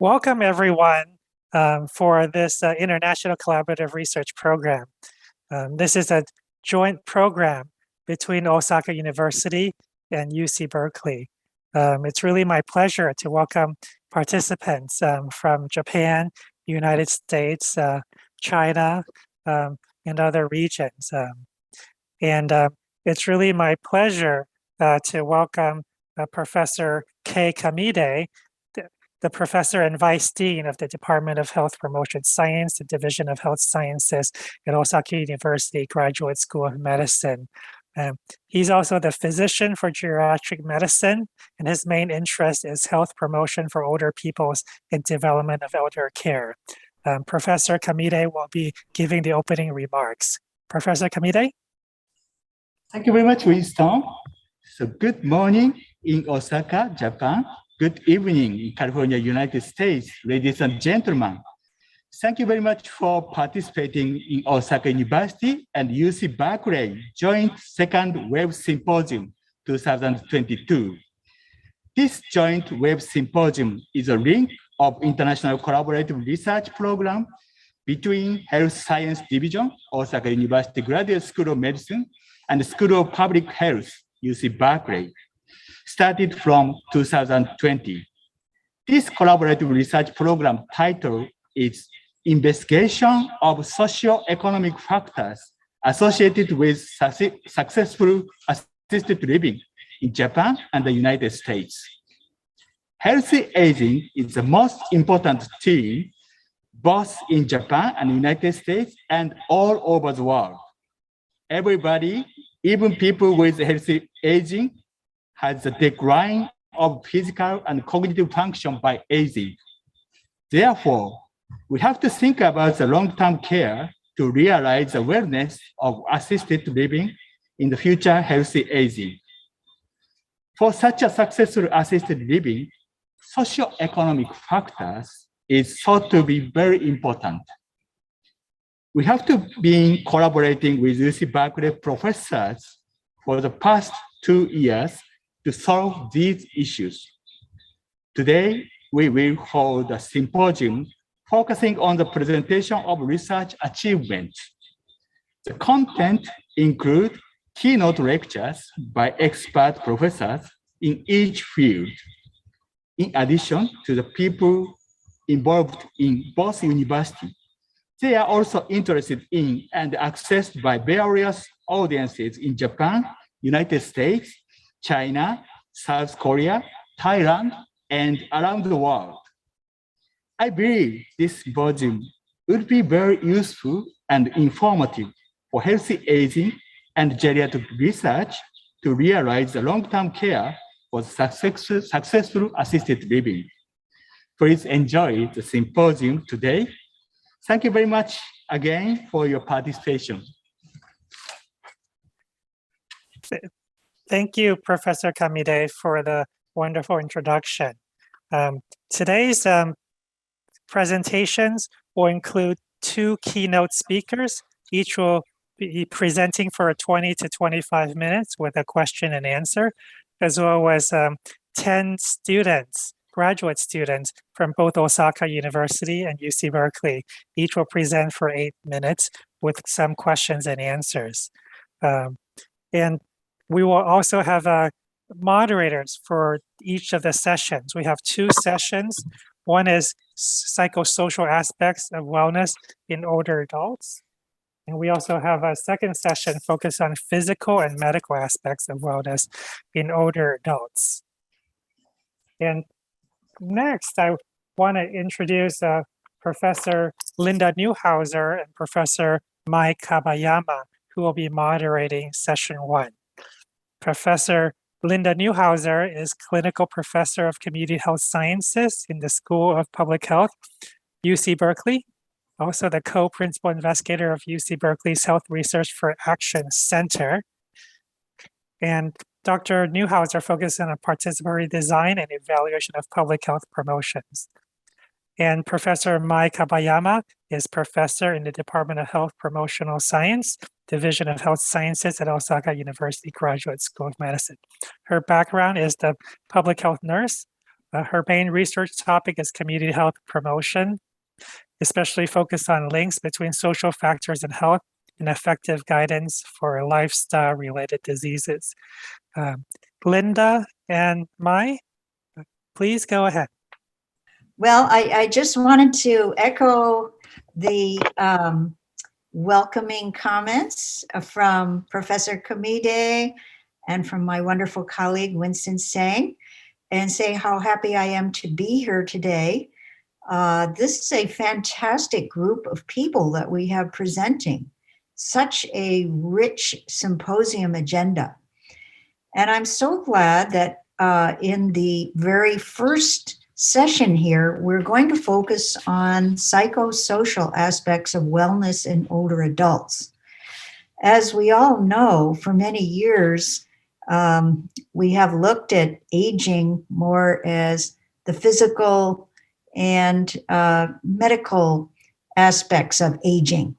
Welcome, everyone, for this International Collaborative Research Program. This is a joint program between Osaka University and UC Berkeley. It's really my pleasure to welcome participants from Japan, United States, China, and other regions. It's really my pleasure to welcome Professor Kei Kamide, the professor and vice dean of the Department of Health Promotion Science, the Division of Health Sciences at Osaka University Graduate School of Medicine. He's also the physician for geriatric medicine, and his main interest is health promotion for older peoples and development of elder care. Professor Kamide will be giving the opening remarks. Professor Kamide? Thank you very much, Winston. So good morning in Osaka, Japan. Good evening in California, United States, ladies and gentlemen. Thank you very much for participating in Osaka University and UC Berkeley Joint Second Web Symposium 2022. This Joint Web Symposium is a link of International Collaborative Research Program between Health Science Division, Osaka University Graduate School of Medicine, and the School of Public Health, UC Berkeley, started from 2020. This collaborative research program title is Investigation of Socio-Economic Factors Associated with Successful Assisted Living in Japan and the United States. Healthy aging is the most important theme both in Japan and the United States and all over the world. Everybody, even people with healthy aging, has a decline of physical and cognitive function by aging. Therefore, we have to think about the long-term care to realize the wellness of assisted living in the future healthy aging. For such a successful assisted living, socio-economic factors is thought to be very important. We have to be collaborating with UC Berkeley professors for the past 2 years to solve these issues. Today, we will hold a symposium focusing on the presentation of research achievements. The content include keynote lectures by expert professors in each field. In addition to the people involved in both universities, they are also interested in and accessed by various audiences in Japan, United States, China, South Korea, Thailand, and around the world. I believe this symposium would be very useful and informative for healthy aging and geriatric research to realize the long-term care for successful assisted living. Please enjoy the symposium today. Thank you very much again for your participation. Thank you, Professor Kamide, for the wonderful introduction. Today's presentations will include 2 keynote speakers. Each will be presenting for 20 to 25 minutes with a question and answer, as well as 10 students, graduate students from both Osaka University and UC Berkeley. Each will present for 8 minutes with some questions and answers. And we will also have moderators for each of the sessions. We have 2 sessions. One is psychosocial aspects of wellness in older adults. And we also have a second session focused on physical and medical aspects of wellness in older adults. And next, I want to introduce Professor Linda Neuhauser and Professor Mai Kabayama, who will be moderating session 1. Professor Linda Neuhauser is Clinical Professor of Community Health Sciences in the School of Public Health, UC Berkeley, also the co-principal investigator of UC Berkeley's Health Research for Action Center. And Dr. Neuhauser focuses on participatory design and evaluation of public health promotions. And Professor Mai Kabayama is professor in the Department of Health Promotional Science, Division of Health Sciences at Osaka University Graduate School of Medicine. Her background is the public health nurse, Her main research topic is community health promotion, especially focused on links between social factors and health and effective guidance for lifestyle-related diseases. Linda and Mai, please go ahead. Well, I just wanted to echo the welcoming comments from Professor Kamide and from my wonderful colleague, Winston Sang, and say how happy I am to be here today. This is a fantastic group of people that we have presenting, such a rich symposium agenda. And I'm so glad that in the very first session here, we're going to focus on psychosocial aspects of wellness in older adults. As we all know, for many years, we have looked at aging more as the physical and medical aspects of aging.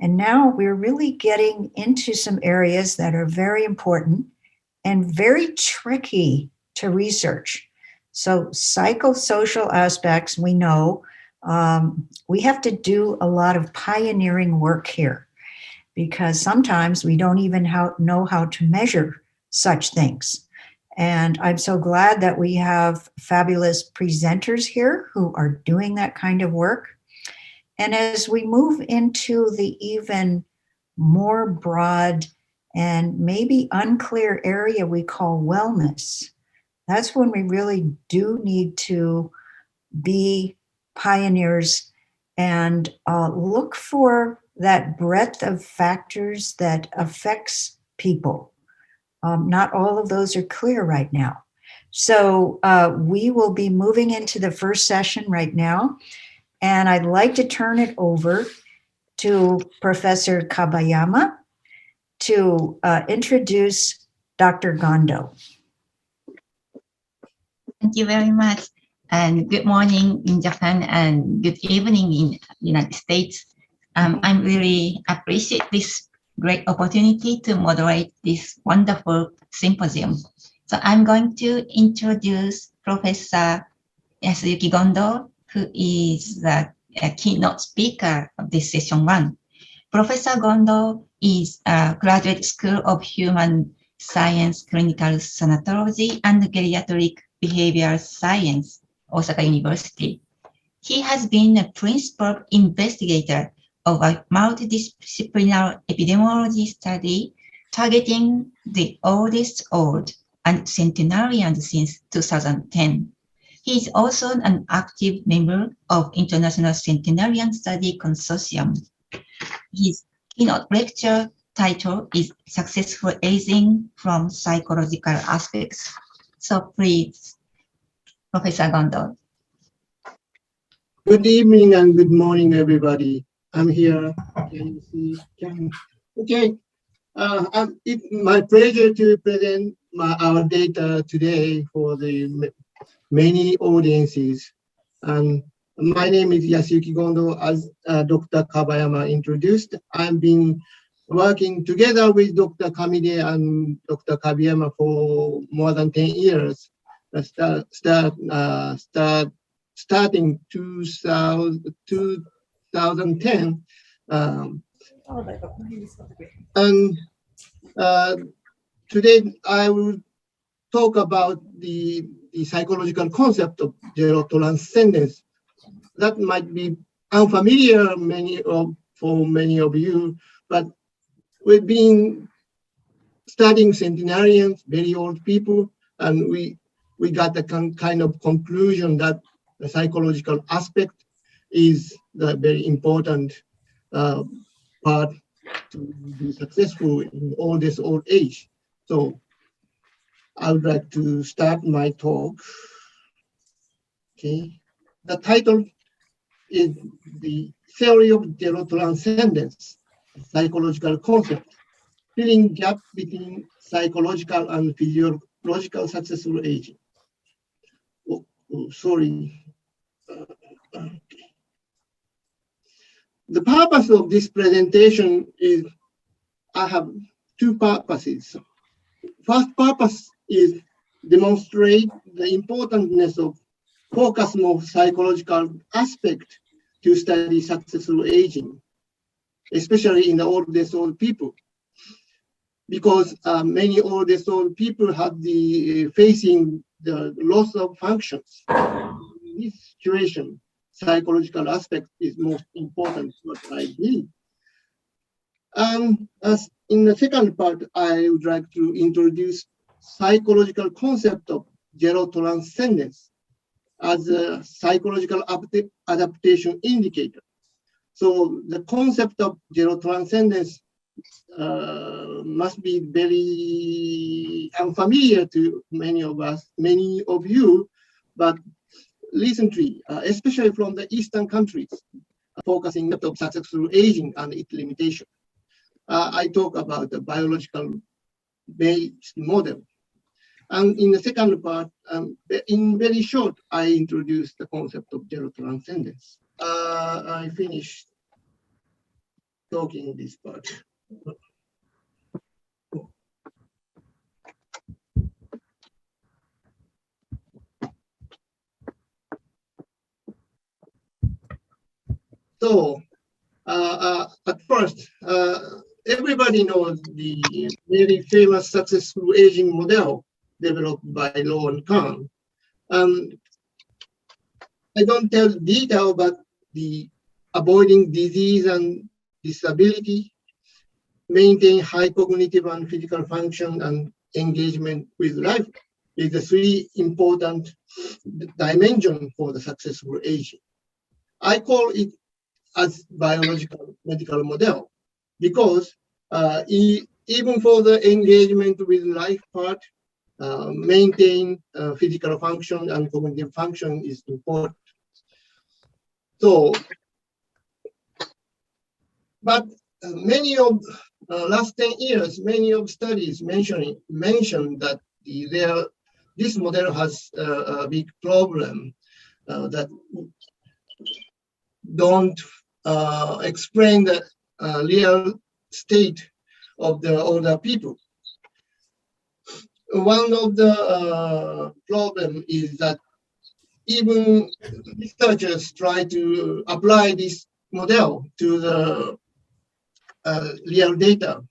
And now we're really getting into some areas that are very important and very tricky to research. So psychosocial aspects, we know, we have to do a lot of pioneering work here because sometimes we don't even know how to measure such things. And I'm so glad that we have fabulous presenters here who are doing that kind of work. And as we move into the even more broad and maybe unclear area we call wellness, that's when we really do need to be pioneers and look for that breadth of factors that affects people. Not all of those are clear right now. So we will be moving into the first session right now. And I'd like to turn it over to Professor Kabayama to introduce Dr. Gondo. Thank you very much. And good morning in Japan and good evening in United States. I really appreciate this great opportunity to moderate this wonderful symposium. So I'm going to introduce Professor Yasuyuki Gondo, who is the keynote speaker of this session one. Professor Gondo is a Graduate School of Human Science, Clinical Sanatology, and Geriatric Behavioral Science, Osaka University. He has been a principal investigator of a multidisciplinary epidemiology study targeting the oldest old and centenarians since 2010. He is also an active member of International Centenarian Study Consortium. His keynote lecture title is Successful Aging from Psychological Aspects. So please, Professor Gondo. Good evening and good morning, everybody. I'm here. Can you see? Okay. It's my pleasure to present our data today for the many audiences. And my name is Yasuyuki Gondo, as Dr. Kabayama introduced. I've been working together with Dr. Kamide and Dr. Kabayama for more than 10 years. Starting 2010. And today I will talk about the psychological concept of zero transcendence. That might be unfamiliar for many of you, but we've been studying centenarians, very old people, and we got the kind of conclusion that the psychological aspect is the very important part to be successful in all this old age. So I would like to start my talk. Okay, the title is The Theory of Zero Transcendence, a Psychological Concept, filling gap between psychological and physiological successful aging. Sorry. Okay. The purpose of this presentation is, I have two purposes. First purpose is demonstrate the importance of focus more psychological aspect to study successful aging, especially in the oldest old people, because many oldest old people have the facing the loss of functions. In this situation, psychological aspect is most important, what I believe. As in the second part, I would like to introduce psychological concept of zero transcendence as a psychological adaptation indicator. So the concept of zero transcendence must be very unfamiliar to many of us, many of you, but recently, especially from the Eastern countries, focusing on successful aging and its limitation. I talk about the biological based model. And in the second part, in very short, I introduced the concept of zero transcendence. I finished talking this part. So, at first, everybody knows the very famous successful aging model developed by Low and Kahn. I don't tell detail, but the avoiding disease and disability, maintain high cognitive and physical function, and engagement with life is the three important dimensions for the successful aging. I call it as biological medical model because even for the engagement with life part, maintain physical function and cognitive function is important. So, but many of last 10 years, many of studies mention that this model has a big problem that don't explain the real state of the older people. One of the problem is that even researchers try to apply this model to the real data.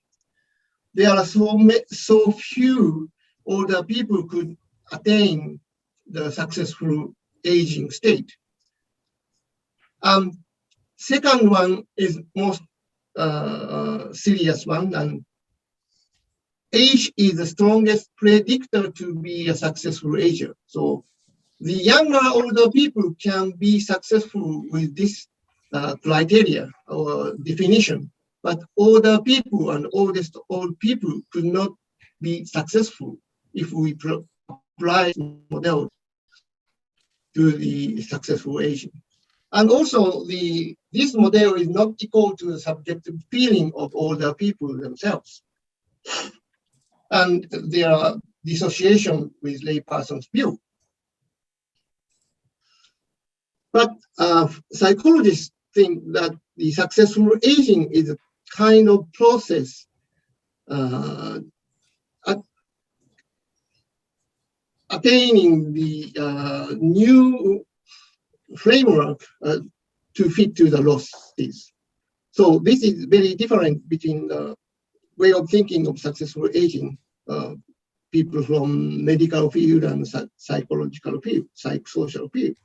There are so few older people could attain the successful aging state. Second one is most serious one, and age is the strongest predictor to be a successful ager. So the younger older people can be successful with this criteria or definition, but older people and oldest old people could not be successful if we apply model to the successful aging. And also, this model is not equal to the subjective feeling of older people themselves. And there are dissociation with layperson's view. But psychologists think that the successful aging is a kind of process attaining the new framework to fit to the losses. So this is very different between the way of thinking of successful aging, people from medical field and psychological field, psychosocial field.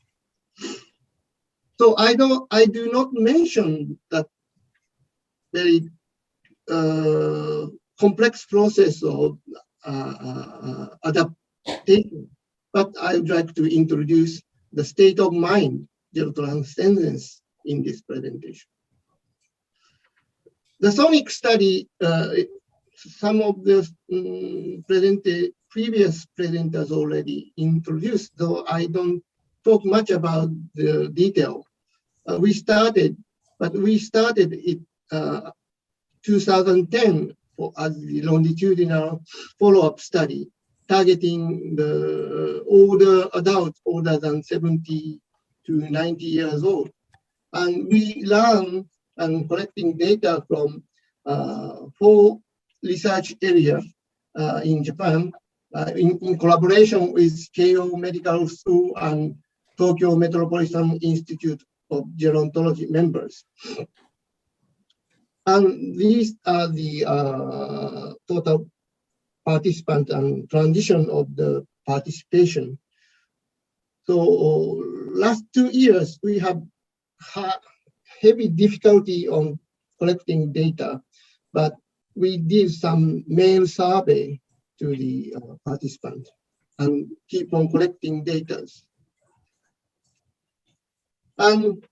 So I do not mention that very complex process of adaptation, but I would like to introduce the state of mind, zero transcendence, in this presentation. The sonic study, some of the previous presenters already introduced, though I don't talk much about the detail. We started it 2010 as the longitudinal follow-up study, targeting the older adults, older than 70 to 90 years old. And we learn and collecting data from 4 research areas in Japan in collaboration with Keio Medical School and Tokyo Metropolitan Institute of Gerontology members. And these are the total participant and transition of the participation. So last 2 years, we have had heavy difficulty on collecting data, but we did some mail survey to the participants and keep on collecting data. And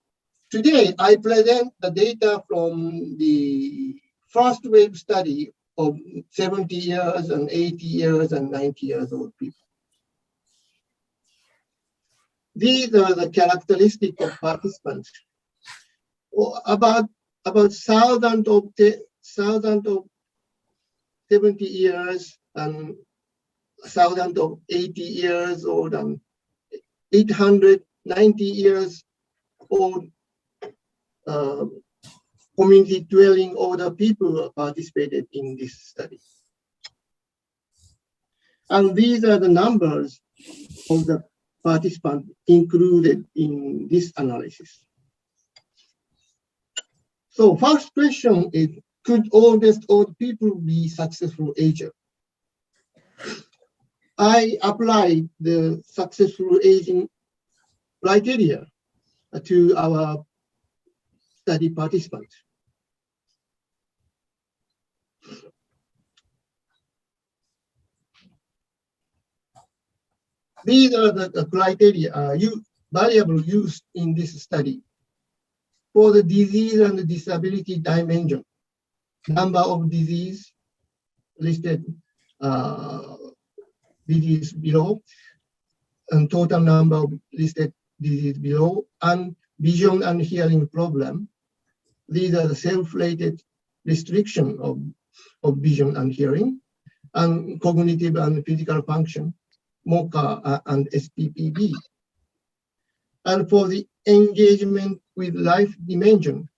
today, I present the data from the first wave study of 70 years and 80 years and 90 years old people. These are the characteristics of participants. About 1,000 of 70 years and 1,000 of 80 years old and 890 years old community dwelling older people participated in this study. And these are the numbers of the participants included in this analysis. So first question is, could oldest old people be successful agers? I applied the successful aging criteria to our study participants. These are the criteria, variable used in this study. For the disease and the disability dimension, number of disease listed disease below, and total number of listed disease below, and vision and hearing problem. These are the self-rated restriction of vision and hearing, and cognitive and physical function, MOCA and SPPB. And for the engagement with life dimension,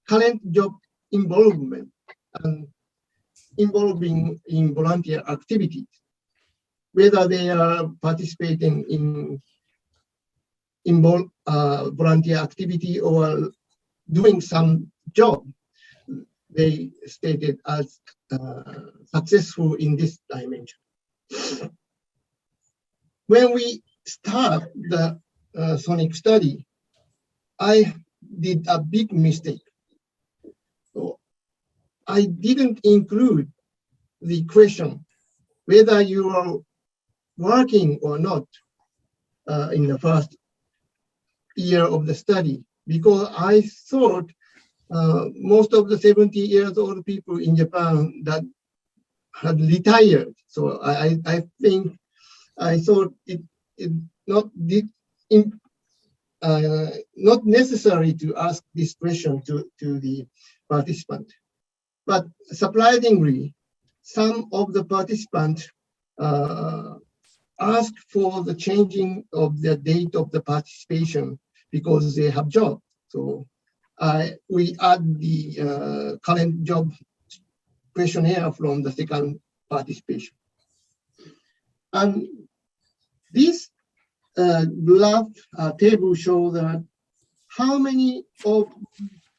current job involvement and involving in volunteer activities, whether they are participating in volunteer activity or doing some job, they stated as successful in this dimension. When we start the sonic study, I did a big mistake. So I didn't include the question whether you are working or not in the first year of the study, because I thought most of the 70 years old people in Japan that had retired. So I thought it not necessary to ask this question to the participant. But surprisingly, some of the participants asked for the changing of the date of the participation because they have job. So we add the current job questionnaire from the second participation. And this graph table shows that how many of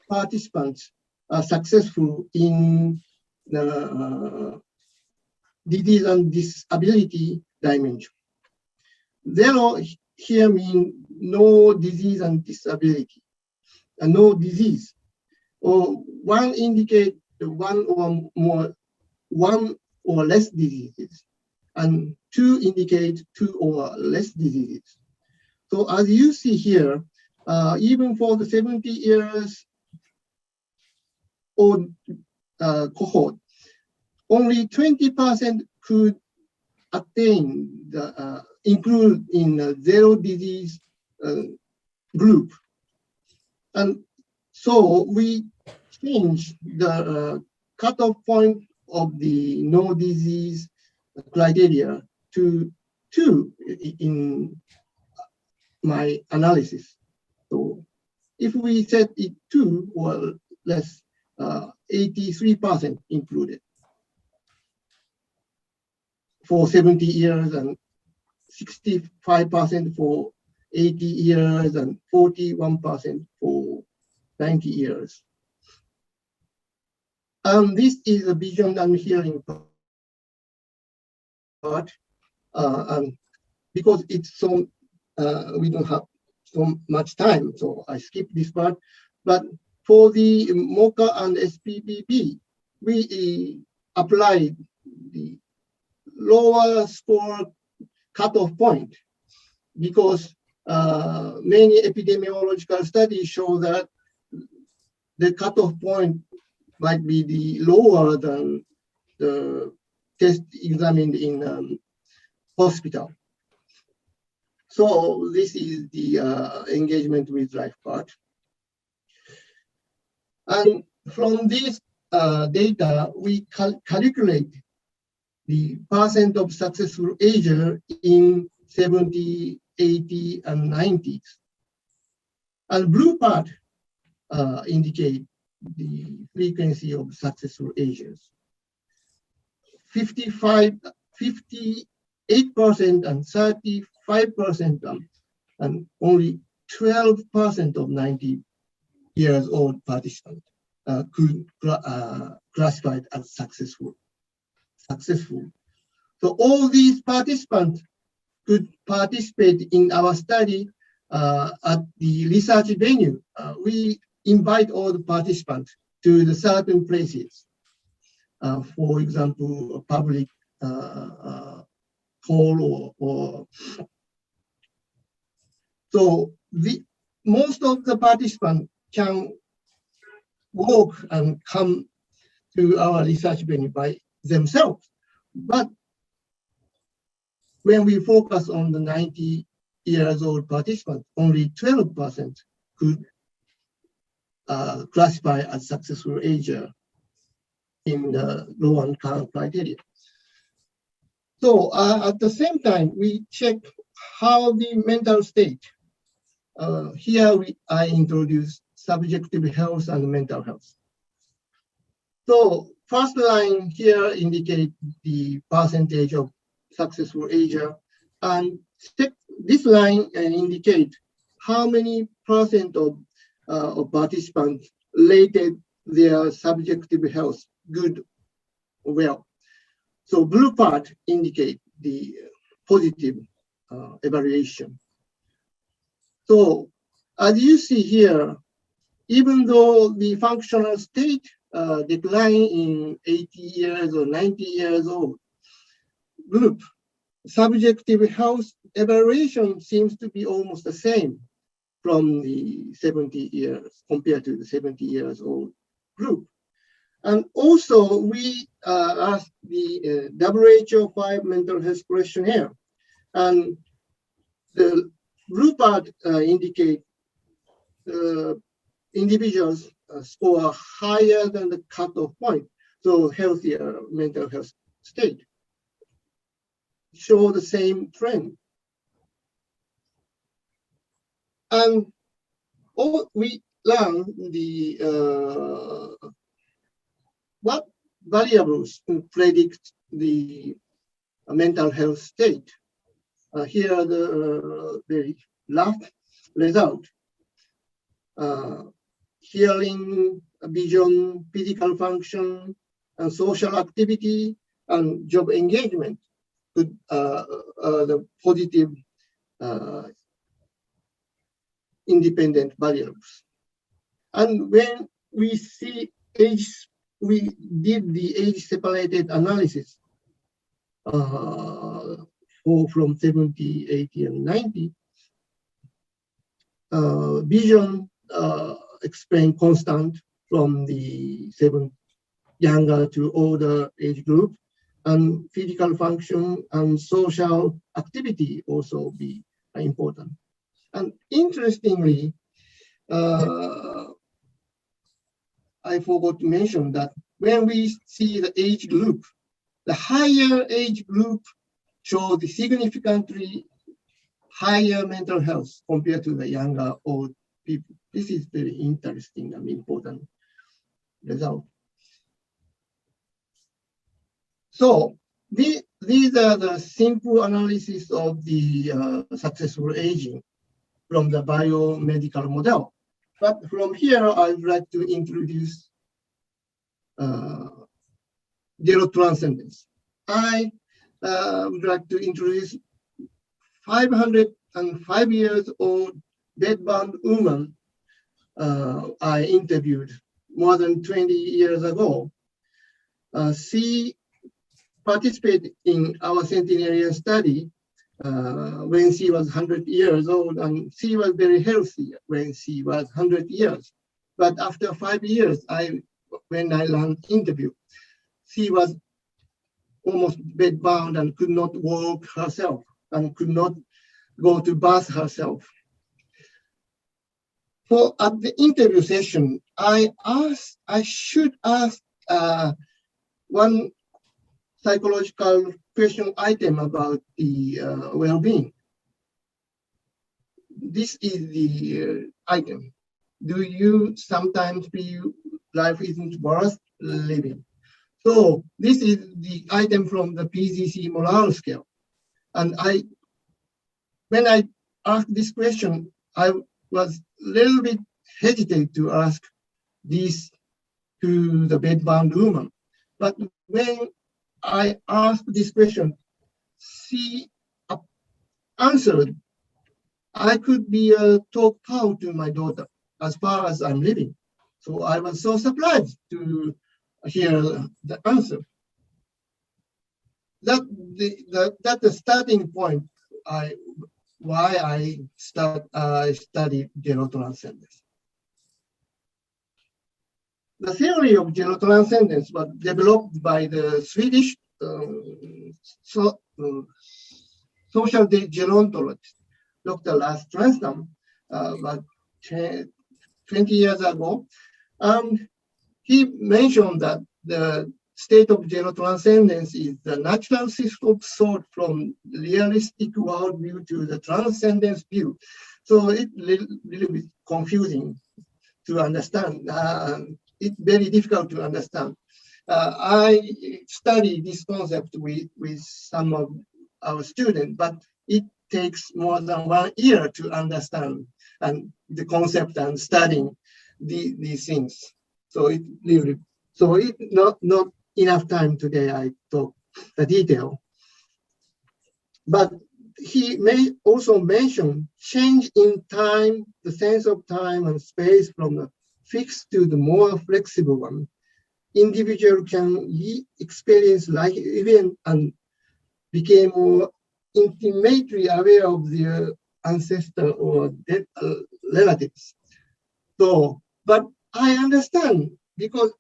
participants are successful in the disease and disability dimension. Zero here means no disease and disability, and no disease. Or one indicate one or less diseases, and two indicate two or less diseases. So as you see here, even for the 70 years old cohort, only 20% could attain the include in a zero disease group. And so we changed the cutoff point of the no disease criteria to 2 in my analysis. So if we set it 2 or less, 83% included for 70 years and 65% for 80 years and 41% for 90 years. And this is a vision and hearing part. And because it's so, we don't have so much time, so I skip this part. But for the MOCA and SPPP, we applied the lower score cutoff point because many epidemiological studies show that the cutoff point might be the lower than the test examined in hospital. So this is the engagement with life part. And from this data, we calculate the percent of successful ager in 70, 80, and 90s. And blue part indicate the frequency of successful agers. 58% and 35% and only 12% of 90 years old participants could classify as successful. So all these participants could participate in our study at the research venue. We invite all the participants to the certain places. For example, a public hall or so most of the participants can walk and come to our research venue by themselves. But when we focus on the 90 years old participants, only 12% could classify as successful ager in the low and current criteria. So at the same time, we check how the mental state. Here I introduce subjective health and mental health. So first line here indicate the percentage of successful ager, and this line indicate how many percent of participants rated their subjective health good or well. So blue part indicate the positive evaluation. So as you see here, even though the functional state decline in 80 years or 90 years old group, subjective health evaluation seems to be almost the same from the 70 years compared to the 70 years old group. And also we asked the WHO-5 mental health questionnaire, and the blue part indicate individuals score higher than the cutoff point, so healthier mental health state. Show the same trend. And all we learn the what variables predict the mental health state. Here are the very last result. Hearing, vision, physical function, and social activity, and job engagement could the positive independent variables. And when we see age, we did the age separated analysis from 70, 80, and 90. Vision explained constant from the younger to older age group, and physical function and social activity also be important. And interestingly, I forgot to mention that when we see the age group, the higher age group shows the significantly higher mental health compared to the younger old people. This is very interesting and important result. So these are the simple analysis of the successful aging. from the biomedical model. But from here, I would like to introduce zero transcendence. I would like to introduce 505 years old bedbound woman I interviewed more than 20 years ago. She participated in our centenarian study when she was 100 years old, and she was very healthy when she was 100 years. But after 5 years, when I learned interview, she was almost bedbound and could not walk herself and could not go to bath herself. At the interview session, I should ask one psychological question item about the well-being. This is the item. Do you sometimes feel life isn't worth living? So this is the item from the PGC morale scale. And when I asked this question, I was a little bit hesitant to ask this to the bedbound woman. But when I asked this question, she answered, I could be a talk cow to my daughter as far as I'm living. So I was so surprised to hear the answer. That's the starting point why I studied zero transcendence. The theory of zero transcendence was developed by the Swedish social gerontologist, Dr. Lars Tranström, about 20 years ago. He mentioned that the state of zero transcendence is the natural shift of thought from realistic worldview to the transcendence view. So it's a little bit confusing to understand. It's very difficult to understand. I study this concept with some of our students, but it takes more than 1 year to understand and the concept and studying these things. So it's not enough time today. I talk the detail, but he may also mention change in time, the sense of time and space from the fixed to the more flexible one. Individual can experience life event and became more intimately aware of their ancestor or dead relatives. So, but I understand because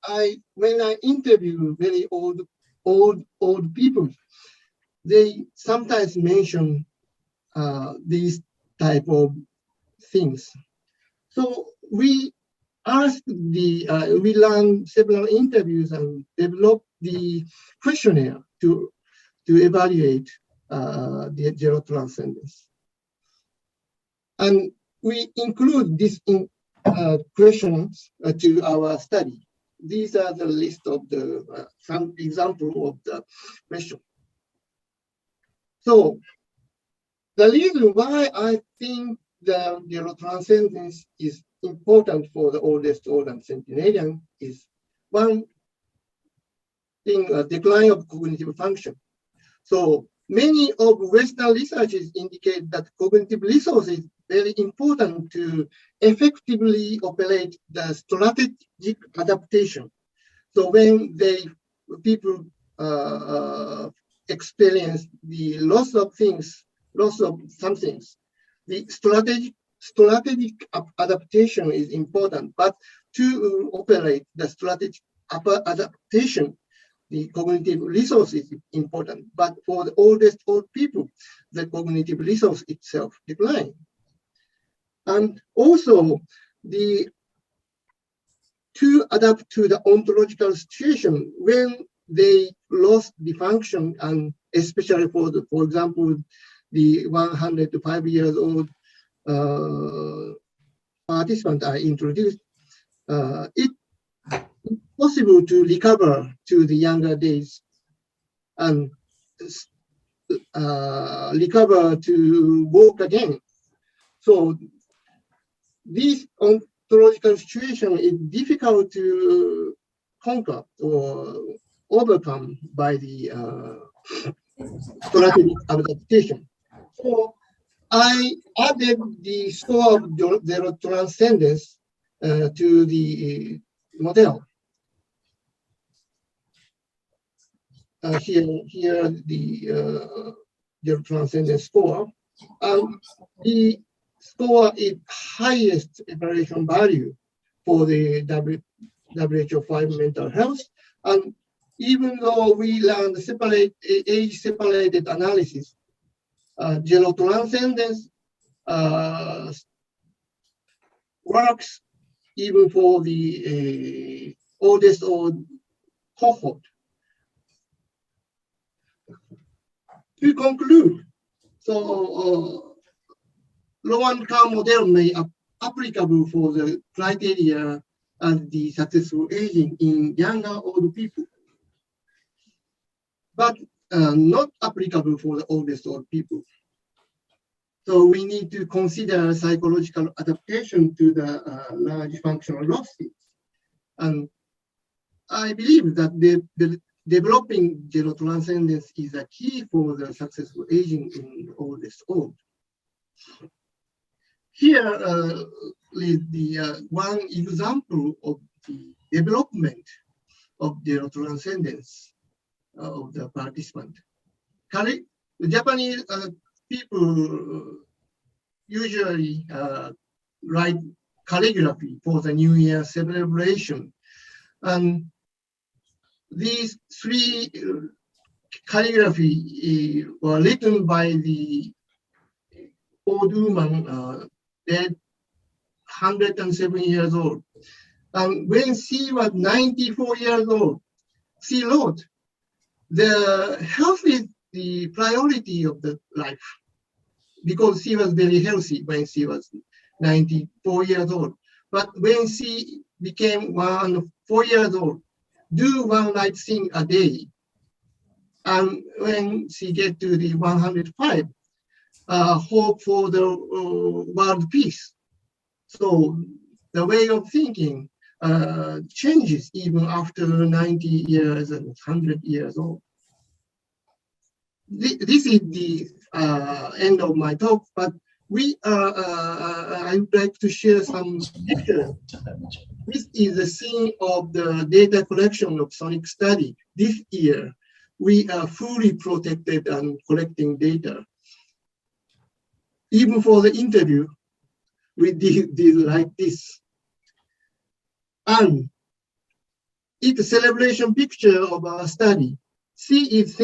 when I interview very old people, they sometimes mention these type of things. So we learned several interviews and developed the questionnaire to evaluate the zero transcendence. And we include these questions to our study. These are the list of the some example of the question. So the reason why I think the zero transcendence is important for the oldest old and centenarian is one thing, decline of cognitive function. So many of Western researches indicate that cognitive resources very important to effectively operate the strategic adaptation. So when people experience the loss of some things, the strategic adaptation is important, but to operate the strategic adaptation, the cognitive resource is important. But for the oldest old people, the cognitive resource itself decline. And also, to adapt to the ontological situation when they lost the function, and especially for example, the 105 years old participant I introduced, it's possible to recover to the younger days and recover to walk again. So this ontological situation is difficult to conquer or overcome by the strategic adaptation. So I added the store of zero transcendence to the model. Here the zero transcendence score. The score is highest evaluation value for the WHO5 mental health. And even though we learned age-separated analysis, zero transcendence works even for the oldest old cohort. To conclude, so low-income model may be applicable for the criteria and the successful aging in younger old people, but not applicable for the oldest old people. So we need to consider psychological adaptation to the large functional losses. And I believe that the developing zero transcendence is a key for the successful aging in oldest old. Here is the one example of the development of zero transcendence of the participant. The Japanese people usually write calligraphy for the New Year celebration. And these three calligraphy were written by the old woman, dead 107 years old. And when she was 94 years old, she wrote, the health is the priority of the life, because she was very healthy when she was 94 years old. But when she became 104 years old, do one right thing a day. And when she get to the 105, hope for the world peace. So the way of thinking changes even after 90 years and 100 years old. This is the end of my talk, but I would like to share some pictures. This is the scene of the data collection of sonic study. This year, we are fully protected and collecting data. Even for the interview, we did like this. And it's a celebration picture of our study. She is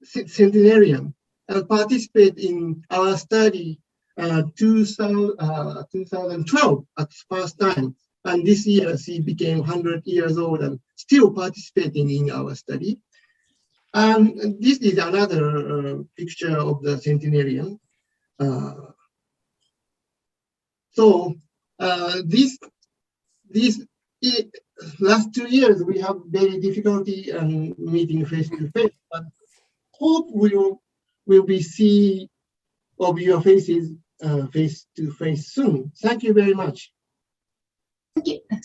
centenarian and participate in our study 2012 at first time. And this year she became 100 years old and still participating in our study. And this is another picture of the centenarian. These last 2 years we have very difficulty meeting face to face, but hope will be see of your faces face to face soon. Thank you very much.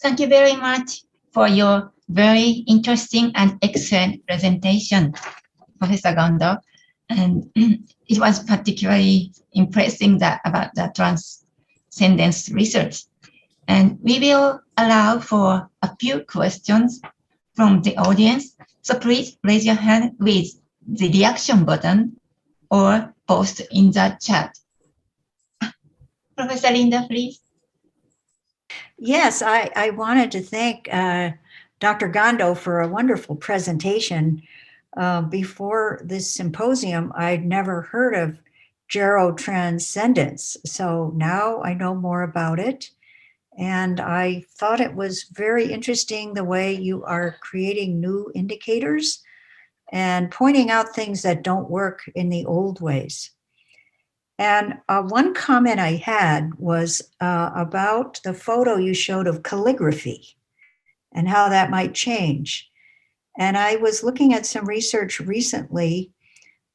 Thank you very much for your very interesting and excellent presentation, Professor Gondo. And it was particularly impressive about the transcendence research. And we will allow for a few questions from the audience. So please raise your hand with the reaction button or post in the chat. Professor Linda, please. Yes, I wanted to thank Dr. Gondo for a wonderful presentation. Before this symposium, I'd never heard of gerotranscendence. So now I know more about it. And I thought it was very interesting the way you are creating new indicators and pointing out things that don't work in the old ways. And one comment I had was about the photo you showed of calligraphy and how that might change. And I was looking at some research recently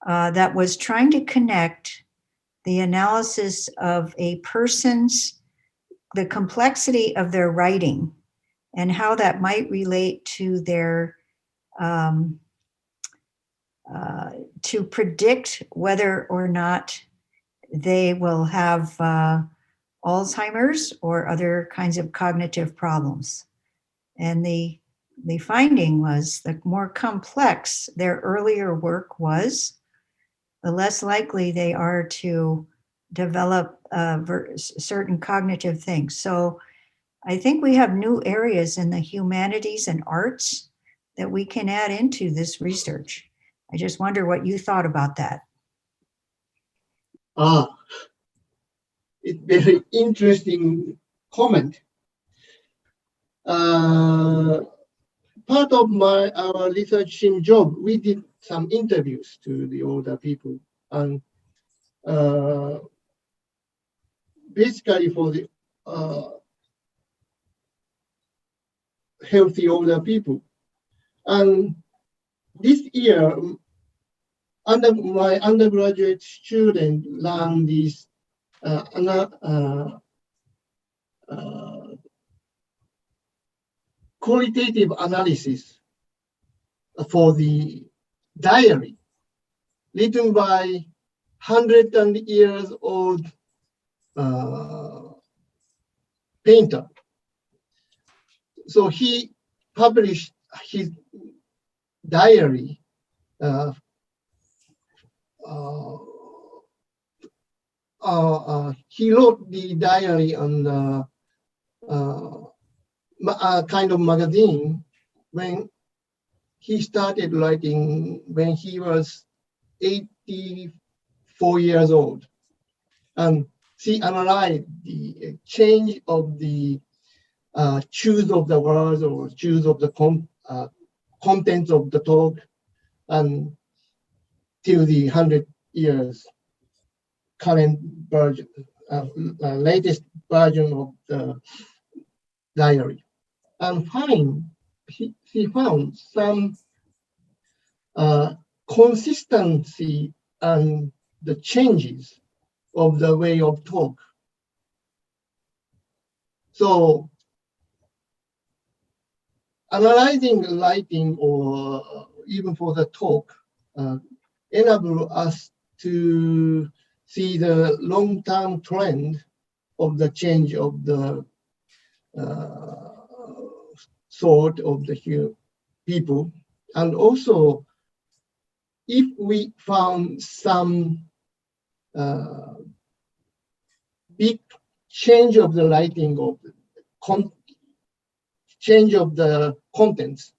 that was trying to connect the analysis of a person's the complexity of their writing and how that might relate to their to predict whether or not they will have Alzheimer's or other kinds of cognitive problems. And the finding was the more complex their earlier work was, the less likely they are to develop certain cognitive things. So I think we have new areas in the humanities and arts that we can add into this research. I just wonder what you thought about that. It's very interesting comment. Part of our research team job, we did some interviews to the older people, and basically for the healthy older people. And this year, my undergraduate student learned this qualitative analysis for the diary written by 100-year-old painter. So he published his diary. He wrote the diary on a kind of magazine when he started writing when he was 84 years old. And she analyzed the change of the choose of the words or choose of the contents of the talk and till the 100 years current version, latest version of the diary. And he found some consistency and the changes of the way of talk. So analyzing writing or even for the talk enable us to see the long-term trend of the change of the thought of the people. And also, if we found some big change of the writing of change of the contents,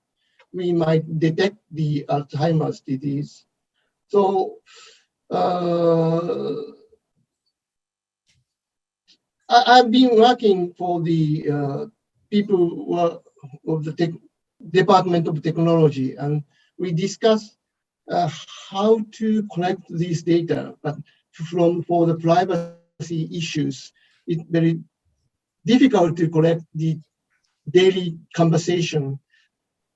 we might detect the Alzheimer's disease. So I've been working for the people of the Department of Technology, and we discuss how to collect these data, but for the privacy issues, it's very difficult to collect the daily conversation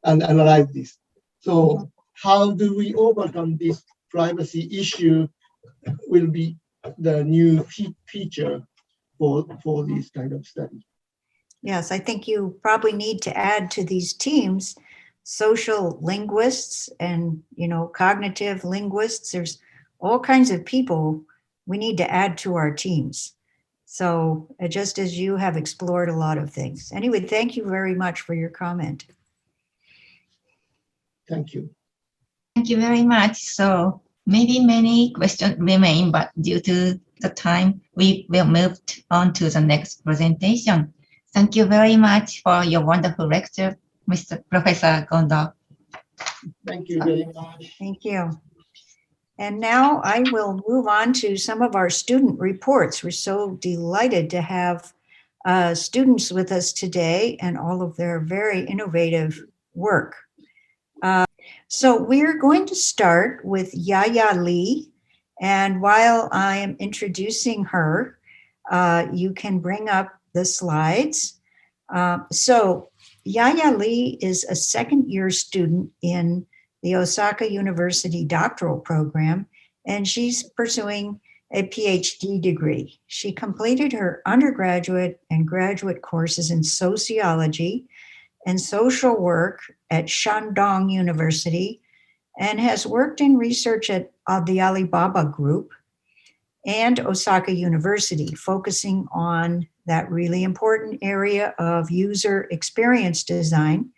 and analyze this. So how do we overcome this privacy issue will be the new feature for this kind of study. Yes, I think you probably need to add to these teams social linguists and, cognitive linguists. There's all kinds of people we need to add to our teams. So just as you have explored a lot of things. Anyway, thank you very much for your comment. Thank you. Thank you very much. So maybe many questions remain, but due to the time, we will move on to the next presentation. Thank you very much for your wonderful lecture, Mr. Professor Gondo. Thank you very much. Thank you. And now I will move on to some of our student reports. We're so delighted to have students with us today and all of their very innovative work. So we're going to start with Yaya Lee. And while I am introducing her, you can bring up the slides. So Yaya Lee is a second-year student in the Osaka University doctoral program, and she's pursuing a PhD degree. She completed her undergraduate and graduate courses in sociology and social work at Shandong University and has worked in research at the Alibaba Group and Osaka University, focusing on that really important area of user experience design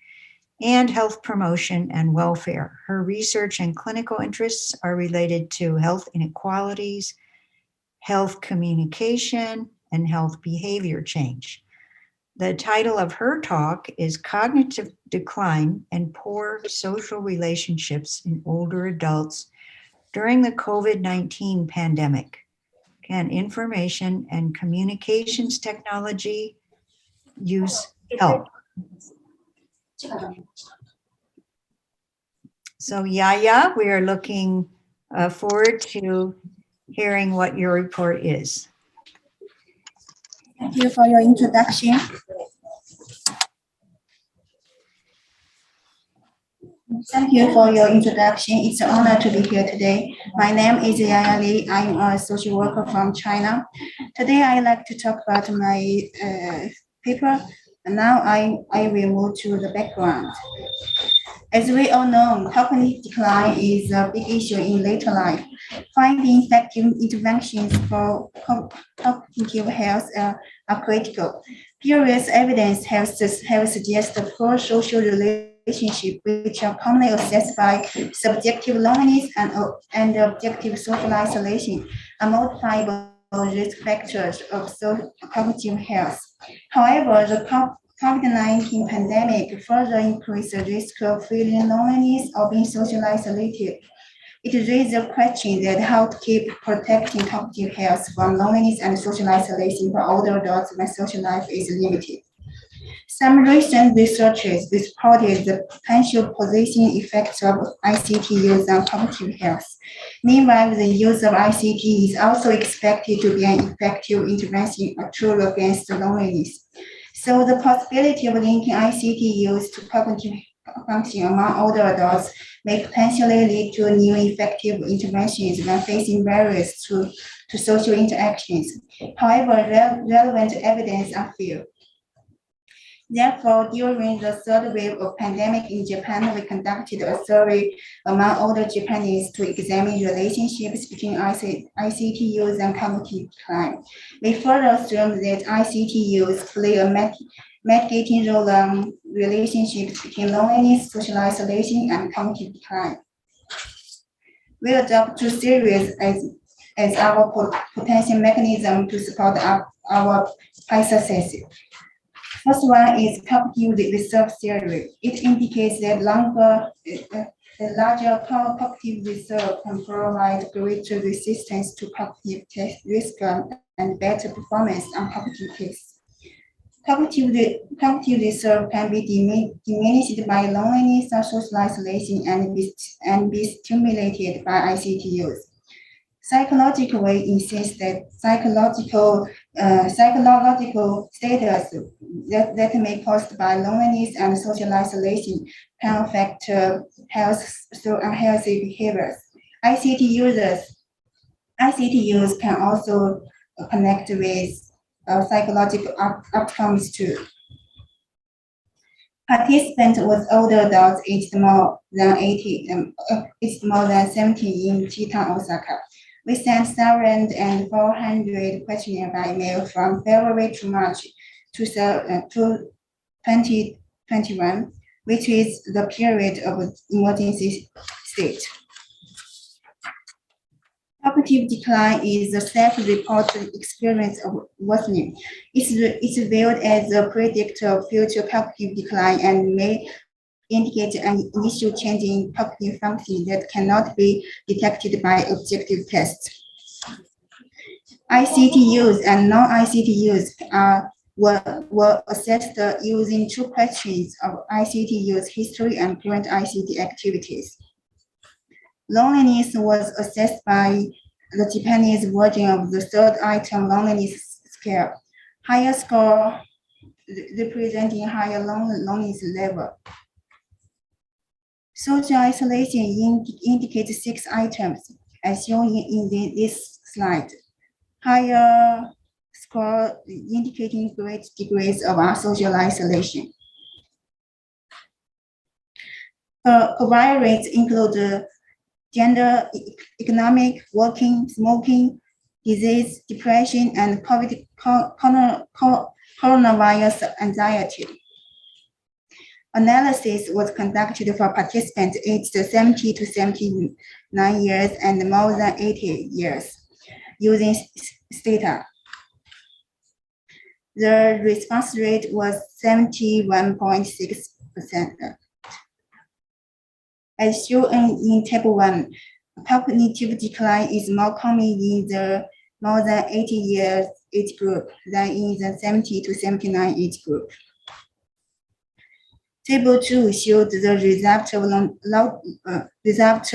and health promotion and welfare. Her research and clinical interests are related to health inequalities, health communication, and health behavior change. The title of her talk is Cognitive Decline and Poor Social Relationships in Older Adults During the COVID-19 Pandemic. Can information and communications technology use help? So Yaya, we are looking forward to hearing what your report is. Thank you for your introduction. Thank you for your introduction. It's an honor to be here today. My name is Yaya Li. I'm a social worker from China. Today, I'd like to talk about my paper. And now I will move to the background. As we all know, cognitive decline is a big issue in later life. Finding effective interventions for cognitive health are critical. Previous evidence have suggested poor social relationships, which are commonly assessed by subjective loneliness and objective social isolation, are modifiable risk factors of cognitive health. However, the COVID-19 pandemic further increased the risk of feeling loneliness or being socially isolated. It raises the question that how to keep protecting cognitive health from loneliness and social isolation for older adults when social life is limited. Some recent researchers reported the potential positioning effects of ICT use on cognitive health. Meanwhile, the use of ICT is also expected to be an effective intervention tool against loneliness. So the possibility of linking ICT use to cognitive function among older adults may potentially lead to new effective interventions when facing barriers to social interactions. However, relevant evidence are few. Therefore, during the third wave of pandemic in Japan, we conducted a survey among older Japanese to examine relationships between ICT use and cognitive decline. We further assume that ICT use play a mitigating role in relationships between loneliness, social isolation, and cognitive decline. We adopt two theories as our potential mechanism to support our hypothesis. First one is cognitive reserve theory. It indicates that the larger cognitive reserve can provide greater resistance to cognitive test risk and better performance on cognitive tests. Cognitive reserve can be diminished by loneliness or social isolation and be stimulated by ICT use. Psychological way insists that psychological status that may be caused by loneliness and social isolation can affect health through unhealthy behaviors. ICT use can also connect with psychological outcomes too. Participants with older adults aged more than 70 in Chitan, Osaka. We sent 7,400 questionnaires by mail from February to March 2021, which is the period of emergency state. Cognitive decline is a self-reported experience of worsening. It's viewed as a predictor of future cognitive decline and may indicate an initial change in cognitive function that cannot be detected by objective tests. ICT use and non-ICT use were assessed using two questions of ICT use history and current ICT activities. Loneliness was assessed by the Japanese version of the third item loneliness scale. Higher score representing higher loneliness level. Social isolation indicates 6 items, as shown in this slide. Higher score indicating great degrees of social isolation. Covariates include gender, economic, working, smoking, disease, depression, and coronavirus anxiety. Analysis was conducted for participants aged 70 to 79 years and more than 80 years using data. The response rate was 71.6%. As shown in Table 1, cognitive decline is more common in the more than 80 years age group than in the 70 to 79 age group. Table 2 showed the result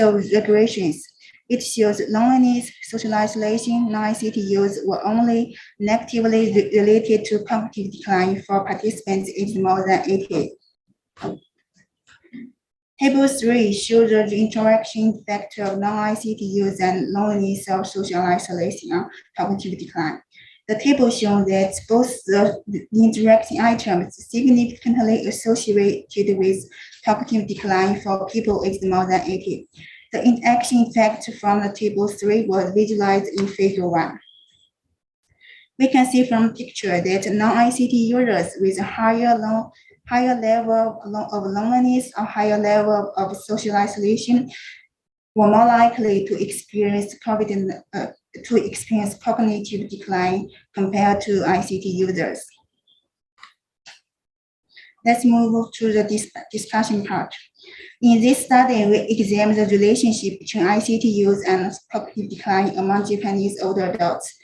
of regressions. It shows loneliness, social isolation, non-ICT use were only negatively related to cognitive decline for participants aged more than 80. Table 3 shows the interaction factor of non-ICT use and loneliness or social isolation on cognitive decline. The table shows that both the interacting items significantly associated with cognitive decline for people aged more than 80. The interaction effect from the table 3 was visualized in Figure 1. We can see from the picture that non-ICT users with higher level of loneliness or higher level of social isolation were more likely to experience cognitive decline compared to ICT users. Let's move to the discussion part. In this study, we examined the relationship between ICT use and cognitive decline among Japanese older adults.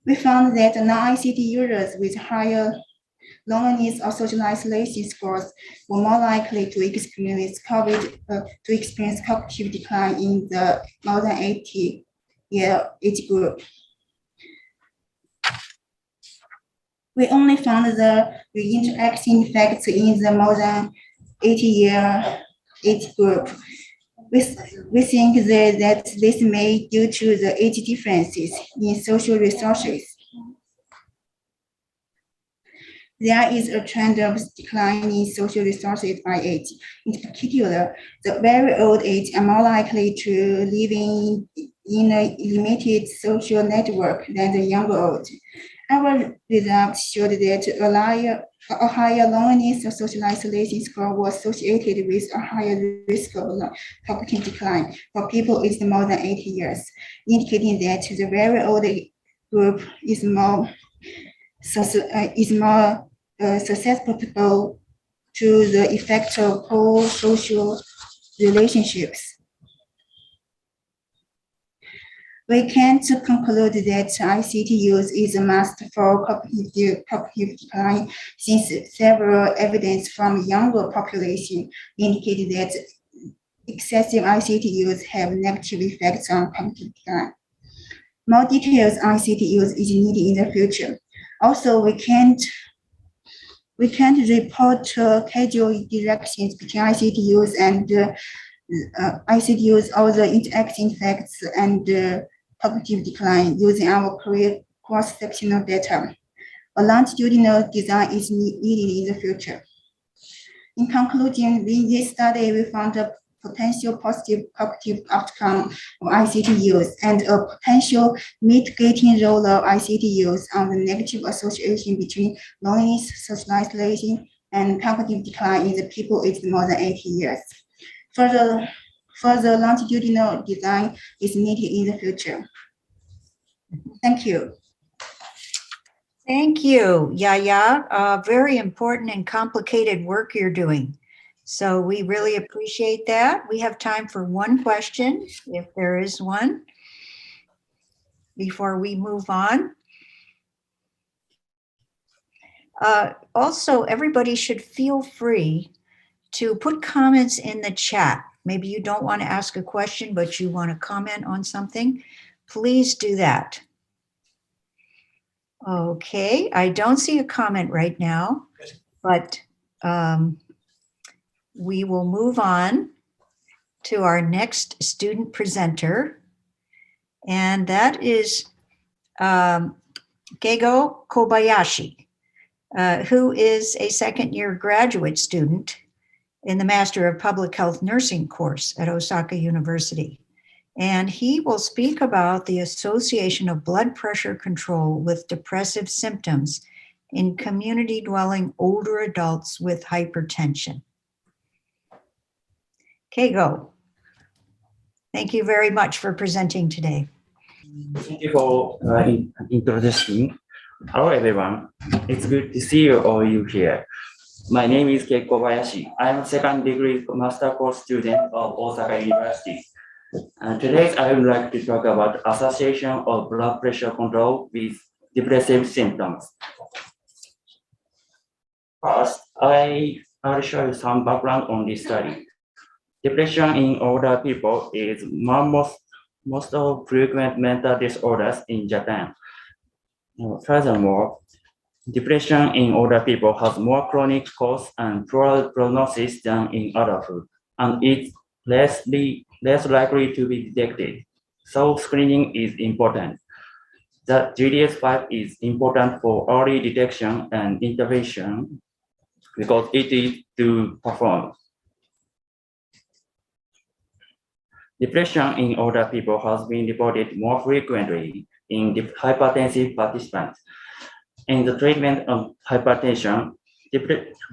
We found that non-ICT users with higher loneliness or social isolation scores were more likely to experience cognitive decline in the more than 80-year age group. We only found the interaction effects in the more than 80-year age group. We think that this may be due to the age differences in social resources. There is a trend of decline in social resources by age. In particular, the very old age are more likely to live in a limited social network than the younger old. Our results showed that a higher loneliness or social isolation score was associated with a higher risk of cognitive decline for people aged more than 80 years, indicating that the very old group is more susceptible to the effect of poor social relationships. We can conclude that ICT use is a must for cognitive decline, since several evidence from younger population indicate that excessive ICT use have negative effects on cognitive decline. More details on ICT use is needed in the future. Also, we can't report causal directions between ICT use and ICT use or the interaction effects and cognitive decline using our cross-sectional data. A longitudinal design is needed in the future. In conclusion, in this study, we found a potential positive cognitive outcome of ICT use and a potential mitigating role of ICT use on the negative association between loneliness, social isolation, and cognitive decline in the people aged more than 80 years. Further longitudinal design is needed in the future. Thank you. Thank you, Yaya. Very important and complicated work you're doing. So we really appreciate that. We have time for one question, if there is one, before we move on. Also, everybody should feel free to put comments in the chat. Maybe you don't want to ask a question, but you want to comment on something. Please do that. Okay, I don't see a comment right now, but we will move on to our next student presenter, and that is Keigo Kobayashi, who is a second-year graduate student in the Master of Public Health Nursing course at Osaka University. And he will speak about the association of blood pressure control with depressive symptoms in community-dwelling older adults with hypertension. Keigo, thank you very much for presenting today. Thank you for introducing. Hello, everyone. It's good to see you all here. My name is Kei Kobayashi. I'm a second degree master course student of Osaka University. Today, I would like to talk about association of blood pressure control with depressive symptoms. First, I'll show you some background on this study. Depression in older people is most of frequent mental disorders in Japan. Furthermore, depression in older people has more chronic cause and poor prognosis than in adulthood, and it's less likely to be detected. So screening is important. The GDS5 is important for early detection and intervention because it is to perform. Depression in older people has been reported more frequently in hypertensive participants. In the treatment of hypertension,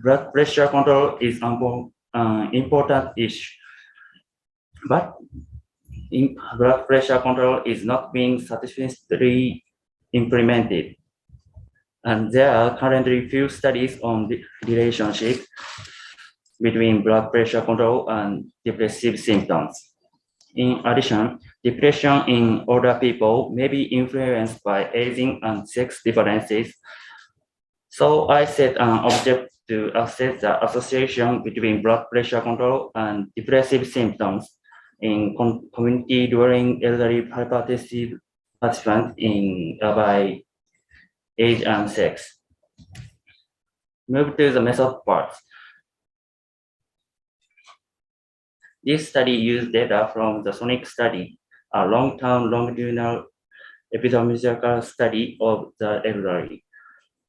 blood pressure control is an important issue. But blood pressure control is not being satisfactorily implemented. And there are currently few studies on the relationship between blood pressure control and depressive symptoms. In addition, depression in older people may be influenced by aging and sex differences. So I set an objective to assess the association between blood pressure control and depressive symptoms in community during elderly hypertensive participants by age and sex. Move to the method part. This study used data from the SONIC study, a long-term longitudinal epidemiological study of the elderly.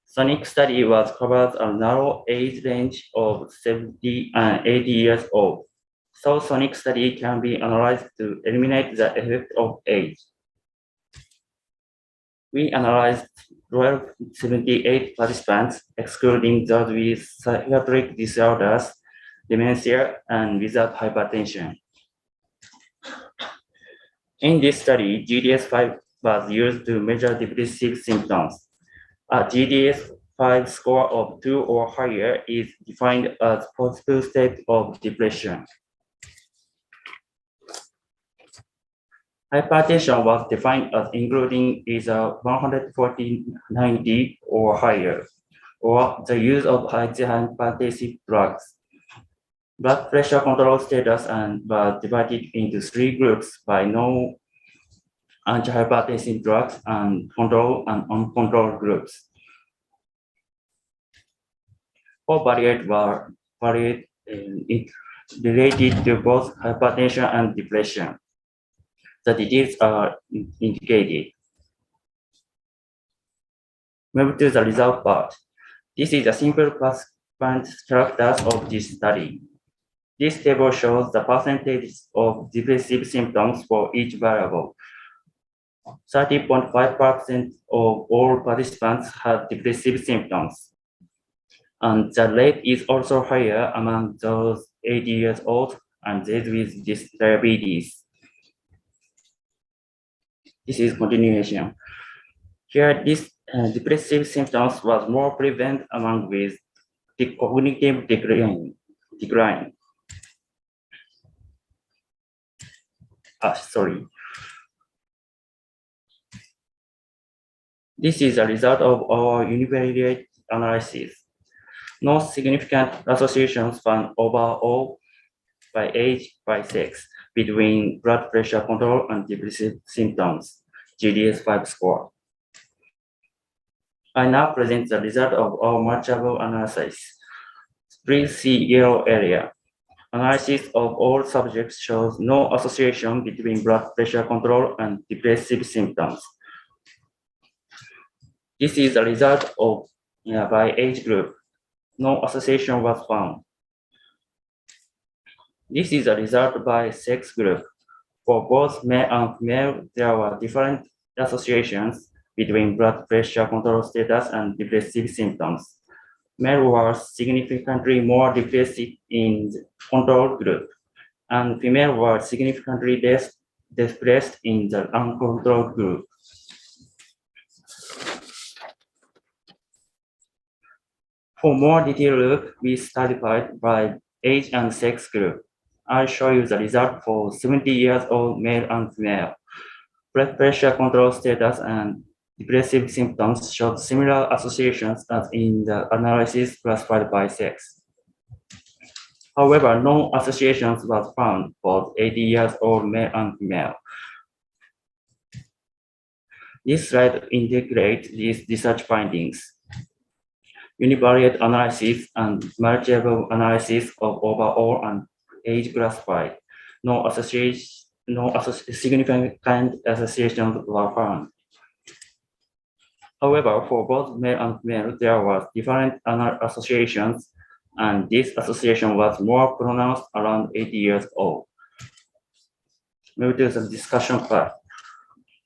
SONIC study covers a narrow age range of 70 and 80 years old. So SONIC study can be analyzed to eliminate the effect of age. We analyzed 1278 participants, excluding those with psychiatric disorders, dementia, and without hypertension. In this study, GDS5 was used to measure depressive symptoms. A GDS5 score of 2 or higher is defined as possible state of depression. Hypertension was defined as including either 140/90 or higher, or the use of antihypertensive drugs. Blood pressure control status was divided into 3 groups by no antihypertensive drugs and control and uncontrolled groups. All variables were related to both hypertension and depression. The details are indicated. Move to the result part. This is a simple participant characters of this study. This table shows the percentage of depressive symptoms for each variable. 30.5% of all participants had depressive symptoms. And the rate is also higher among those 80 years old and those with diabetes. This is continuation. Here, this depressive symptoms was more prevalent among with the cognitive decline. Sorry. This is a result of our univariate analysis. No significant associations found overall by age, by sex, between blood pressure control and depressive symptoms, GDS5 score. I now present the result of our matchable analysis. Please see yellow area. Analysis of all subjects shows no association between blood pressure control and depressive symptoms. This is a result of by age group. No association was found. This is a result by sex group. For both male and female, there were different associations between blood pressure control status and depressive symptoms. Male was significantly more depressive in the control group, and female were significantly less depressed in the uncontrolled group. For more detailed look, we stratified by age and sex group. I'll show you the result for 70 years old male and female. Blood pressure control status and depressive symptoms showed similar associations as in the analysis classified by sex. However, no associations was found for 80 years old male and female. This slide integrates these research findings. Univariate analysis and multivariate analysis of overall and age classified. No significant associations were found. However, for both male and female, there was different associations, and this association was more pronounced around 80 years old. Move to the discussion part.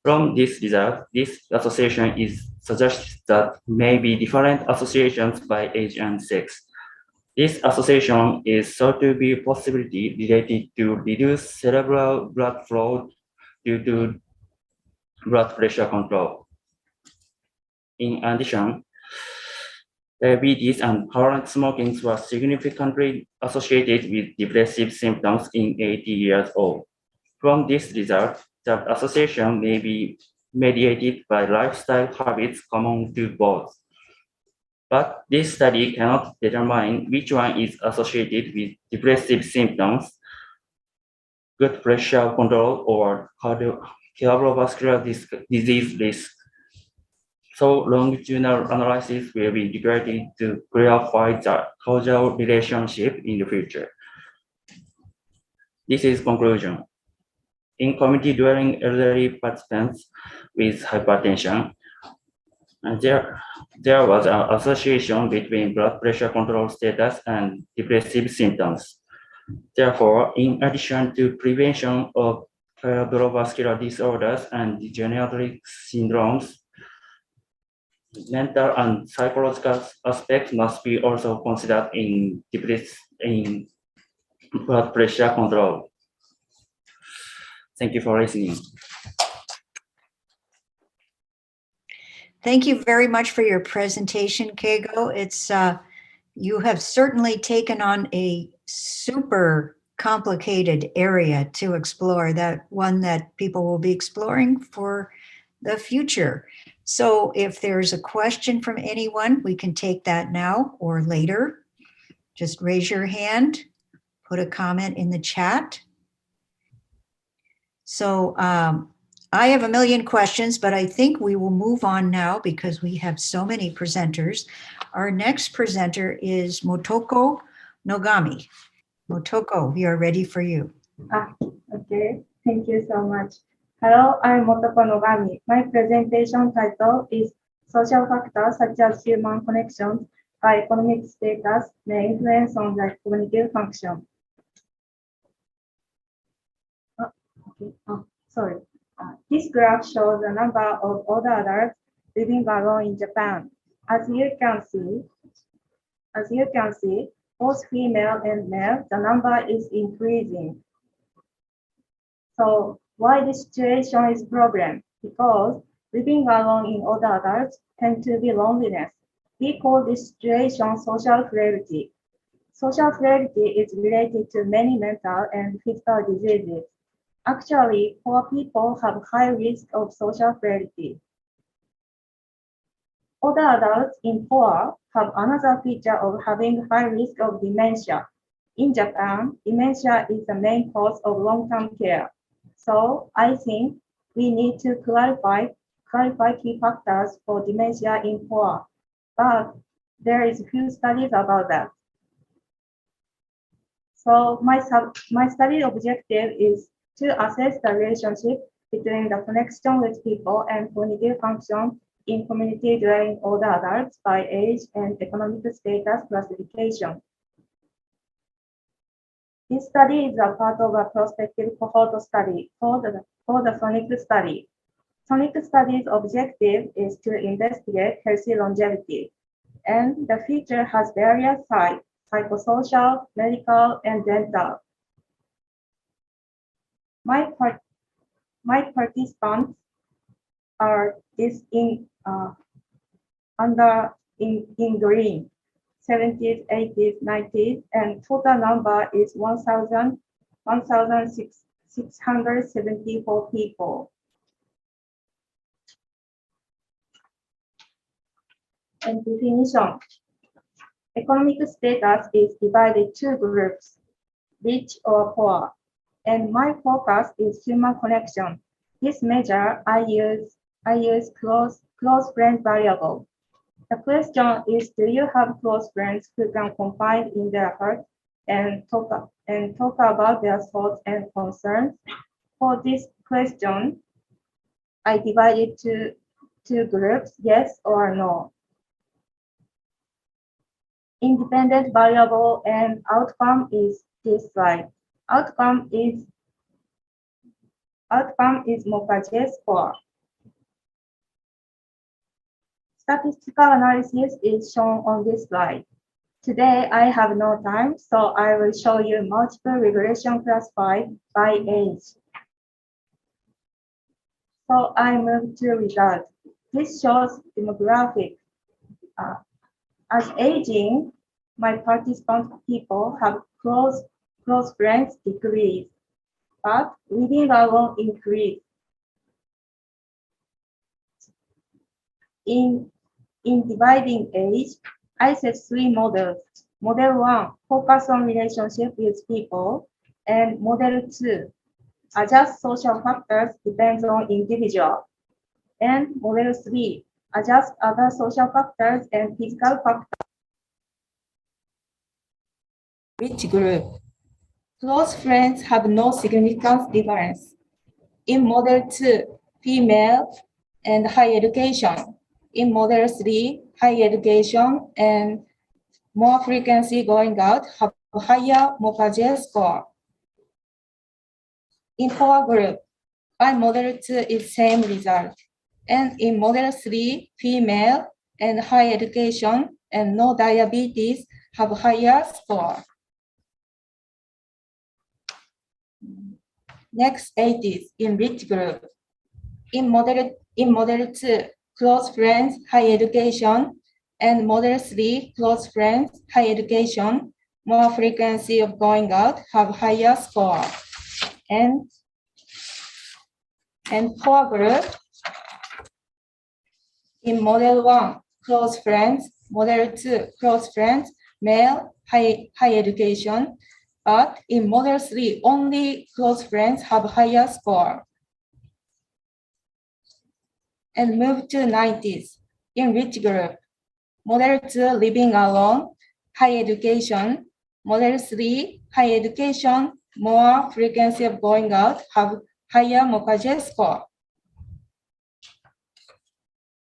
From this result, this association suggests that maybe different associations by age and sex. This association is thought to be a possibility related to reduced cerebral blood flow due to blood pressure control. In addition, diabetes and current smoking were significantly associated with depressive symptoms in 80 years old. From this result, the association may be mediated by lifestyle habits common to both. But this study cannot determine which one is associated with depressive symptoms, blood pressure control, or cardiovascular disease risk. So longitudinal analysis will be required to clarify the causal relationship in the future. This is conclusion. In community dwelling elderly participants with hypertension, and there was an association between blood pressure control status and depressive symptoms. Therefore, in addition to prevention of cardiovascular disorders and degenerative syndromes, mental and psychological aspects must be also considered in blood pressure control. Thank you for listening. Thank you very much for your presentation, Keigo. It's you have certainly taken on a super complicated area to explore, that one that people will be exploring for the future. So if there's a question from anyone, we can take that now or later. Just raise your hand, put a comment in the chat. So I have a million questions, but I think we will move on now because we have so many presenters. Our next presenter is Motoko Nogami. Motoko, we are ready for you. Okay, thank you so much. Hello, I'm Motoko Nogami. My presentation title is Social Factors such as human connections by economic status may influence on the cognitive function. This graph shows the number of older adults living alone in Japan. As you can see, both female and male, the number is increasing. So why this situation is a problem? Because living alone in older adults tend to be loneliness. We call this situation social frailty. Social frailty is related to many mental and physical diseases. Actually, poor people have high risk of social frailty. Older adults in poor have another feature of having high risk of dementia. In Japan, dementia is the main cause of long-term care. So I think we need to clarify key factors for dementia in poor, but there is few studies about that. So my study objective is to assess the relationship between the connection with people and cognitive function in community dwelling older adults by age and economic status classification. This study is a part of a prospective cohort study called the SONIC study. SONIC study's objective is to investigate healthy longevity, and the feature has various sides: psychosocial, medical, and dental. My participants are in green, 70s, 80s, 90s, and total number is 1,674 people. And definition. Economic status is divided two groups, rich or poor, and my focus is human connection. This measure I use close friend variable. The question is, do you have close friends who can confide in their heart and talk about their thoughts and concerns? For this question, I divided to two groups, yes or no. Independent variable and outcome is this slide. Outcome is Mukherjee score. Statistical analysis is shown on this slide. Today, I have no time, so I will show you multiple regression classified by age. So I move to result. This shows demographic. As aging, my participant people have close friends decrease, but living alone increase. In dividing age, I set three models. Model 1, focus on relationship with people, and model 2, adjust social factors depends on individual, and model 3, adjust other social factors and physical factors. Which group? Close friends have no significant difference. In model 2, female and higher education. In model 3, higher education and more frequency going out have a higher Mukherjee score. In poor group, by model 2 is same result. And in model 3, female and higher education and no diabetes have higher score. Next, 80s in rich group. In model 2, close friends, higher education, and model 3, close friends, higher education, more frequency of going out, have higher score. And poor group, in model 1, close friends, model 2, close friends, male, high education, but in model 3, only close friends have higher score. And move to 90s, in rich group. Model 2, living alone, high education. Model 3, high education, more frequency of going out, have higher Mukherjee score.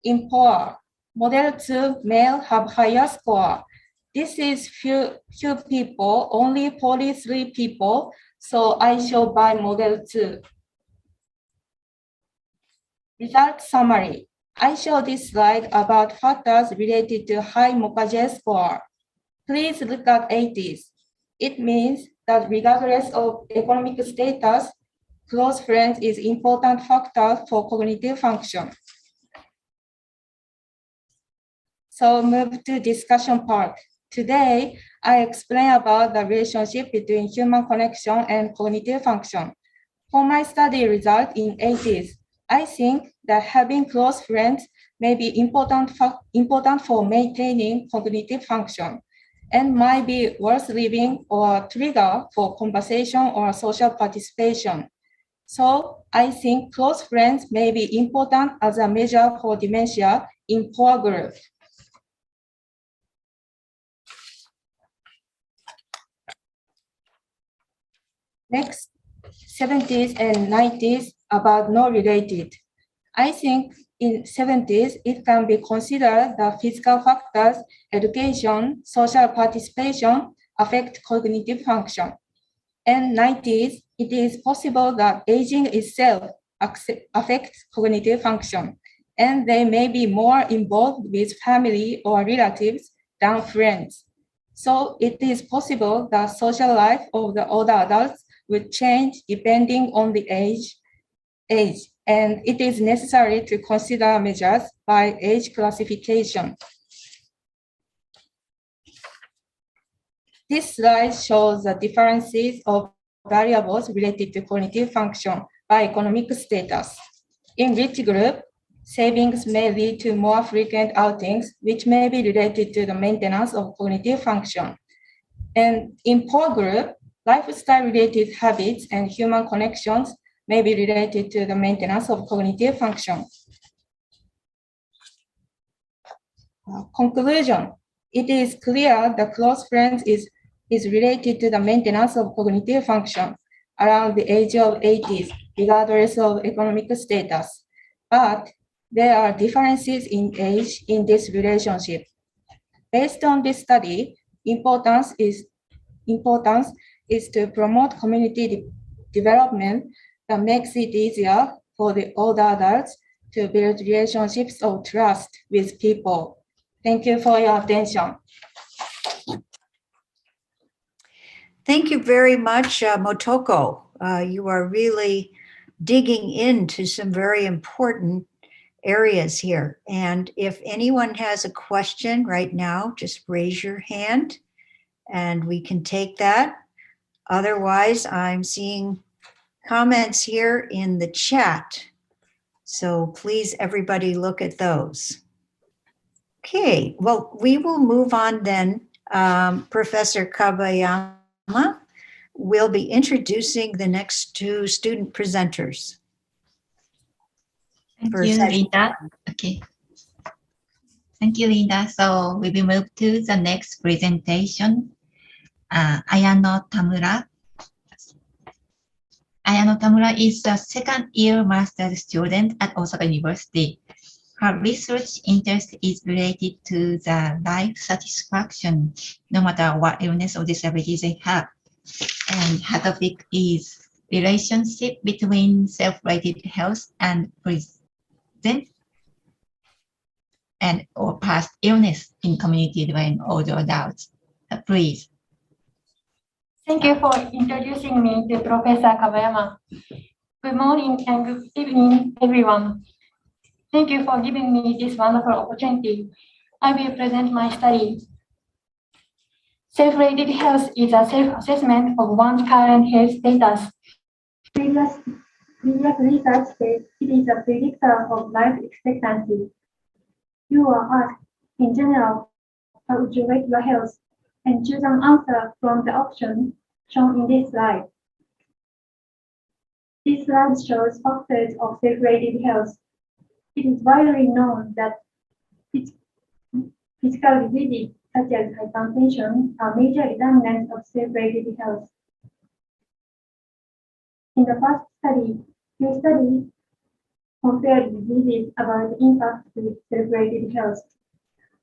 In poor, model 2, male have higher score. This is few people, only 43 people, so I show by model 2. Result summary. I show this slide about factors related to high Mukherjee score. Please look at 80s. It means that regardless of economic status, close friends is important factor for cognitive function. So move to discussion part. Today, I explain about the relationship between human connection and cognitive function. For my study result in 80s, I think that having close friends may be important for maintaining cognitive function and might be worth living or trigger for conversation or social participation. So I think close friends may be important as a measure for dementia in poor group. Next, 70s and 90s about no related. I think in 70s, it can be considered that physical factors, education, social participation affect cognitive function. In 90s, it is possible that aging itself affects cognitive function, and they may be more involved with family or relatives than friends. So it is possible that social life of the older adults would change depending on the age, and it is necessary to consider measures by age classification. This slide shows the differences of variables related to cognitive function by economic status. In rich group, savings may lead to more frequent outings, which may be related to the maintenance of cognitive function. And in poor group, lifestyle-related habits and human connections may be related to the maintenance of cognitive function. Conclusion, it is clear that close friends is related to the maintenance of cognitive function around the age of 80s, regardless of economic status. But there are differences in age in this relationship. Based on this study, importance is to promote community development that makes it easier for the older adults to build relationships of trust with people. Thank you for your attention. Thank you very much, Motoko. You are really digging into some very important areas here. And if anyone has a question right now, just raise your hand and we can take that. Otherwise, I'm seeing comments here in the chat. So please, everybody, look at those. Okay, well, we will move on then. Professor Kabayama will be introducing the next two student presenters. Thank you, Linda. Okay. Thank you, Linda. So we will move to the next presentation. Ayano Tamura. Ayano Tamura is a second-year master's student at Osaka University. Her research interest is related to the life satisfaction, no matter what illness or disability they have. And her topic is relationship between self-rated health and present and or past illness in community when older adults. Please. Thank you for introducing me to Professor Kabayama. Good morning and good evening, everyone. Thank you for giving me this wonderful opportunity. I will present my study. Self-rated health is a self-assessment of one's current health status. Previous research says it is a predictor of life expectancy. You are asked, in general, how would you rate your health, and choose an answer from the options shown in this slide. This slide shows factors of self-rated health. It is widely known that physical diseases such as hypertension are major determinants of self-rated health. In the first study, few studies compared diseases about the impact with self-rated health.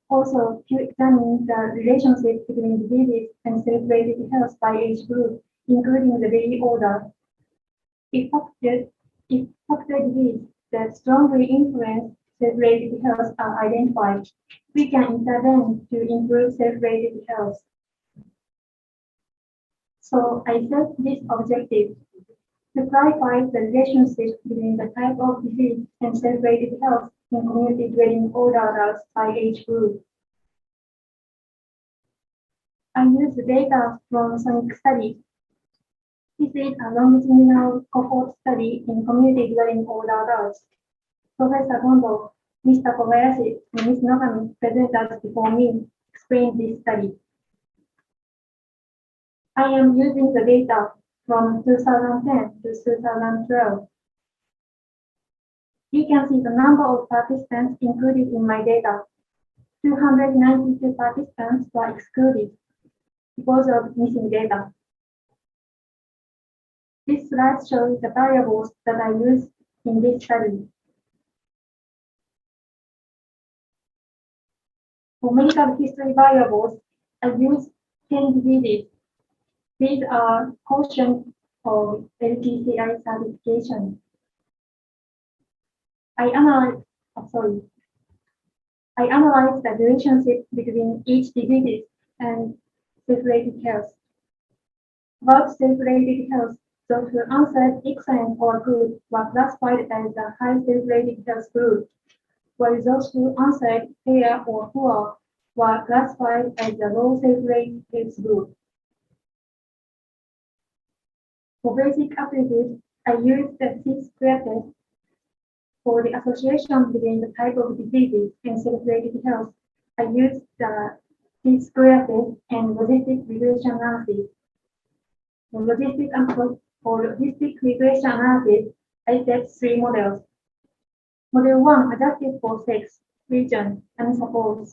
Also, few examined the relationship between diseases and self-rated health by age group, including the daily order. If factor disease that strongly influence self-rated health are identified, we can intervene to improve self-rated health. So I set this objective to clarify the relationship between the type of disease and self-rated health in community dwelling older adults by age group. I use the data from Sonic study. This is a longitudinal cohort study in community dwelling older adults. Professor Gondo, Mr. Kobayashi, and Ms. Nogami presenters before me explained this study. I am using the data from 2010 to 2012. You can see the number of participants included in my data. 292 participants were excluded because of missing data. This slide shows the variables that I used in this study. For medical history variables, I use 10 diseases. These are portions of LTCI certification. I analyze the relationship between each disease and self-rated health. About self-rated health, those who answered excellent or good were classified as the high self-rated health group, while those who answered fair or poor were classified as the low self-rated health group. For basic aptitude, I used the C-square test. For the association between the type of diseases and self-rated health, I used the C-square test and logistic regression analysis. For logistic regression analysis, I set 3 models. Model 1 adjusted for sex, region, and support.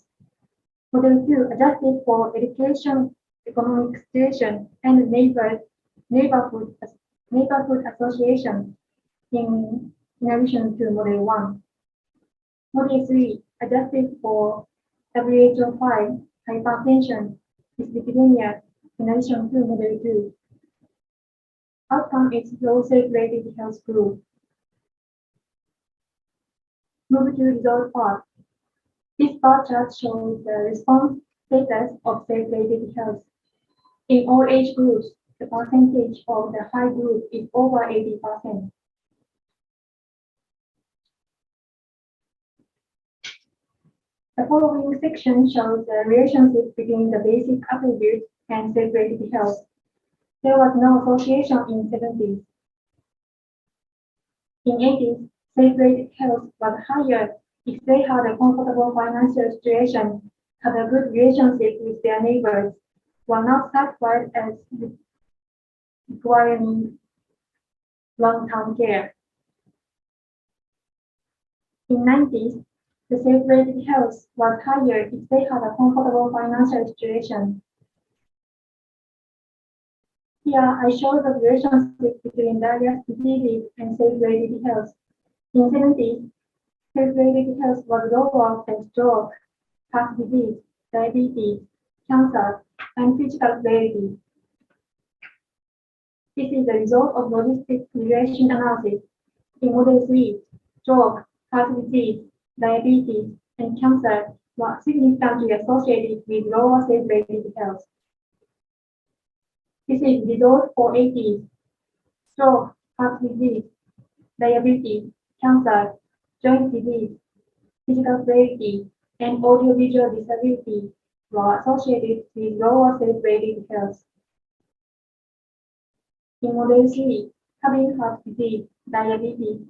Model 2 adjusted for education, economic situation, and neighborhood association in addition to Model 1. Model 3 adjusted for WHO5, hypertension, dyslipidemia in addition to Model 2. Outcome is low self-rated health group. Move to result part. This bar chart shows the response status of self-rated health. In all age groups, the percentage of the high group is over 80%. The following section shows the relationship between the basic attributes and self-rated health. There was no association in 70s. In 80s, self-rated health was higher if they had a comfortable financial situation, had a good relationship with their neighbors, were not satisfied as requiring long-term care. In 90s, the self-rated health was higher if they had a comfortable financial situation. Here, I show the relationship between various diseases and self-rated health. In 70s, self-rated health was lower than stroke, heart disease, diabetes, cancer, and physical frailty. This is the result of logistic regression analysis. In Model 3, stroke, heart disease, diabetes, and cancer were significantly associated with lower self-rated health. This is the result for 80s. Stroke, heart disease, diabetes, cancer, joint disease, physical frailty, and audiovisual disability were associated with lower self-rated health. In Model 3, having heart disease, diabetes,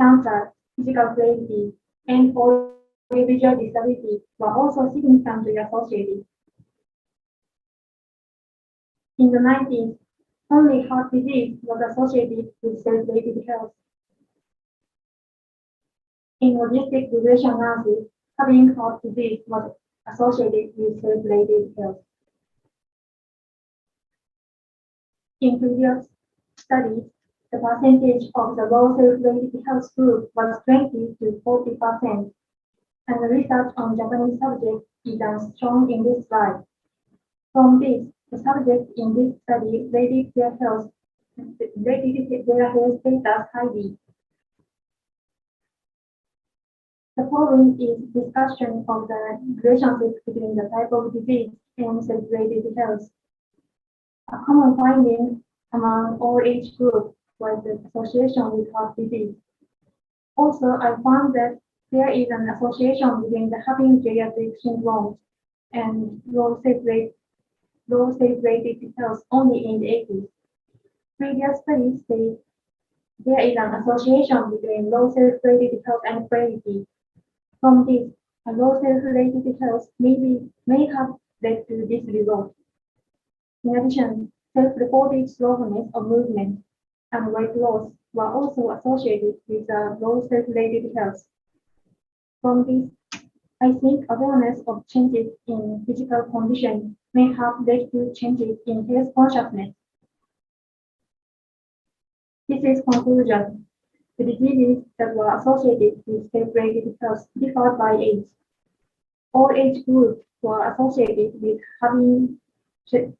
cancer, physical frailty, and audiovisual disability were also significantly associated. In the 90s, only heart disease was associated with self-rated health. In logistic regression analysis, having heart disease was associated with self-rated health. In previous studies, the percentage of the low self-rated health group was 20 to 40%, and the research on Japanese subjects is as shown in this slide. From this, the subjects in this study rated their health status highly. The following is discussion of the relationship between the type of disease and self-rated health. A common finding among all age groups was the association with heart disease. Also, I found that there is an association between the having geriatric syndrome and low self-rated health only in the 80s. Previous studies say there is an association between low self-rated health and frailty. From this, a low self-rated health may have led to this result. In addition, self-reported slowness of movement and weight loss were also associated with a low self-rated health. From this, I think awareness of changes in physical condition may have led to changes in health consciousness. This is conclusion. The diseases that were associated with self-rated health differed by age. All age groups were associated with having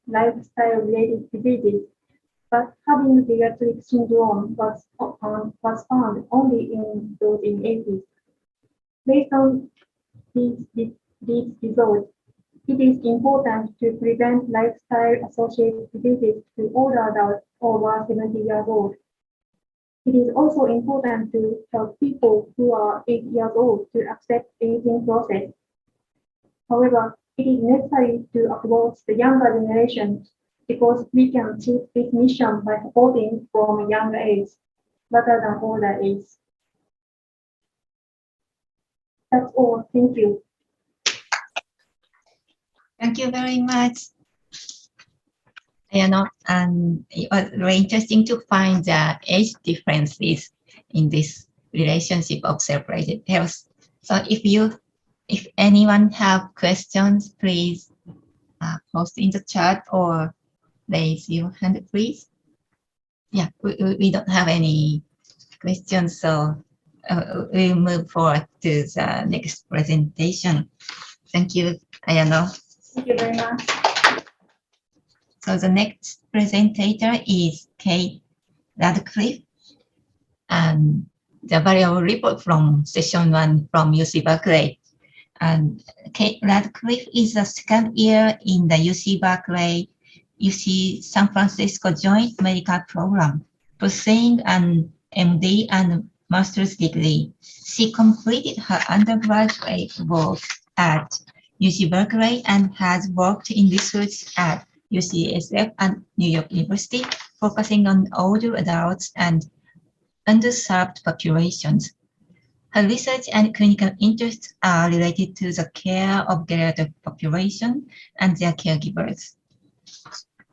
lifestyle-related diseases, but having geriatric syndrome was found only in those in 80s. Based on these results, it is important to prevent lifestyle-associated diseases to older adults over 70 years old. It is also important to help people who are 8 years old to accept the aging process. However, it is necessary to approach the younger generation because we can achieve this mission by supporting from a younger age rather than older age. That's all. Thank you. Thank you very much. It was very interesting to find the age differences in this relationship of separated health. So if anyone have questions, please post in the chat or raise your hand, please. Yeah, we don't have any questions, so we'll move forward to the next presentation. Thank you, Ayano. Thank you very much. So the next presenter is Kate Radcliffe, and the valuable report from session 1 from UC Berkeley. And Kate Radcliffe is the second year in the UC Berkeley, UC San Francisco Joint Medical Program, pursuing an MD and master's degree. She completed her undergraduate work at UC Berkeley and has worked in research at UCSF and New York University, focusing on older adults and underserved populations. Her research and clinical interests are related to the care of geriatric population and their caregivers.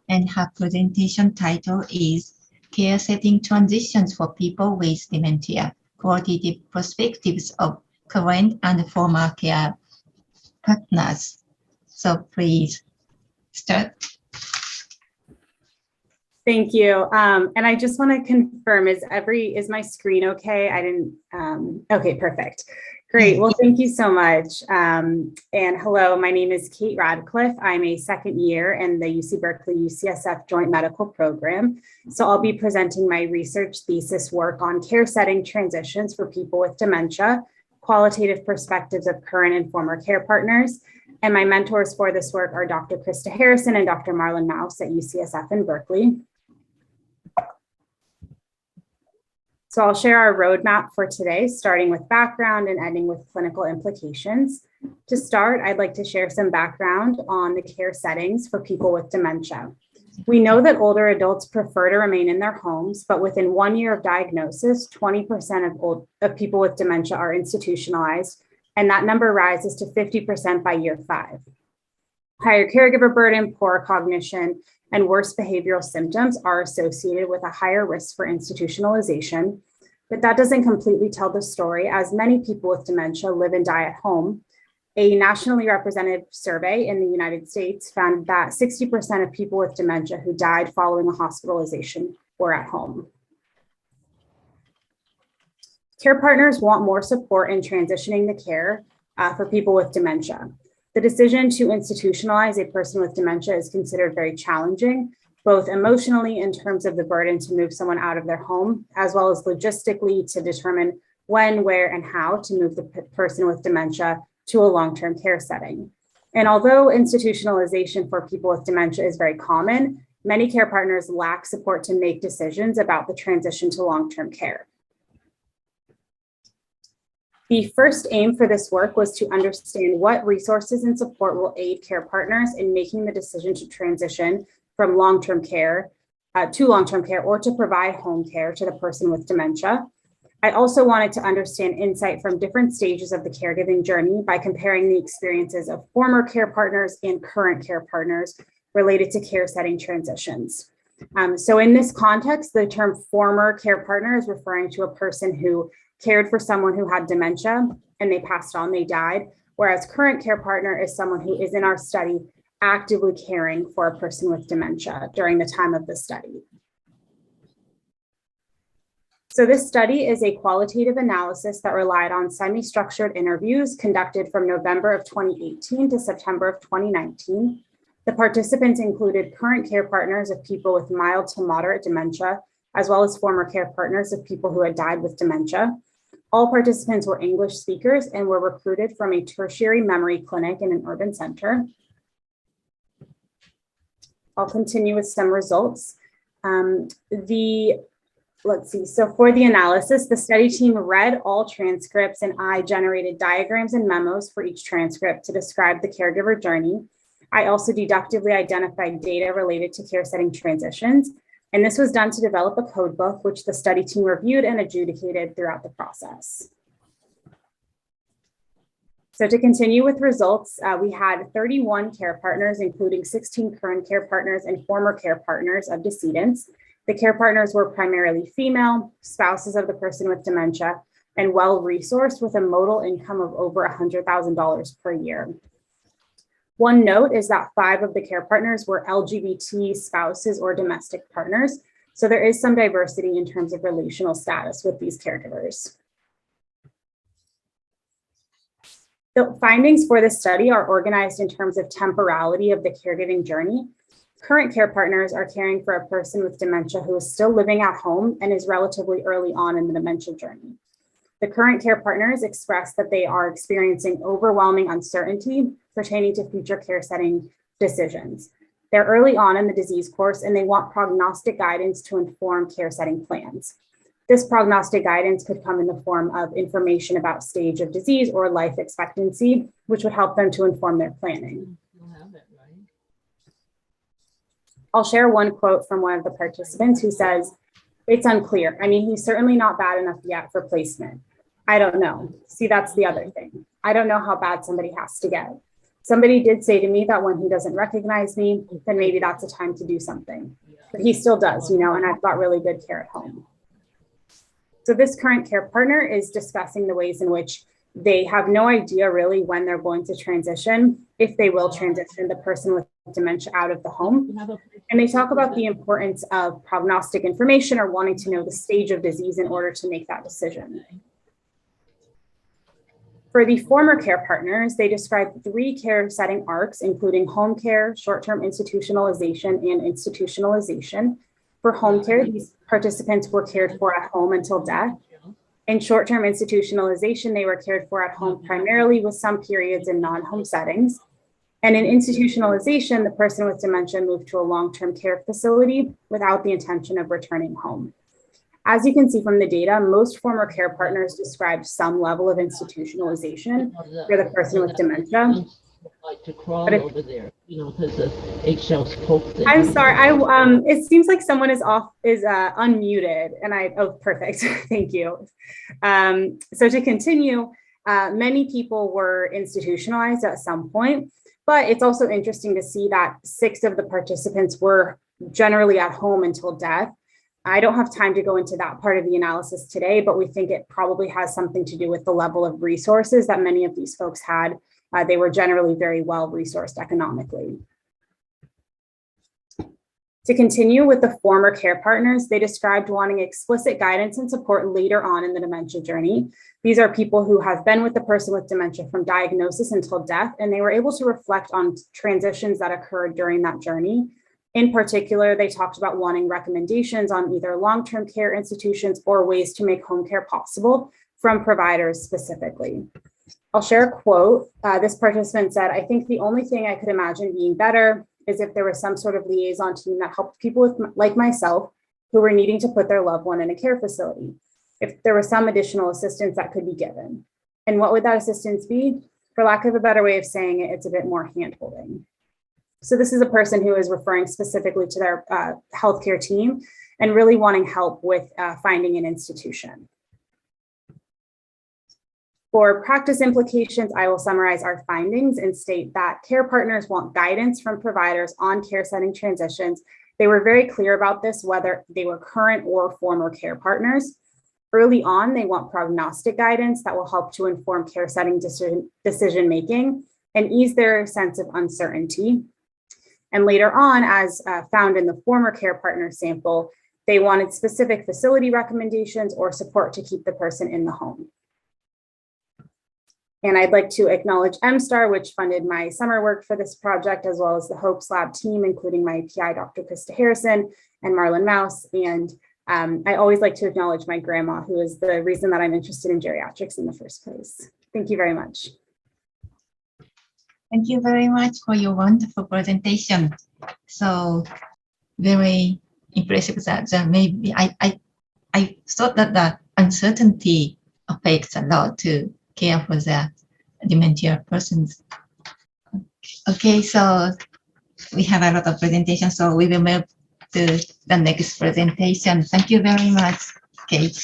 And her presentation title is Care Setting Transitions for People with Dementia, Qualitative Perspectives of Current and Former Care Partners. So please start. Thank you. And I just want to confirm, is my screen okay? I didn't, okay, perfect. Great. Well, thank you so much. And hello, my name is Kate Radcliffe. I'm a second year in the UC Berkeley UCSF Joint Medical Program. So I'll be presenting my research thesis work on care setting transitions for people with dementia, qualitative perspectives of current and former care partners. And my mentors for this work are Dr. Krista Harrison and Dr. Marlon Mouse at UCSF in Berkeley. So I'll share our roadmap for today, starting with background and ending with clinical implications. To start, I'd like to share some background on the care settings for people with dementia. We know that older adults prefer to remain in their homes, but within 1 year of diagnosis, 20% of people with dementia are institutionalized, and that number rises to 50% by year 5. Higher caregiver burden, poor cognition, and worse behavioral symptoms are associated with a higher risk for institutionalization. But that doesn't completely tell the story, as many people with dementia live and die at home. A nationally representative survey in the United States found that 60% of people with dementia who died following a hospitalization were at home. Care partners want more support in transitioning the care for people with dementia. The decision to institutionalize a person with dementia is considered very challenging, both emotionally in terms of the burden to move someone out of their home, as well as logistically to determine when, where, and how to move the person with dementia to a long-term care setting. And although institutionalization for people with dementia is very common, many care partners lack support to make decisions about the transition to long-term care. The first aim for this work was to understand what resources and support will aid care partners in making the decision to transition from long-term care to long-term care or to provide home care to the person with dementia. I also wanted to understand insight from different stages of the caregiving journey by comparing the experiences of former care partners and current care partners related to care setting transitions. So in this context, the term former care partner is referring to a person who cared for someone who had dementia and they passed on, they died, whereas current care partner is someone who is in our study actively caring for a person with dementia during the time of the study. So this study is a qualitative analysis that relied on semi-structured interviews conducted from November of 2018 to September of 2019. The participants included current care partners of people with mild to moderate dementia, as well as former care partners of people who had died with dementia. All participants were English speakers and were recruited from a tertiary memory clinic in an urban center. I'll continue with some results. Let's see, so for the analysis, the study team read all transcripts and I generated diagrams and memos for each transcript to describe the caregiver journey. I also deductively identified data related to care setting transitions, and this was done to develop a code book, which the study team reviewed and adjudicated throughout the process. So to continue with results, we had 31 care partners, including 16 current care partners and former care partners of decedents. The care partners were primarily female, spouses of the person with dementia, and well-resourced with a modal income of over $100,000 per year. One note is that 5 of the care partners were LGBT spouses or domestic partners. So there is some diversity in terms of relational status with these caregivers. The findings for this study are organized in terms of temporality of the caregiving journey. Current care partners are caring for a person with dementia who is still living at home and is relatively early on in the dementia journey. The current care partners express that they are experiencing overwhelming uncertainty pertaining to future care setting decisions. They're early on in the disease course and they want prognostic guidance to inform care setting plans. This prognostic guidance could come in the form of information about stage of disease or life expectancy, which would help them to inform their planning. I'll share one quote from one of the participants who says, "It's unclear. I mean, he's certainly not bad enough yet for placement. I don't know. See, that's the other thing. I don't know how bad somebody has to get. Somebody did say to me that when he doesn't recognize me, then maybe that's a time to do something. But he still does, you know, and I've got really good care at home." So this current care partner is discussing the ways in which they have no idea really when they're going to transition, if they will transition the person with dementia out of the home. And they talk about the importance of prognostic information or wanting to know the stage of disease in order to make that decision. For the former care partners, they describe 3 care setting arcs, including home care, short-term institutionalization, and institutionalization. For home care, these participants were cared for at home until death. In short-term institutionalization, they were cared for at home primarily with some periods in non-home settings. And in institutionalization, the person with dementia moved to a long-term care facility without the intention of returning home. As you can see from the data, most former care partners described some level of institutionalization for the person with dementia. Like to crawl over there, you know, because the eggshells poke there. I'm sorry. It seems like someone is unmuted, and perfect. Thank you. So to continue, many people were institutionalized at some point, but it's also interesting to see that 6 of the participants were generally at home until death. I don't have time to go into that part of the analysis today, but we think it probably has something to do with the level of resources that many of these folks had. They were generally very well resourced economically. To continue with the former care partners, they described wanting explicit guidance and support later on in the dementia journey. These are people who have been with the person with dementia from diagnosis until death, and they were able to reflect on transitions that occurred during that journey. In particular, they talked about wanting recommendations on either long-term care institutions or ways to make home care possible from providers specifically. I'll share a quote. This participant said, "I think the only thing I could imagine being better is if there was some sort of liaison team that helped people like myself who were needing to put their loved one in a care facility. If there was some additional assistance that could be given. And what would that assistance be? For lack of a better way of saying it, it's a bit more hand-holding." So this is a person who is referring specifically to their healthcare team and really wanting help with finding an institution. For practice implications, I will summarize our findings and state that care partners want guidance from providers on care setting transitions. They were very clear about this, whether they were current or former care partners. Early on, they want prognostic guidance that will help to inform care setting decision-making and ease their sense of uncertainty. And later on, as found in the former care partner sample, they wanted specific facility recommendations or support to keep the person in the home. And I'd like to acknowledge MSTAR, which funded my summer work for this project, as well as the HOPES Lab team, including my PI, Dr. Krista Harrison, and Marlon Mouse. And I always like to acknowledge my grandma, who is the reason that I'm interested in geriatrics in the first place. Thank you very much. Thank you very much for your wonderful presentation. So very impressive that maybe I thought that the uncertainty affects a lot to care for the dementia persons. Okay, so we have a lot of presentations, so we will move to the next presentation. Thank you very much, Kate.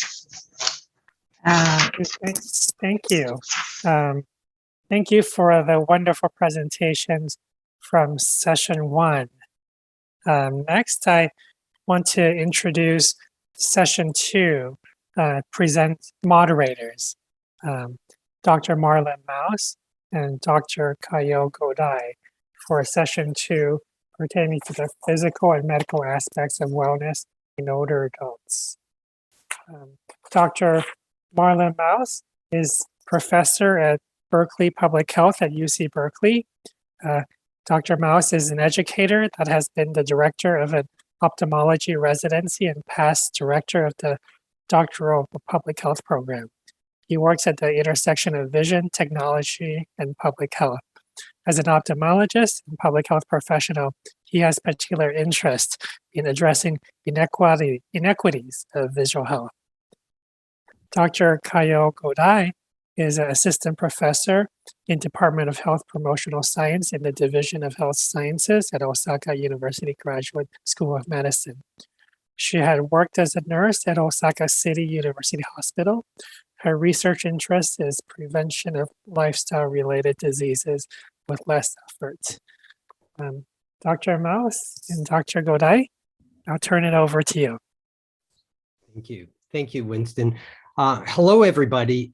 Thank you. Thank you for the wonderful presentations from session 1. Next, I want to introduce session 2, present moderators, Dr. Marlon Mouse and Dr. Kayo Godai for session 2 pertaining to the physical and medical aspects of wellness in older adults. Dr. Marlon Mouse is professor at Berkeley Public Health at UC Berkeley. Dr. Mouse is an educator that has been the director of an ophthalmology residency and past director of the doctoral public health program. He works at the intersection of vision, technology, and public health. As an ophthalmologist and public health professional, he has particular interest in addressing inequities of visual health. Dr. Kayo Godai is an assistant professor in Department of Health Promotional Science in the Division of Health Sciences at Osaka University Graduate School of Medicine. She had worked as a nurse at Osaka City University Hospital. Her research interest is prevention of lifestyle-related diseases with less effort. Dr. Mouse and Dr. Godai, I'll turn it over to you. Thank you. Thank you, Winston. Hello, everybody.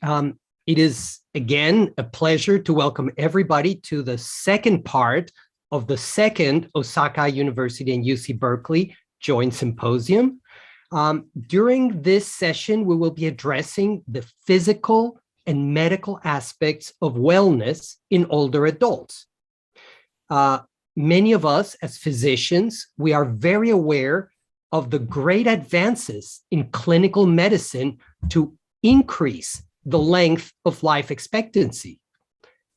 It is, again, a pleasure to welcome everybody to the second part of the second Osaka University and UC Berkeley Joint Symposium. During this session, we will be addressing the physical and medical aspects of wellness in older adults. Many of us as physicians, we are very aware of the great advances in clinical medicine to increase the length of life expectancy.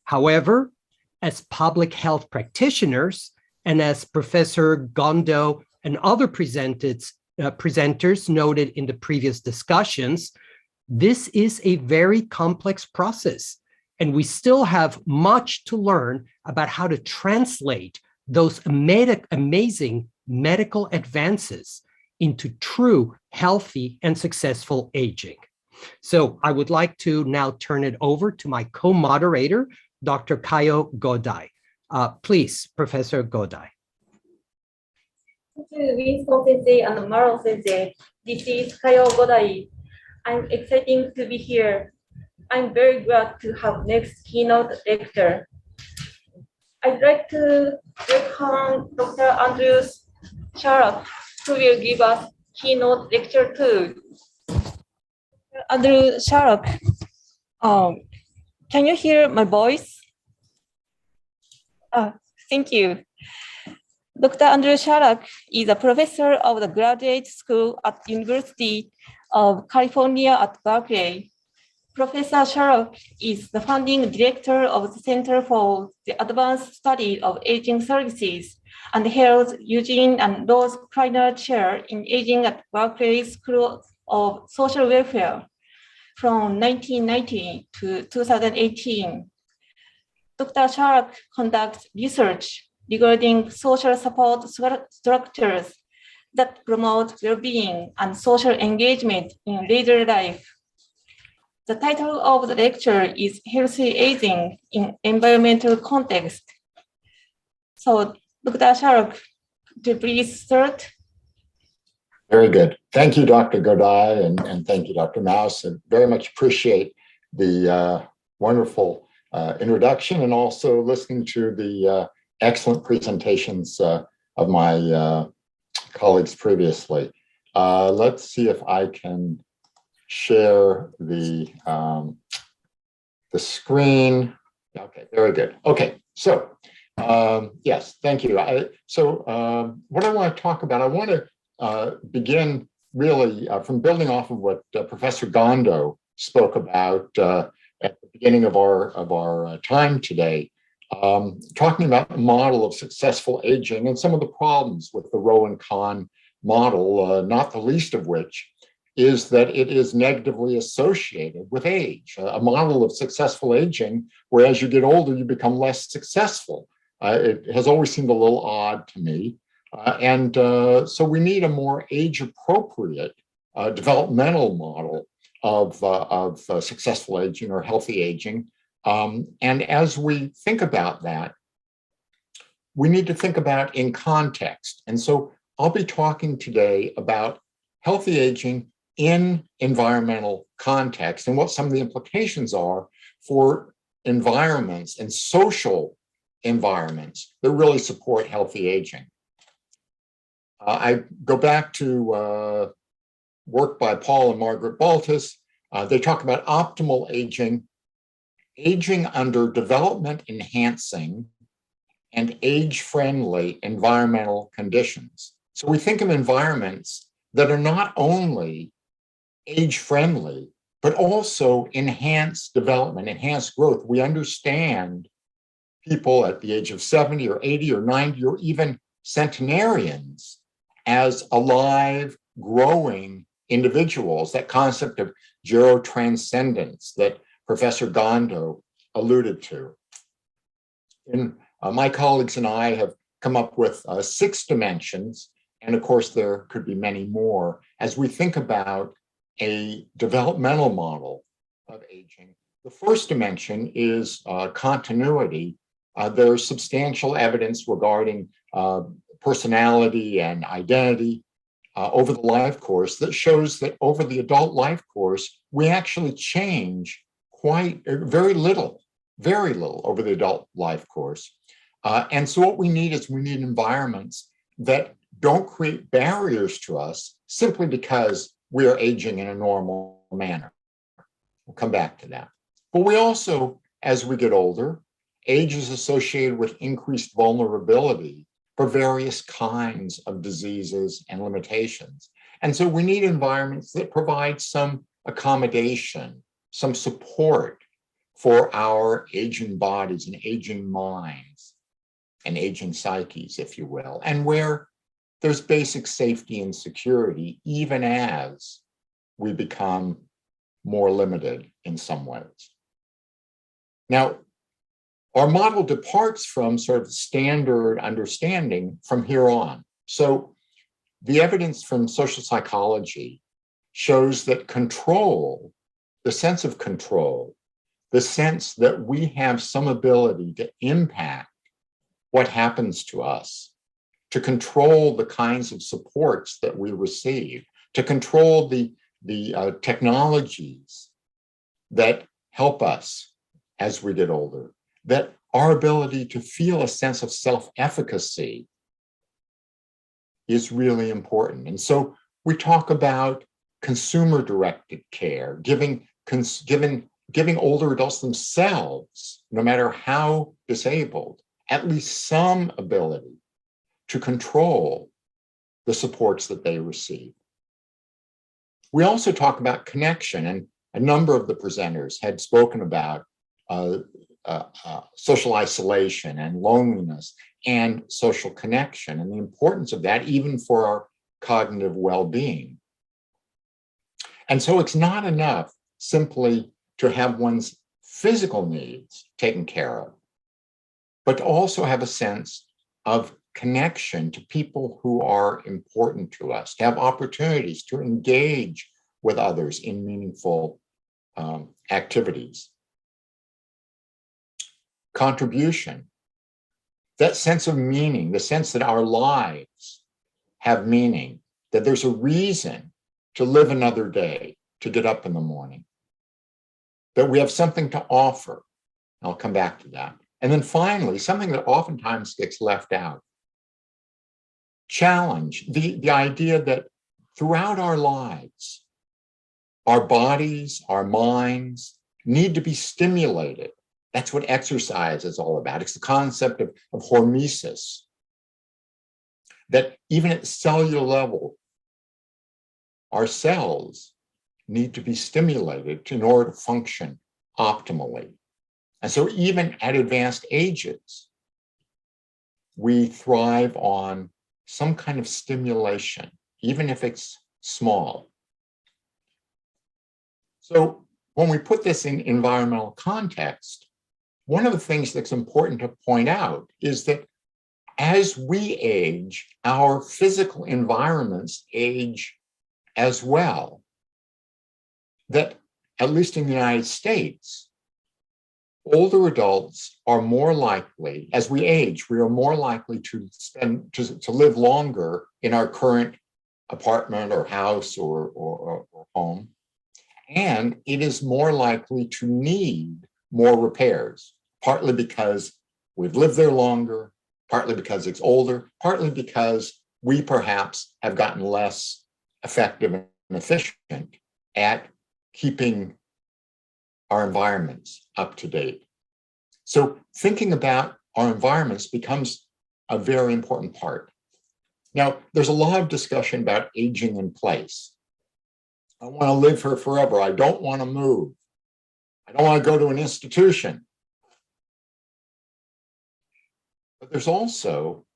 However, as public health practitioners and as Professor Gondo and other presenters noted in the previous discussions, this is a very complex process, and we still have much to learn about how to translate those amazing medical advances into true, healthy, and successful aging. So I would like to now turn it over to my co-moderator, Dr. Kayo Godai. Please, Professor Godai. Thank you, Winston Sensei and Marlon Sensei. This is Kayo Godai. I'm excited to be here. I'm very glad to have next keynote lecture. I'd like to welcome Dr. Andrew Sharrock, who will give us keynote lecture 2. Andrew Sharrock, can you hear my voice? Thank you. Dr. Andrew Sharrock is a professor of the graduate school at University of California at Berkeley. Professor Sharrock is the founding director of the Center for the Advanced Study of Aging Services and held Eugene and Rose Kleiner Chair in Aging at Berkeley School of Social Welfare from 1990 to 2018. Dr. Sharrock conducts research regarding social support structures that promote well-being and social engagement in later life. The title of the lecture is Healthy Aging in Environmental Context. So, Dr. Sharrock, could you please start? Very good. Thank you, Dr. Godai, and thank you, Dr. Mouse. I very much appreciate the wonderful introduction and also listening to the excellent presentations of my colleagues previously. Let's see if I can share the screen. Okay, very good. Okay, so yes, thank you. What I want to talk about, I want to begin really from building off of what Professor Gondo spoke about at the beginning of our time today, talking about the model of successful aging and some of the problems with the Rowe and Kahn model, not the least of which is that it is negatively associated with age, a model of successful aging, where as you get older, you become less successful. It has always seemed a little odd to me. So we need a more age-appropriate developmental model of successful aging or healthy aging. And as we think about that, we need to think about in context. And so I'll be talking today about healthy aging in environmental context and what some of the implications are for environments and social environments that really support healthy aging. I go back to work by Paul and Margaret Baltus. They talk about optimal aging, aging under development enhancing and age-friendly environmental conditions. So we think of environments that are not only age-friendly, but also enhance development, enhance growth. We understand people at the age of 70 or 80 or 90 or even centenarians as alive, growing individuals, that concept of gerotranscendence that Professor Gondo alluded to. And my colleagues and I have come up with 6 dimensions, and of course there could be many more, as we think about a developmental model of aging. The first dimension is continuity. There's substantial evidence regarding personality and identity over the life course that shows that over the adult life course, we actually change very little over the adult life course. And so what we need is environments that don't create barriers to us simply because we are aging in a normal manner. We'll come back to that. But we also, as we get older, age is associated with increased vulnerability for various kinds of diseases and limitations. And so we need environments that provide some accommodation, some support for our aging bodies and aging minds and aging psyches, if you will, and where there's basic safety and security, even as we become more limited in some ways. Now, our model departs from sort of standard understanding from here on. So the evidence from social psychology shows that control, the sense of control, the sense that we have some ability to impact what happens to us, to control the kinds of supports that we receive, to control the technologies that help us as we get older, that our ability to feel a sense of self-efficacy is really important. And so we talk about consumer-directed care, giving older adults themselves, no matter how disabled, at least some ability to control the supports that they receive. We also talk about connection, and a number of the presenters had spoken about social isolation and loneliness and social connection and the importance of that even for our cognitive well-being. And so it's not enough simply to have one's physical needs taken care of, but to also have a sense of connection to people who are important to us, to have opportunities to engage with others in meaningful activities. Contribution, that sense of meaning, the sense that our lives have meaning, that there's a reason to live another day, to get up in the morning, that we have something to offer. I'll come back to that. And then finally, something that oftentimes gets left out, challenge, the idea that throughout our lives, our bodies, our minds need to be stimulated. That's what exercise is all about. It's the concept of hormesis, that even at the cellular level, our cells need to be stimulated in order to function optimally. And so even at advanced ages, we thrive on some kind of stimulation, even if it's small. So when we put this in environmental context, one of the things that's important to point out is that as we age, our physical environments age as well. That, at least in the United States, older adults are more likely, as we age, we are more likely to live longer in our current apartment or house or home. And it is more likely to need more repairs, partly because we've lived there longer, partly because it's older, partly because we perhaps have gotten less effective and efficient at keeping our environments up to date. So thinking about our environments becomes a very important part. Now, there's a lot of discussion about aging in place. I want to live here forever. I don't want to move. I don't want to go to an institution. But there's also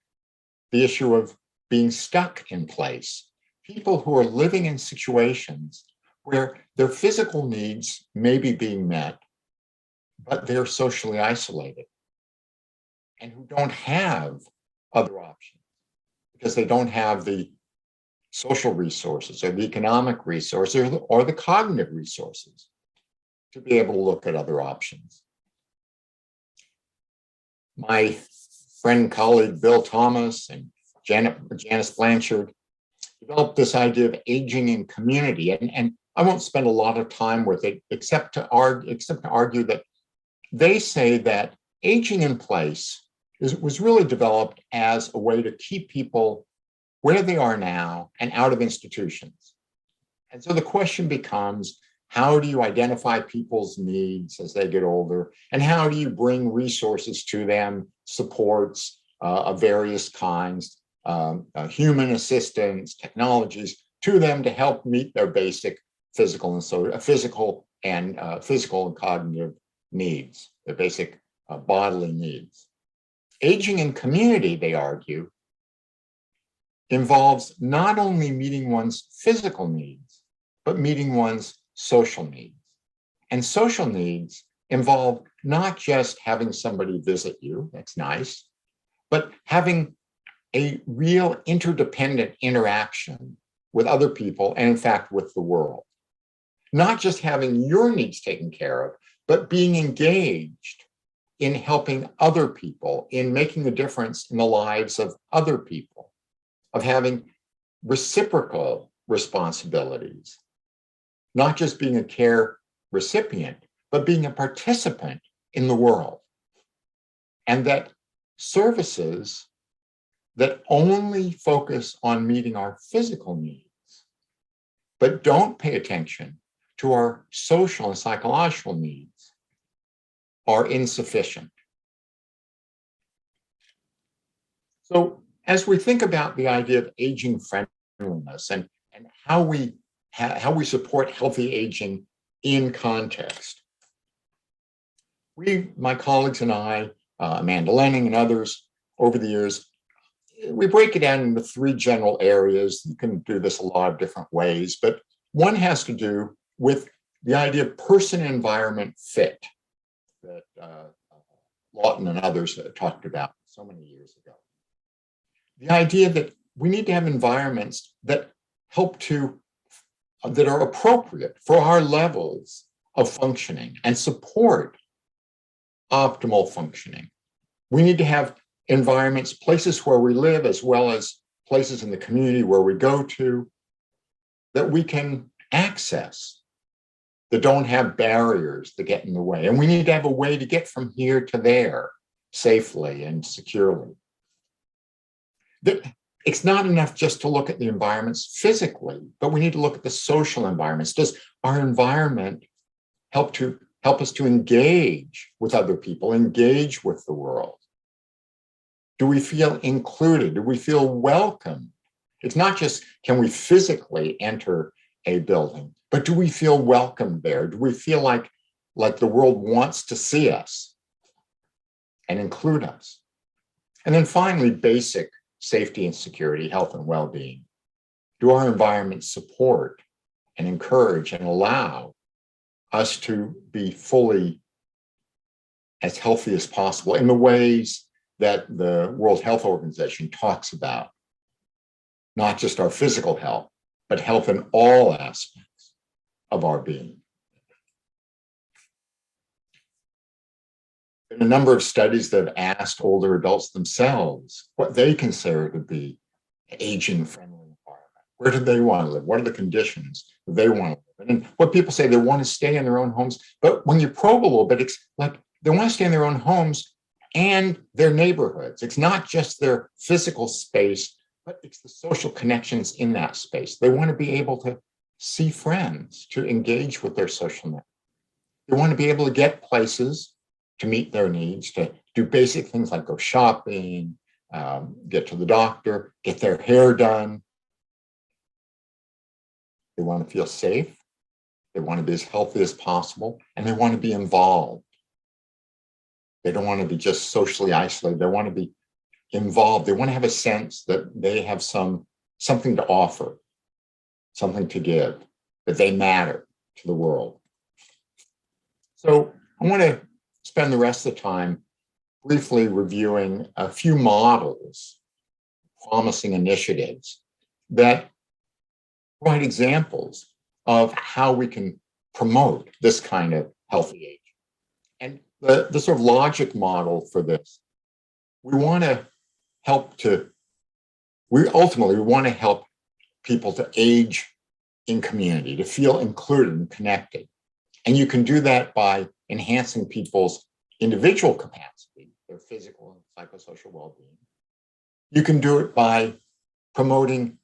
the issue of being stuck in place. People who are living in situations where their physical needs may be being met, but they're socially isolated and who don't have other options because they don't have the social resources or the economic resources or the cognitive resources to be able to look at other options. My friend and colleague Bill Thomas and Janice Blanchard developed this idea of aging in community, and I won't spend a lot of time with it except to argue that they say that aging in place was really developed as a way to keep people where they are now and out of institutions. And so the question becomes, how do you identify people's needs as they get older? And how do you bring resources to them, supports of various kinds, human assistance, technologies to them to help meet their basic physical and cognitive needs, their basic bodily needs. Aging in community, they argue, involves not only meeting one's physical needs, but meeting one's social needs. And social needs involve not just having somebody visit you, that's nice, but having a real interdependent interaction with other people and in fact with the world. Not just having your needs taken care of, but being engaged in helping other people, in making a difference in the lives of other people, of having reciprocal responsibilities, not just being a care recipient, but being a participant in the world. And that services that only focus on meeting our physical needs, but don't pay attention to our social and psychological needs, are insufficient. So as we think about the idea of aging friendliness and how we support healthy aging in context, my colleagues and I, Amanda Lenning and others over the years, we break it down into three general areas. You can do this a lot of different ways, but one has to do with the idea of person-environment fit that Lawton and others talked about so many years ago. The idea that we need to have environments that that are appropriate for our levels of functioning and support optimal functioning. We need to have environments, places where we live, as well as places in the community where we go to, that we can access, that don't have barriers that get in the way. And we need to have a way to get from here to there safely and securely. it's not enough just to look at the environments physically, but we need to look at the social environments. Does our environment help us to engage with other people, engage with the world? Do we feel included? Do we feel welcome? It's not just, can we physically enter a building, but do we feel welcome there? Do we feel like the world wants to see us and include us? And then finally, basic safety and security, health and well-being. Do our environments support and encourage and allow us to be fully as healthy as possible in the ways that the World Health Organization talks about? Not just our physical health, but health in all aspects of our being. There are a number of studies that have asked older adults themselves what they consider to be aging-friendly environment. Where do they want to live? What are the conditions that they want to live in? And what people say, they want to stay in their own homes. But when you probe a little bit, it's like they want to stay in their own homes and their neighborhoods. It's not just their physical space, but it's the social connections in that space. They want to be able to see friends, to engage with their social network. They want to be able to get places to meet their needs, to do basic things like go shopping, get to the doctor, get their hair done. They want to feel safe. They want to be as healthy as possible, and they want to be involved. They don't want to be just socially isolated. They want to be involved. They want to have a sense that they have something to offer, something to give, that they matter to the world. So I want to spend the rest of the time briefly reviewing a few models, promising initiatives that provide examples of how we can promote this kind of healthy age. And the sort of logic model for this, we want to help people to age in community, to feel included and connected. And you can do that by enhancing people's individual capacity, their physical and psychosocial well-being. You can do it by promoting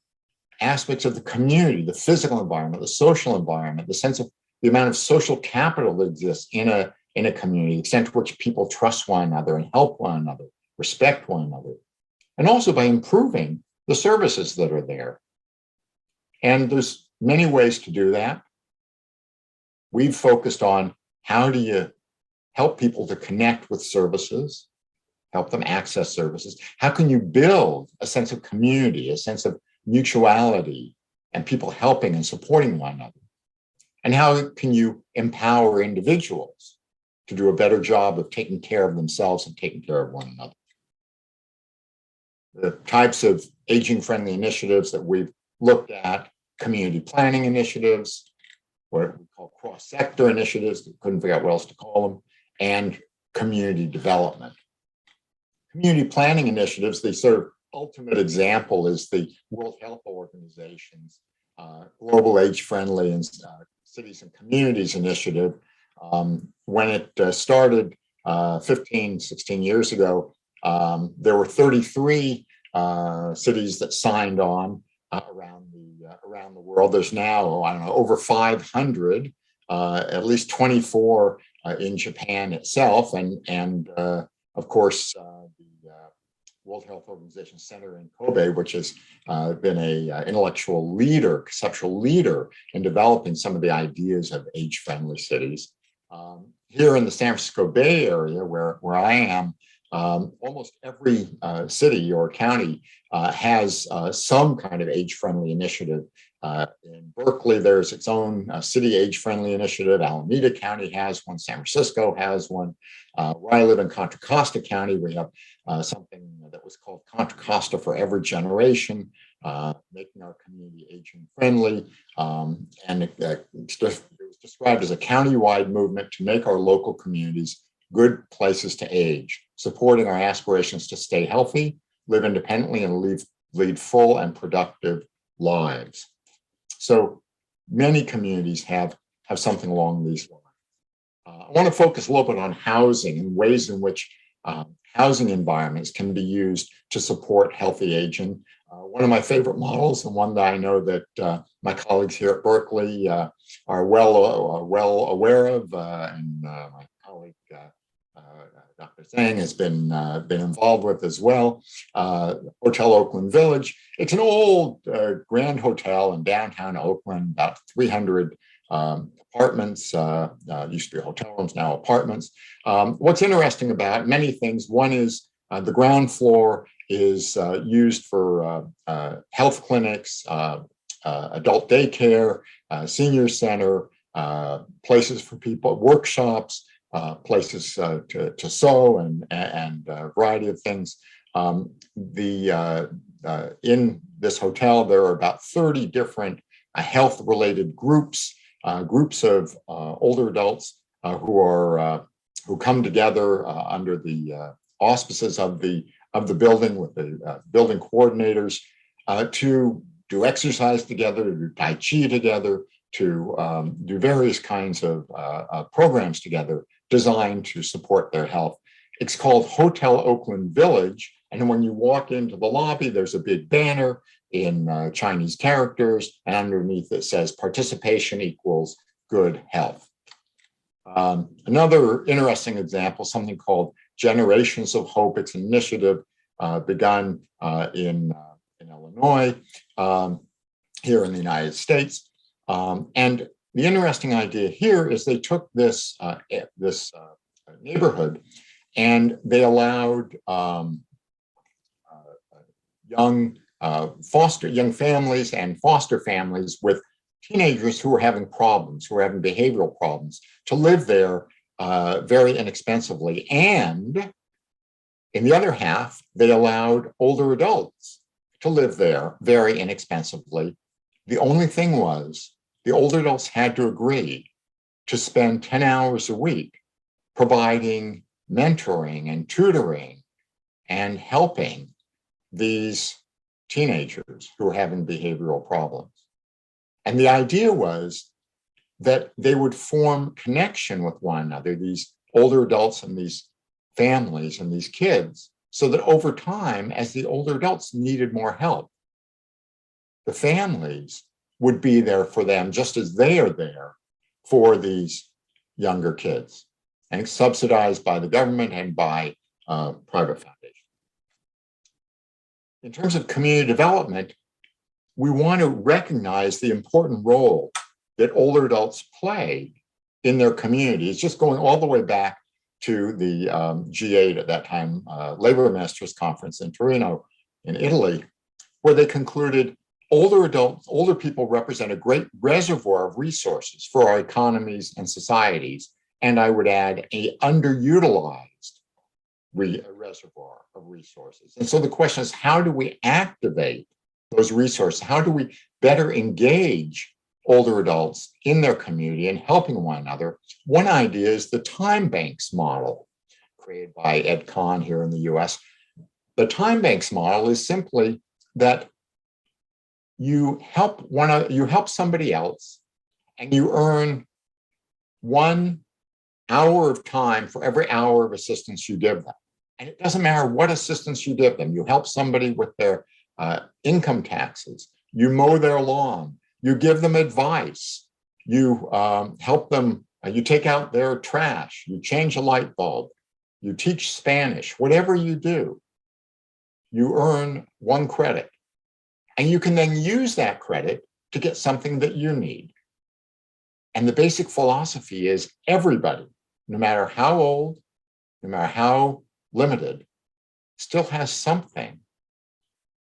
aspects of the community, the physical environment, the social environment, the sense of the amount of social capital that exists in a community, the extent to which people trust one another and help one another, respect one another, and also by improving the services that are there. And there's many ways to do that. We've focused on how do you help people to connect with services, help them access services. How can you build a sense of community, a sense of mutuality, and people helping and supporting one another? And how can you empower individuals to do a better job of taking care of themselves and taking care of one another? The types of aging-friendly initiatives that we've looked at: community planning initiatives, what we call cross-sector initiatives, couldn't figure out what else to call them, and community development. Community planning initiatives, the sort of ultimate example is the World Health Organization's Global Age-Friendly and Cities and Communities Initiative. When it started 15, 16 years ago, there were 33 cities that signed on around the world. There's now, I don't know, over 500, at least 24 in Japan itself, and of course the World Health Organization Center in Kobe, which has been a intellectual leader, conceptual leader in developing some of the ideas of age-friendly cities. Here in the San Francisco Bay Area, where I am, almost every city or county has some kind of age-friendly initiative. In Berkeley, there's its own city age-friendly initiative. Alameda County has one. San Francisco has one. Where I live in Contra Costa County, we have something that was called Contra Costa for Every Generation, making our community aging-friendly. And it was described as a county-wide movement to make our local communities good places to age, supporting our aspirations to stay healthy, live independently, and lead full and productive lives. So many communities have something along these lines. I want to focus a little bit on housing and ways in which housing environments can be used to support healthy aging. One of my favorite models, and one that I know that my colleagues here at Berkeley are well aware of, and my colleague Dr. Zhang has been involved with as well. Hotel Oakland Village. It's an old grand hotel in downtown Oakland, about 300 apartments. Used to be hotel rooms, now apartments. What's interesting about many things, one is the ground floor is used for health clinics, adult daycare, senior center, places for people, workshops, places to sew and a variety of things. In this hotel, there are about 30 different health-related groups, groups of older adults who come together under the auspices of the building with the building coordinators to do exercise together, to do Tai Chi together, to do various kinds of programs together designed to support their health. It's called Hotel Oakland Village. And when you walk into the lobby, there's a big banner in Chinese characters, and underneath it says participation equals good health. Another interesting example, something called Generations of Hope. It's an initiative begun in Illinois, here in the United States. And the interesting idea here is they took this neighborhood and they allowed young families and foster families with teenagers who were having problems, who were having behavioral problems, to live there very inexpensively. And in the other half, they allowed older adults to live there very inexpensively. The only thing was the older adults had to agree to spend 10 hours a week providing mentoring and tutoring and helping these teenagers who were having behavioral problems. And the idea was that they would form connection with one another, these older adults and these families and these kids, so that over time, as the older adults needed more help, the families would be there for them just as they are there for these younger kids, and it's subsidized by the government and by private foundations. In terms of community development, we want to recognize the important role that older adults play in their communities, just going all the way back to the G8 at that time, Labor Ministers Conference in Torino in Italy, where they concluded older people represent a great reservoir of resources for our economies and societies, and I would add a underutilized reservoir of resources. And so the question is, how do we activate those resources? How do we better engage older adults in their community and helping one another? One idea is the time banks model created by Ed Kahn here in the US. The time banks model is simply that you help somebody else and you earn 1 hour of time for every hour of assistance you give them. And it doesn't matter what assistance you give them. You help somebody with their income taxes, you mow their lawn, you give them advice, you help them, you take out their trash, you change a light bulb, you teach Spanish, whatever you do, you earn 1 credit. And you can then use that credit to get something that you need. And the basic philosophy is everybody, no matter how old, no matter how limited, still has something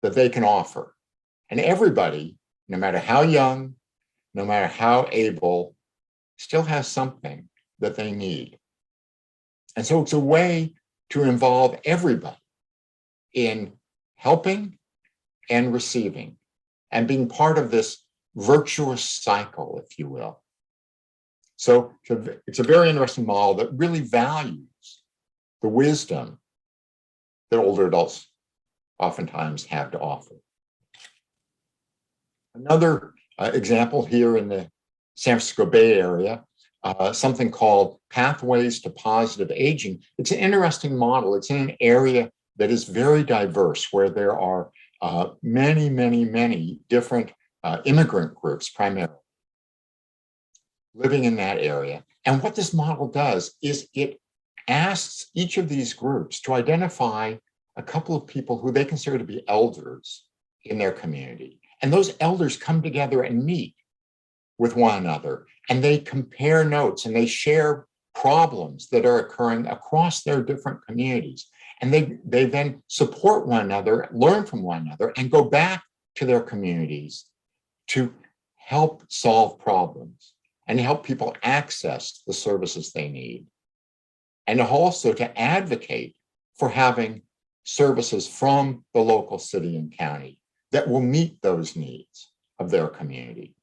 that they can offer. And everybody, no matter how young, no matter how able, still has something that they need. And so it's a way to involve everybody in helping and receiving and being part of this virtuous cycle, if you will. So it's a very interesting model that really values the wisdom that older adults oftentimes have to offer. Another example here in the San Francisco Bay Area, something called Pathways to Positive Aging. It's an interesting model. It's in an area that is very diverse, where there are many, many, many different immigrant groups primarily living in that area. And what this model does is it asks each of these groups to identify a couple of people who they consider to be elders in their community. And those elders come together and meet with one another, and they compare notes and they share problems that are occurring across their different communities. And they then support one another, learn from one another, and go back to their communities to help solve problems and help people access the services they need. And also to advocate for having services from the local city and county that will meet those needs of their community.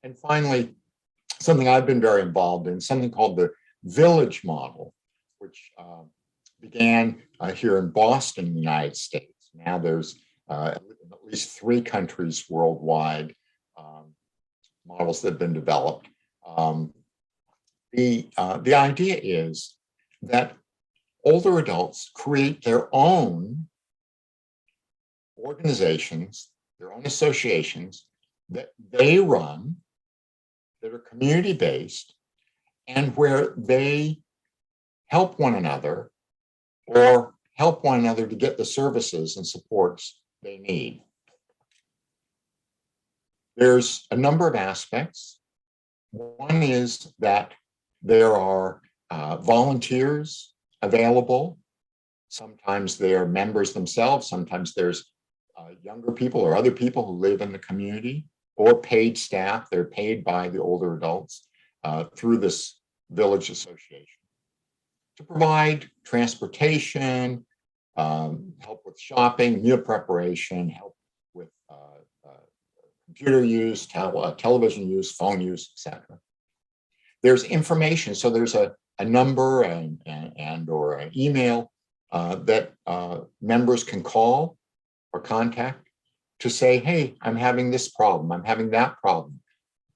And finally, something I've been very involved in, something called the village model, which began here in Boston, in the United States. Now there's at least 3 countries worldwide, models that have been developed. The idea is that older adults create their own organizations, their own associations that they run, that are community-based, and where they help one another or help one another to get the services and supports they need. There's a number of aspects. One is that there are volunteers available. Sometimes they are members themselves. Sometimes there's younger people or other people who live in the community, or paid staff. They're paid by the older adults through this village association to provide transportation, help with shopping, meal preparation, help with computer use, television use, phone use, etc. There's information. So there's a number and or an email that members can call or contact to say, hey, I'm having this problem, I'm having that problem.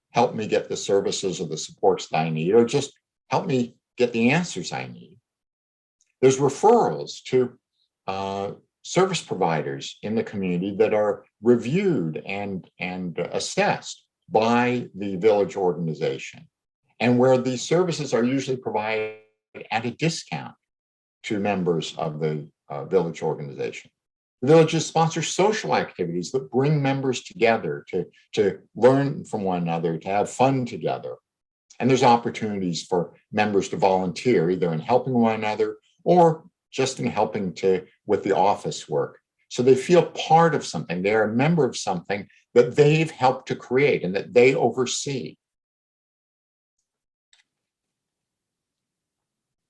Help me get the services or the supports that I need, or just help me get the answers I need. There's referrals to service providers in the community that are reviewed and assessed by the village organization, and where these services are usually provided at a discount to members of the village organization. The villages sponsor social activities that bring members together to learn from one another, to have fun together. And there's opportunities for members to volunteer, either in helping one another or just in helping with the office work. So they feel part of something. They're a member of something that they've helped to create and that they oversee.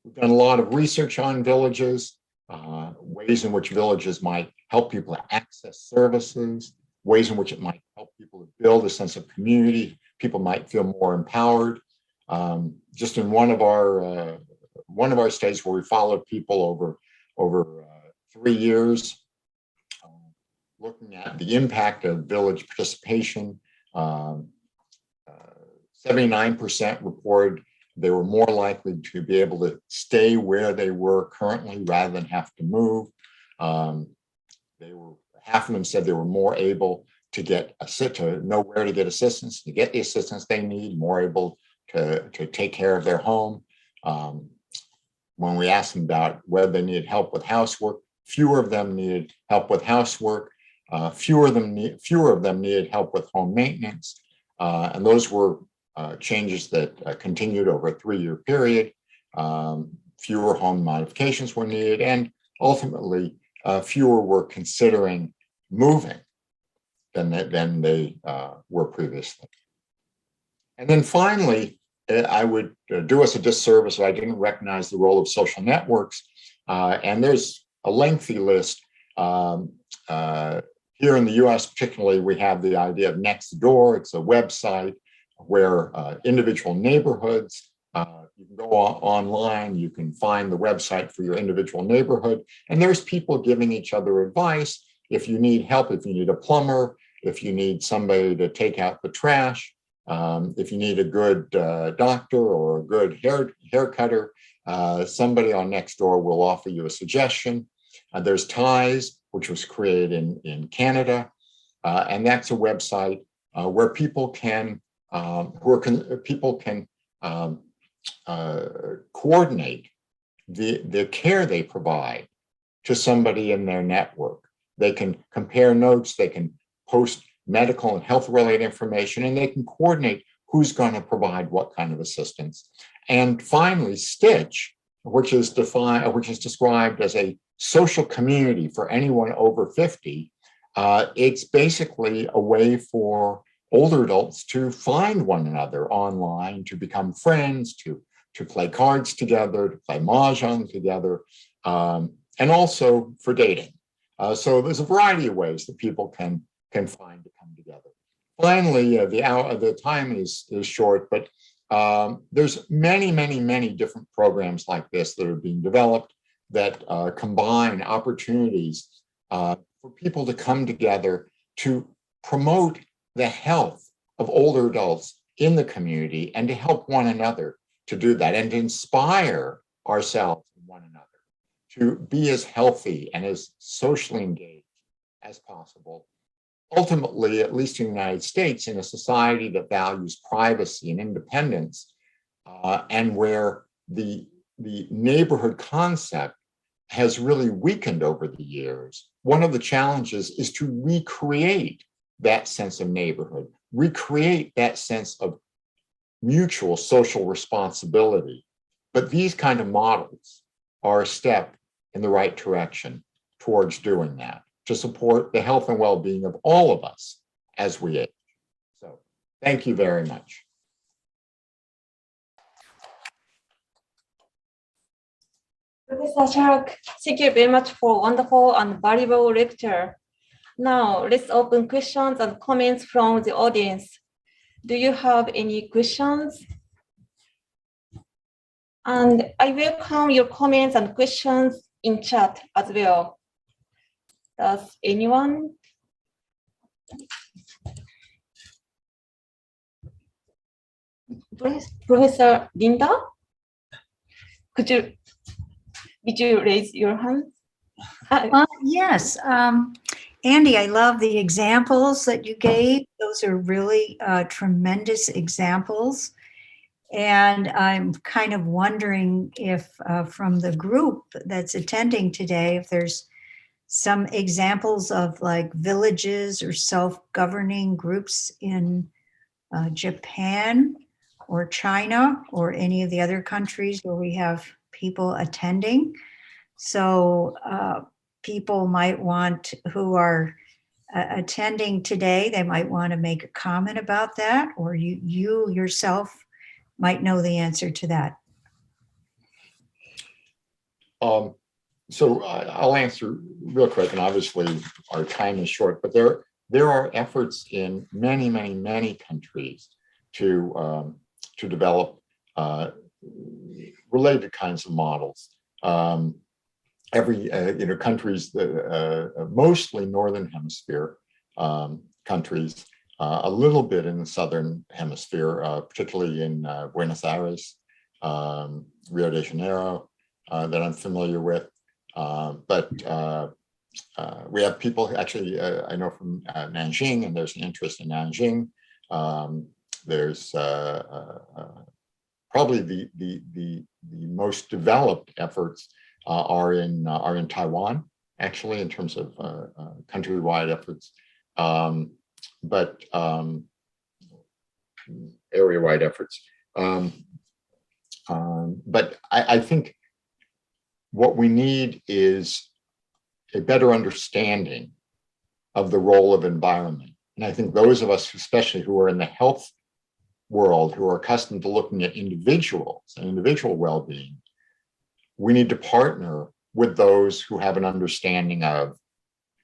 We've done a lot of research on villages, ways in which villages might help people to access services, ways in which it might help people to build a sense of community. People might feel more empowered. Just in one of our states where we followed people over 3 years, looking at the impact of village participation, 79% reported they were more likely to be able to stay where they were currently rather than have to move. Half of them said they were more able to know where to get assistance, to get the assistance they need, more able to take care of their home. When we asked them about whether they needed help with housework, fewer of them needed help with housework. Fewer of them needed help with home maintenance. And those were changes that continued over a 3-year period. Fewer home modifications were needed, and ultimately fewer were considering moving than they were previously. And then finally, I would do us a disservice if I didn't recognize the role of social networks. And there's a lengthy list. Here in the US particularly, we have the idea of Nextdoor. It's a website where individual neighborhoods, you can go online, you can find the website for your individual neighborhood, and there's people giving each other advice. If you need help, if you need a plumber, if you need somebody to take out the trash, If you need a good doctor or a good hair cutter, somebody on Nextdoor will offer you a suggestion. There's Ties, which was created in Canada, and that's a website where people can coordinate the care they provide to somebody in their network. They can compare notes, they can post medical and health related information, and they can coordinate who's going to provide what kind of assistance. And finally, Stitch, which is described as a social community for anyone over 50. It's basically a way for older adults to find one another online, to become friends, to play cards together, to play mahjong together, and also for dating. So there's a variety of ways that people can find to come together. Finally, the time is short, but there's many different programs like this that are being developed that combine opportunities for people to come together to promote the health of older adults in the community and to help one another to do that and to inspire ourselves and one another to be as healthy and as socially engaged as possible. Ultimately, at least in the United States, in a society that values privacy and independence, and where the neighborhood concept has really weakened over the years, one of the challenges is to recreate that sense of neighborhood, recreate that sense of mutual social responsibility. But these kind of models are a step in the right direction towards doing that, to support the health and well-being of all of us as we age. So thank you very much. Professor Shark, thank you very much for wonderful and valuable lecture. Now, let's open questions and comments from the audience. Do you have any questions? And I welcome your comments and questions in chat as well. Does anyone? Professor Linda, did you raise your hand? Yes. Andy, I love the examples that you gave. Those are really tremendous examples. And I'm kind of wondering if from the group that's attending today, if there's some examples of like villages or self-governing groups in Japan or China or any of the other countries where we have people attending. So people might want, who are attending today, they might want to make a comment about that, or you yourself might know the answer to that. So I'll answer real quick, and obviously our time is short, but there are efforts in many countries to develop related kinds of models. Countries, mostly Northern Hemisphere countries, a little bit in the Southern Hemisphere, particularly in Buenos Aires, Rio de Janeiro, that I'm familiar with. But we have people, actually, I know from Nanjing, and there's an interest in Nanjing. There's probably the most developed efforts are in Taiwan, actually, in terms of countrywide efforts, but area-wide efforts. But I think what we need is a better understanding of the role of environment. And I think those of us, especially who are in the health world, who are accustomed to looking at individuals and individual well-being, we need to partner with those who have an understanding of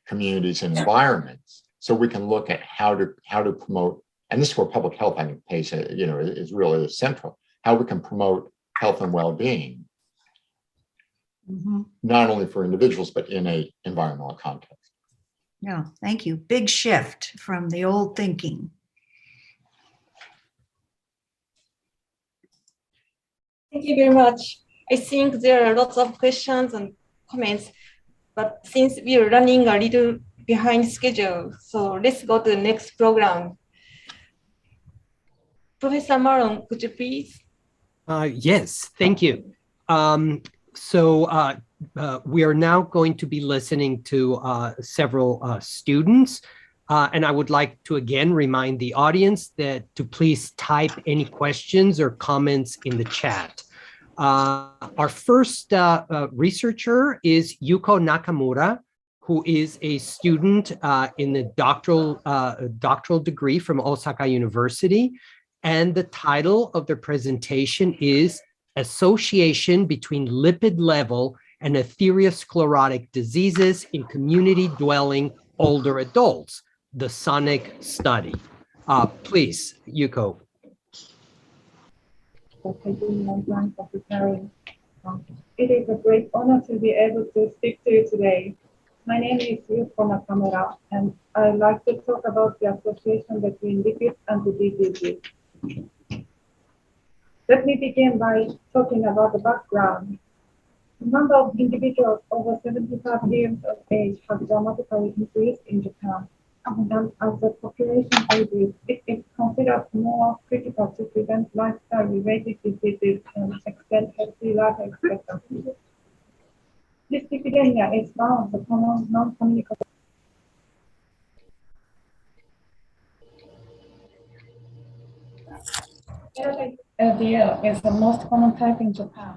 communities and environments, so we can look at how to promote. And this is where public health, I think, is really central. How we can promote health and well-being, not only for individuals, but in a environmental context. Yeah, thank you. Big shift from the old thinking. Thank you very much. I think there are lots of questions and comments, but since we are running a little behind schedule, so let's go to the next program. Professor Maron, could you please? Yes, thank you. We are now going to be listening to several students. And I would like to again remind the audience that to please type any questions or comments in the chat. Our first researcher is Yuko Nakamura, who is a student in the doctoral degree from Osaka University. And the title of their presentation is Association Between Lipid Level and Atherosclerotic Diseases in Community Dwelling Older Adults, the SONIC study. Please, Yuko. Thank you, for preparing. It is a great honor to be able to speak to you today. My name is Yuko Nakamura, and I'd like to talk about the association between lipids and the diseases. Let me begin by talking about the background. The number of individuals over 75 years of age has dramatically increased in Japan. And as the population ages, it is considered more critical to prevent lifestyle-related diseases and extend healthy life expectancy. This epidemic is one of the common non-communicable LDL is the most common type in Japan.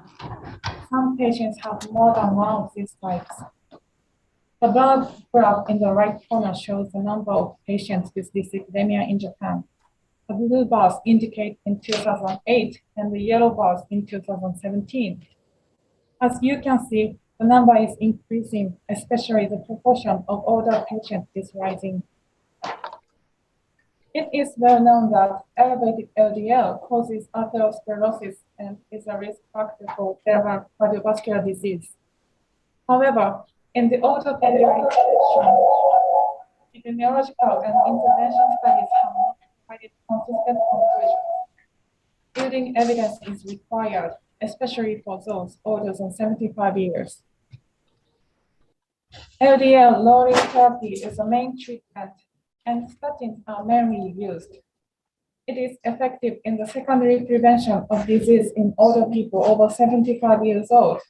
Some patients have more than one of these types. The bar graph in the right corner shows the number of patients with this epidemic in Japan. The blue bars indicate in 2008 and the yellow bars in 2017. As you can see, the number is increasing, especially the proportion of older patients is rising. It is well known that elevated LDL causes atherosclerosis and is a risk factor for cardiovascular disease. However, in the older population, epidemiological and intervention studies have not provided consistent conclusions. Building evidence is required, especially for those older than 75 years. LDL lowering therapy is the main treatment, and statins are mainly used. It is effective in the secondary prevention of disease in older people over 75 years old.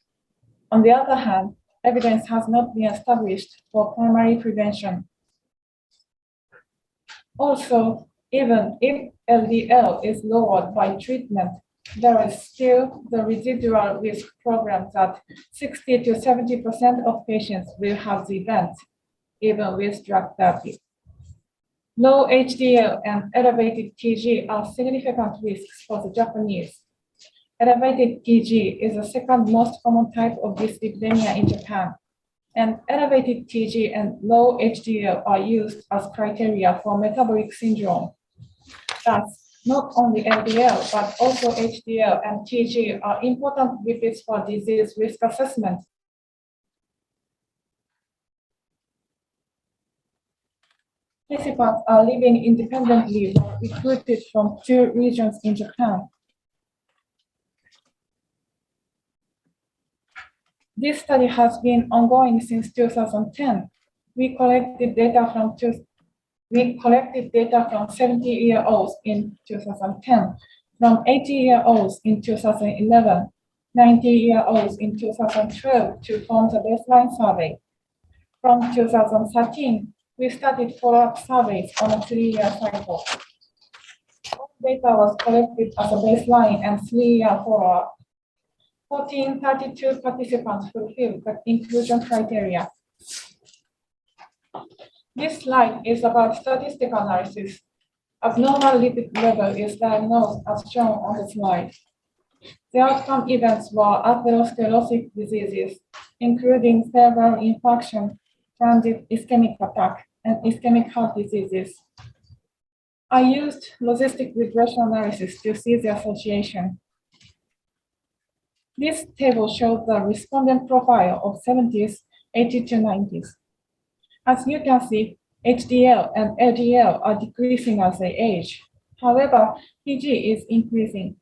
On the other hand, evidence has not been established for primary prevention. Also, even if LDL is lowered by treatment, there is still the residual risk program that 60 to 70% of patients will have the event, even with drug therapy. Low HDL and elevated TG are significant risks for the Japanese. Elevated TG is the second most common type of dyslipidemia in Japan, and elevated TG and low HDL are used as criteria for metabolic syndrome. Thus, not only LDL, but also HDL and TG are important lipids for disease risk assessment. Participants are living independently, recruited from 2 regions in Japan. This study has been ongoing since 2010. We collected data from 70-year-olds in 2010, from 80-year-olds in 2011, 90-year-olds in 2012 to form the baseline survey. From 2013, we started follow-up surveys on a 3-year cycle. All data was collected as a baseline and 3-year follow-up. 1,432 participants fulfilled the inclusion criteria. This slide is about statistical analysis. Abnormal lipid level is diagnosed as shown on the slide. The outcome events were atherosclerotic diseases, including cerebral infarction, transient ischemic attack, and ischemic heart diseases. I used logistic regression analysis to see the association. This table shows the respondent profile of 70s, 80s to 90s. As you can see, HDL and LDL are decreasing as they age. However, TG is increasing.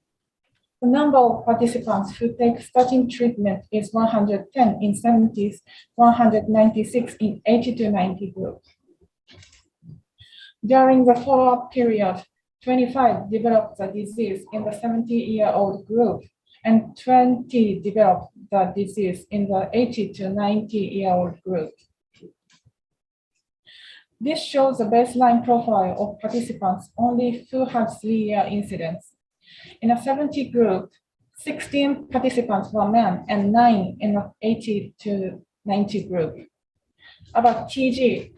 The number of participants who take statin treatment is 110 in 70s, 196 in 80 to 90 group. During the follow-up period, 25 developed the disease in the 70-year-old group, and 20 developed the disease in the 80 to 90-year-old group. This shows the baseline profile of participants only who had 3-year incidence. In a 70 group, 16 participants were men and 9 in the 80 to 90 group. About TG,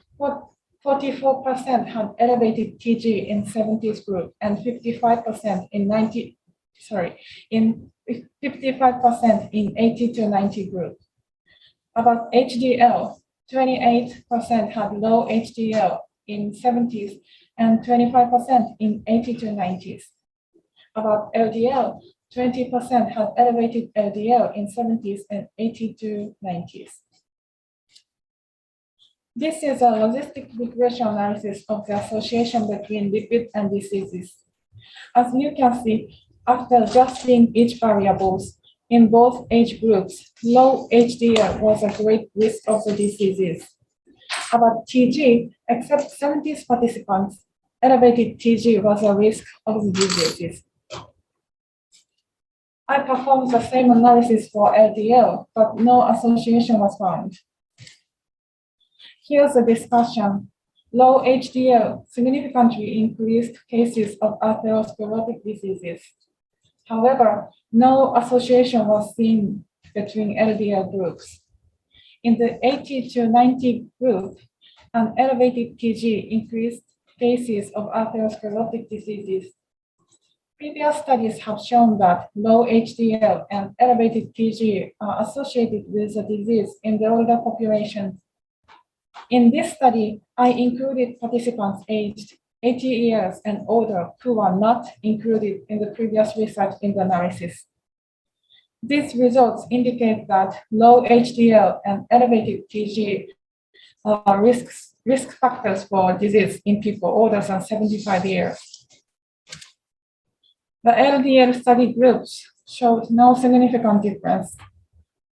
44% had elevated TG in 70s group and 55% in 55% in 80 to 90 group. About HDL, 28% had low HDL in 70s and 25% in 80 to 90s. About LDL, 20% had elevated LDL in 70s and 80 to 90s. This is a logistic regression analysis of the association between lipid and diseases. As you can see, after adjusting each variables in both age groups, low HDL was a great risk of the diseases. About TG, except 70s participants, elevated TG was a risk of the diseases. I performed the same analysis for LDL, but no association was found. Here's a discussion. Low HDL significantly increased cases of atherosclerotic diseases. However, no association was seen between LDL groups. In the 80 to 90 group, an elevated TG increased cases of atherosclerotic diseases. Previous studies have shown that low HDL and elevated TG are associated with the disease in the older population. In this study, I included participants aged 80 years and older who were not included in the previous research in the analysis. These results indicate that low HDL and elevated TG are risk factors for disease in people older than 75 years. The LDL study groups showed no significant difference.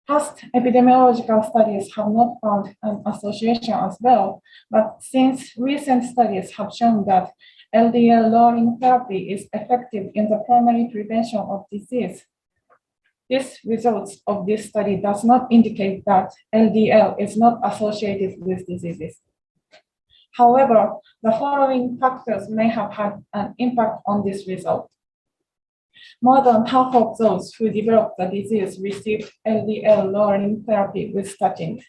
Past epidemiological studies have not found an association as well, but since recent studies have shown that LDL lowering therapy is effective in the primary prevention of disease, this results of this study does not indicate that LDL is not associated with diseases. However, the following factors may have had an impact on this result. More than half of those who developed the disease received LDL lowering therapy with statin.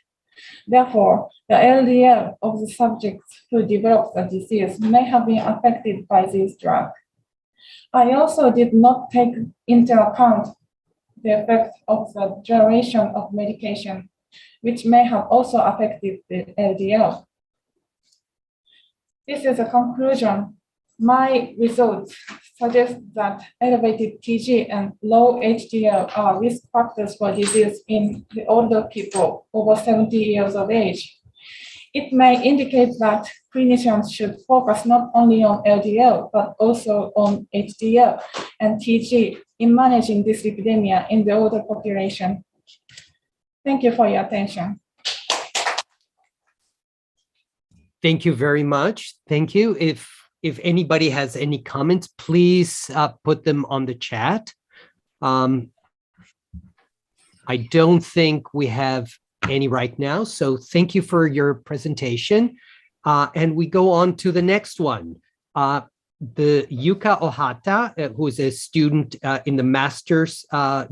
Therefore, the LDL of the subjects who developed the disease may have been affected by this drug. I also did not take into account the effect of the duration of medication, which may have also affected the LDL. This is a conclusion. My results suggest that elevated TG and low HDL are risk factors for disease in the older people over 70 years of age. It may indicate that clinicians should focus not only on LDL, but also on HDL and TG in managing this epidemic in the older population. Thank you for your attention. Thank you very much. Thank you. If anybody has any comments, please put them on the chat. I don't think we have any right now, so thank you for your presentation. And we go on to the next one. The Yuka Ohata, who is a student in the master's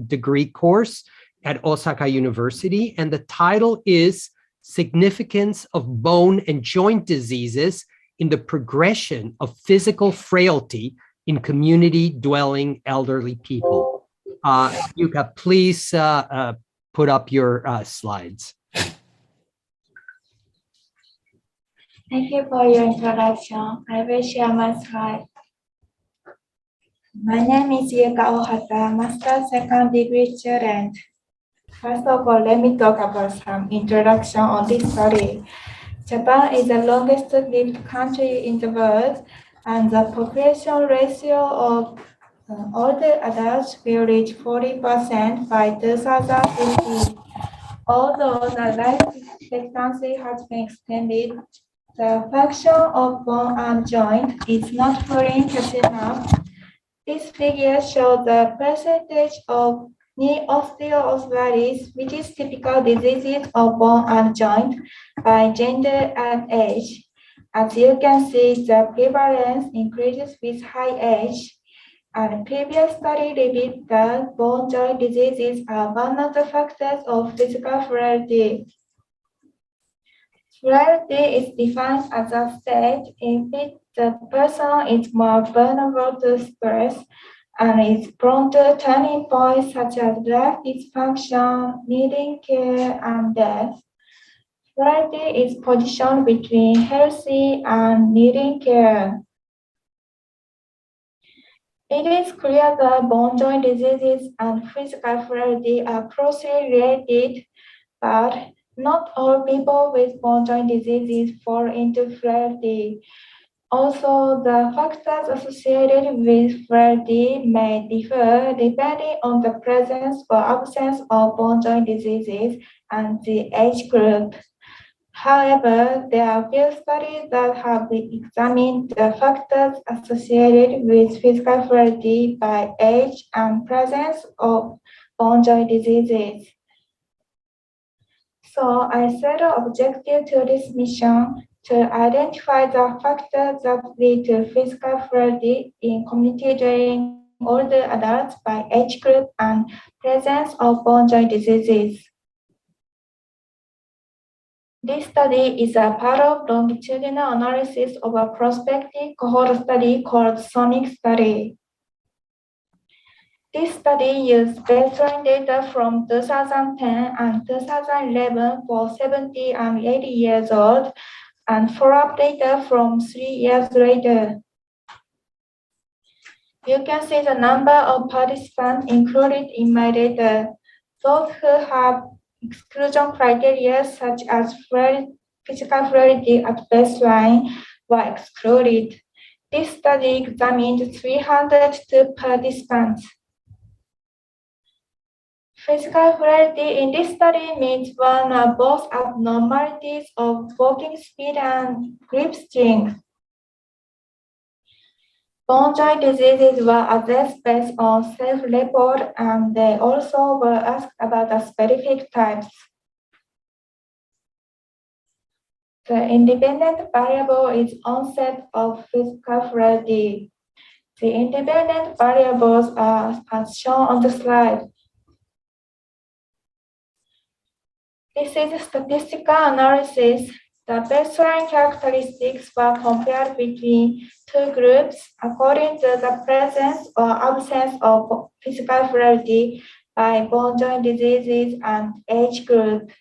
degree course at Osaka University, and the title is Significance of Bone and Joint Diseases in the Progression of Physical Frailty in Community-Dwelling Elderly People. Yuka, please put up your slides. Thank you for your introduction. I will share my slide. My name is Yuka Ohata, Master's second degree student. First of all, let me talk about some introduction on this study. Japan is the longest lived country in the world, and the population ratio of older adults will reach 40% by 2050. Although the life expectancy has been extended, the function of bone and joint is not fully catching up. This figure shows the percentage of knee osteoarthritis, which is typical diseases of bone and joint, by gender and age. As you can see, the prevalence increases with high age. And previous study revealed that bone joint diseases are one of the factors of physical frailty. Frailty is defined as a state in which the person is more vulnerable to stress and is prone to turning points such as life dysfunction, needing care, and death. Frailty is positioned between healthy and needing care. It is clear that bone joint diseases and physical frailty are closely related, but not all people with bone joint diseases fall into frailty. Also, the factors associated with frailty may differ depending on the presence or absence of bone joint diseases and the age group. However, there are few studies that have examined the factors associated with physical frailty by age and presence of bone joint diseases. So I set an objective to this mission to identify the factors that lead to physical frailty in community dwelling older adults by age group and presence of bone joint diseases. This study is a part of longitudinal analysis of a prospective cohort study called SONIC study. This study used baseline data from 2010 and 2011 for 70 and 80 years old and follow-up data from 3 years later. You can see the number of participants included in my data. Those who have exclusion criteria such as physical frailty at baseline were excluded. This study examined 302 participants. Physical frailty in this study means one or both abnormalities of walking speed and grip strength. Bone joint diseases were assessed based on self-report, and they also were asked about the specific types. The independent variable is onset of physical frailty. The independent variables are as shown on the slide. This is a statistical analysis. The baseline characteristics were compared between two groups according to the presence or absence of physical frailty by bone joint diseases and age group.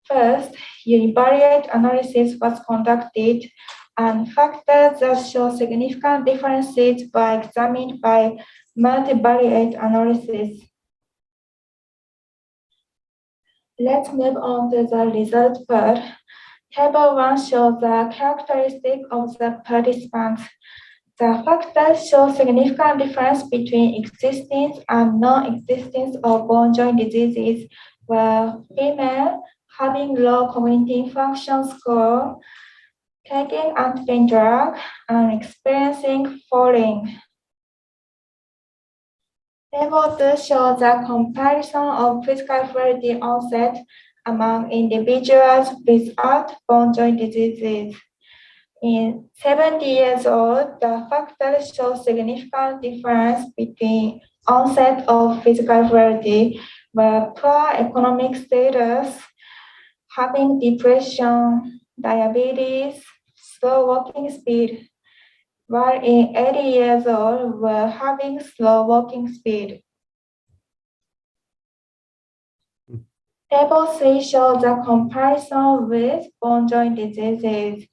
First, univariate analysis was conducted, and factors that show significant differences were examined by multivariate analysis. Let's move on to the result part. Table 1 shows the characteristic of the participants. The factors show significant difference between existence and non-existence of bone joint diseases, where female having low cognitive function score, taking antipain drug, and experiencing falling. Table 2 shows a comparison of physical frailty onset among individuals without bone joint diseases. In 70 years old, the factors show significant difference between onset of physical frailty, where poor economic status, having depression, diabetes, slow walking speed, while in 80 years old were having slow walking speed. Table 3 shows a comparison with bone joint diseases.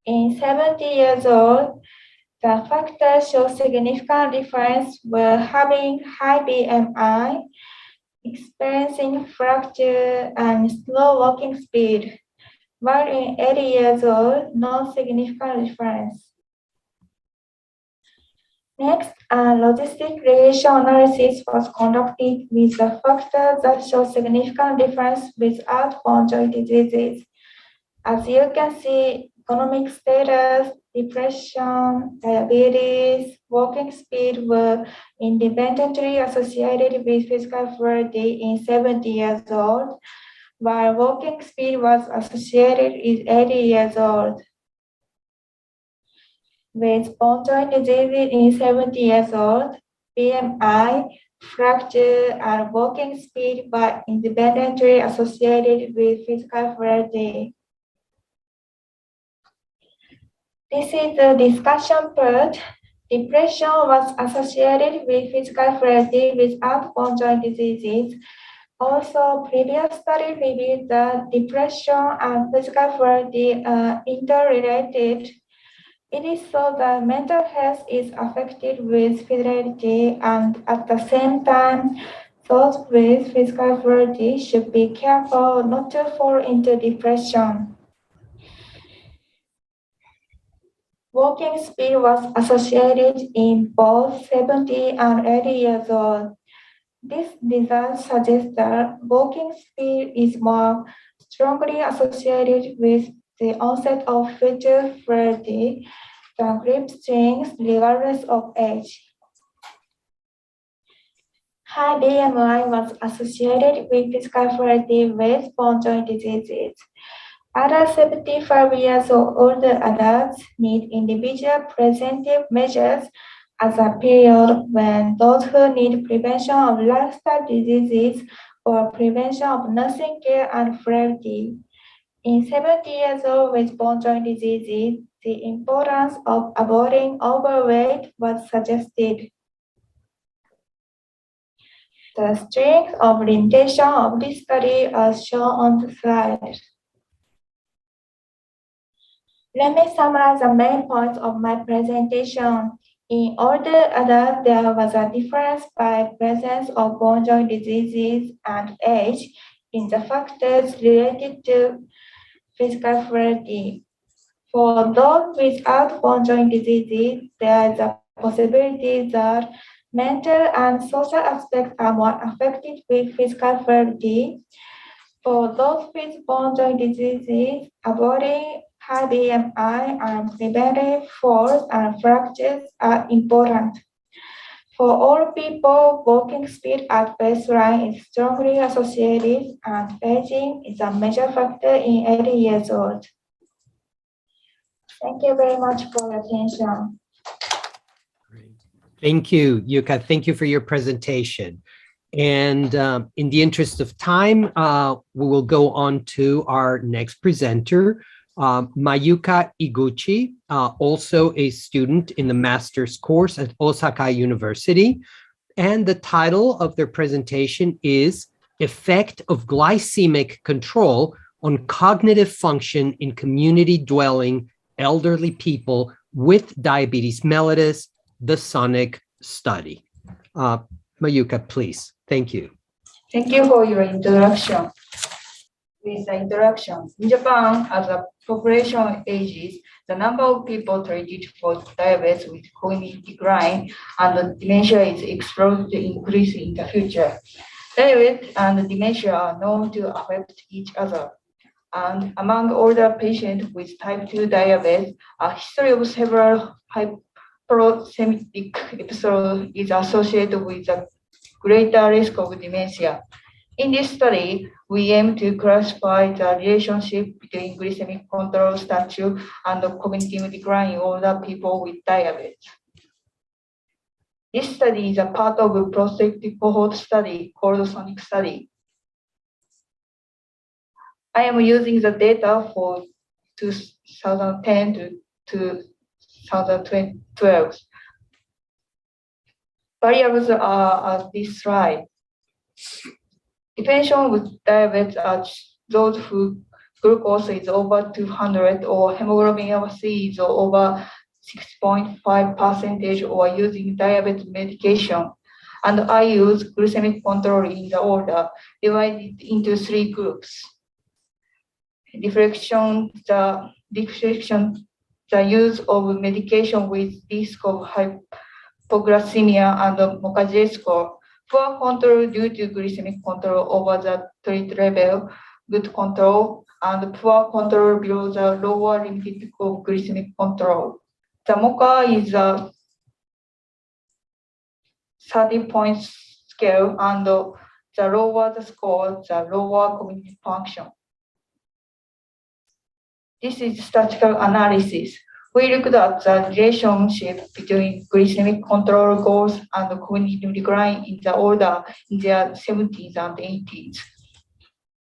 In 70 years old, the factors show significant difference were having high BMI, experiencing fracture, and slow walking speed, while in 80 years old, no significant difference. Next, a logistic regression analysis was conducted with the factors that show significant difference without bone joint diseases. As you can see, economic status, depression, diabetes, walking speed were independently associated with physical frailty in 70 years old, while walking speed was associated with 80 years old. With bone joint disease in 70 years old, BMI, fracture, and walking speed were independently associated with physical frailty. This is the discussion part. Depression was associated with physical frailty without bone joint diseases. Also, previous study revealed that depression and physical frailty are interrelated. It is so that mental health is affected with fidelity, and at the same time, those with physical frailty should be careful not to fall into depression. Walking speed was associated in both 70 and 80 years old. This result suggests that walking speed is more strongly associated with the onset of future frailty than grip strength regardless of age. High BMI was associated with physical frailty with bone joint diseases. Other 75 years or older adults need individual preventive measures as a period when those who need prevention of lifestyle diseases or prevention of nursing care and frailty. In 70 years old with bone joint diseases, the importance of avoiding overweight was suggested. The strength of limitation of this study are shown on the slide. Let me summarize the main points of my presentation. In older adults, there was a difference by presence of bone joint diseases and age in the factors related to physical frailty. For those without bone joint diseases, there is a possibility that mental and social aspects are more affected with physical frailty. For those with bone joint diseases, avoiding high BMI and preventing falls and fractures are important. For all people, walking speed at baseline is strongly associated, and aging is a major factor in 80 years old. Thank you very much for your attention. Thank you, Yuka. Thank you for your presentation. And in the interest of time, we will go on to our next presenter, Mayuka Iguchi, also a student in the master's course at Osaka University. And the title of their presentation is Effect of Glycemic Control on Cognitive Function in Community Dwelling Elderly People with Diabetes Mellitus, the SONIC Study. Mayuka, please. Thank you. Thank you for your introduction. With the introduction, in Japan, as the population ages, the number of people treated for diabetes with cognitive decline and dementia is expected to increase in the future. Diabetes and dementia are known to affect each other. And among older patients with type 2 diabetes, a history of several hypoglycemic episodes is associated with a greater risk of dementia. In this study, we aim to classify the relationship between glycemic control status and cognitive decline in older people with diabetes. This study is a part of a prospective cohort study called SONIC study. I am using the data for 2010 to 2012. Variables are on this slide. The patient with diabetes are those whose glucose is over 200 or hemoglobin A1C is over 6.5% or using diabetes medication. And I use glycemic control in the order divided into 3 groups. Reflection, the use of medication with risk of hypoglycemia, and Mokage score. Poor control due to glycemic control over the treat level, good control, and poor control below the lower limit of glycemic control. The MOCA is a 30-point scale, and the lower the score, the lower cognitive function. This is statistical analysis. We looked at the relationship between glycemic control goals and cognitive decline in the order in their 70s and 80s.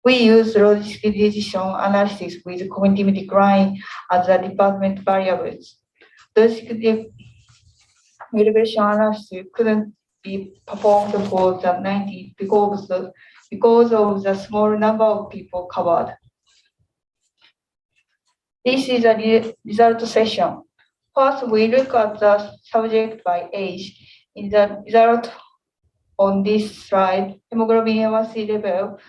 We use logistic decision analysis with cognitive decline as the department variables. Logistic regression analysis couldn't be performed for the 90s because of the small number of people covered. This is a result session. First, we look at the subject by age. In the result on this slide, hemoglobin A1C level,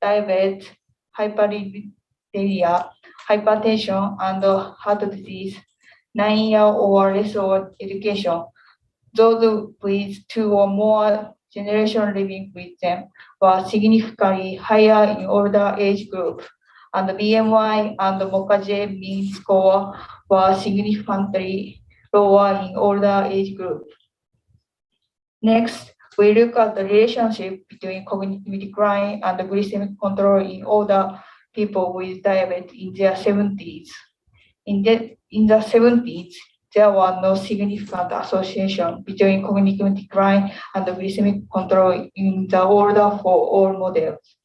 diabetes, hyperlipidemia, hypertension, and heart disease, 9 years or less of education. Those with 2 or more generations living with them were significantly higher in older age group, and the BMI and the Mokage mean score were significantly lower in older age group. Next, we look at the relationship between cognitive decline and the glycemic control in older people with diabetes in their 70s. In the 70s, there was no significant association between cognitive decline and the glycemic control in the order for all models.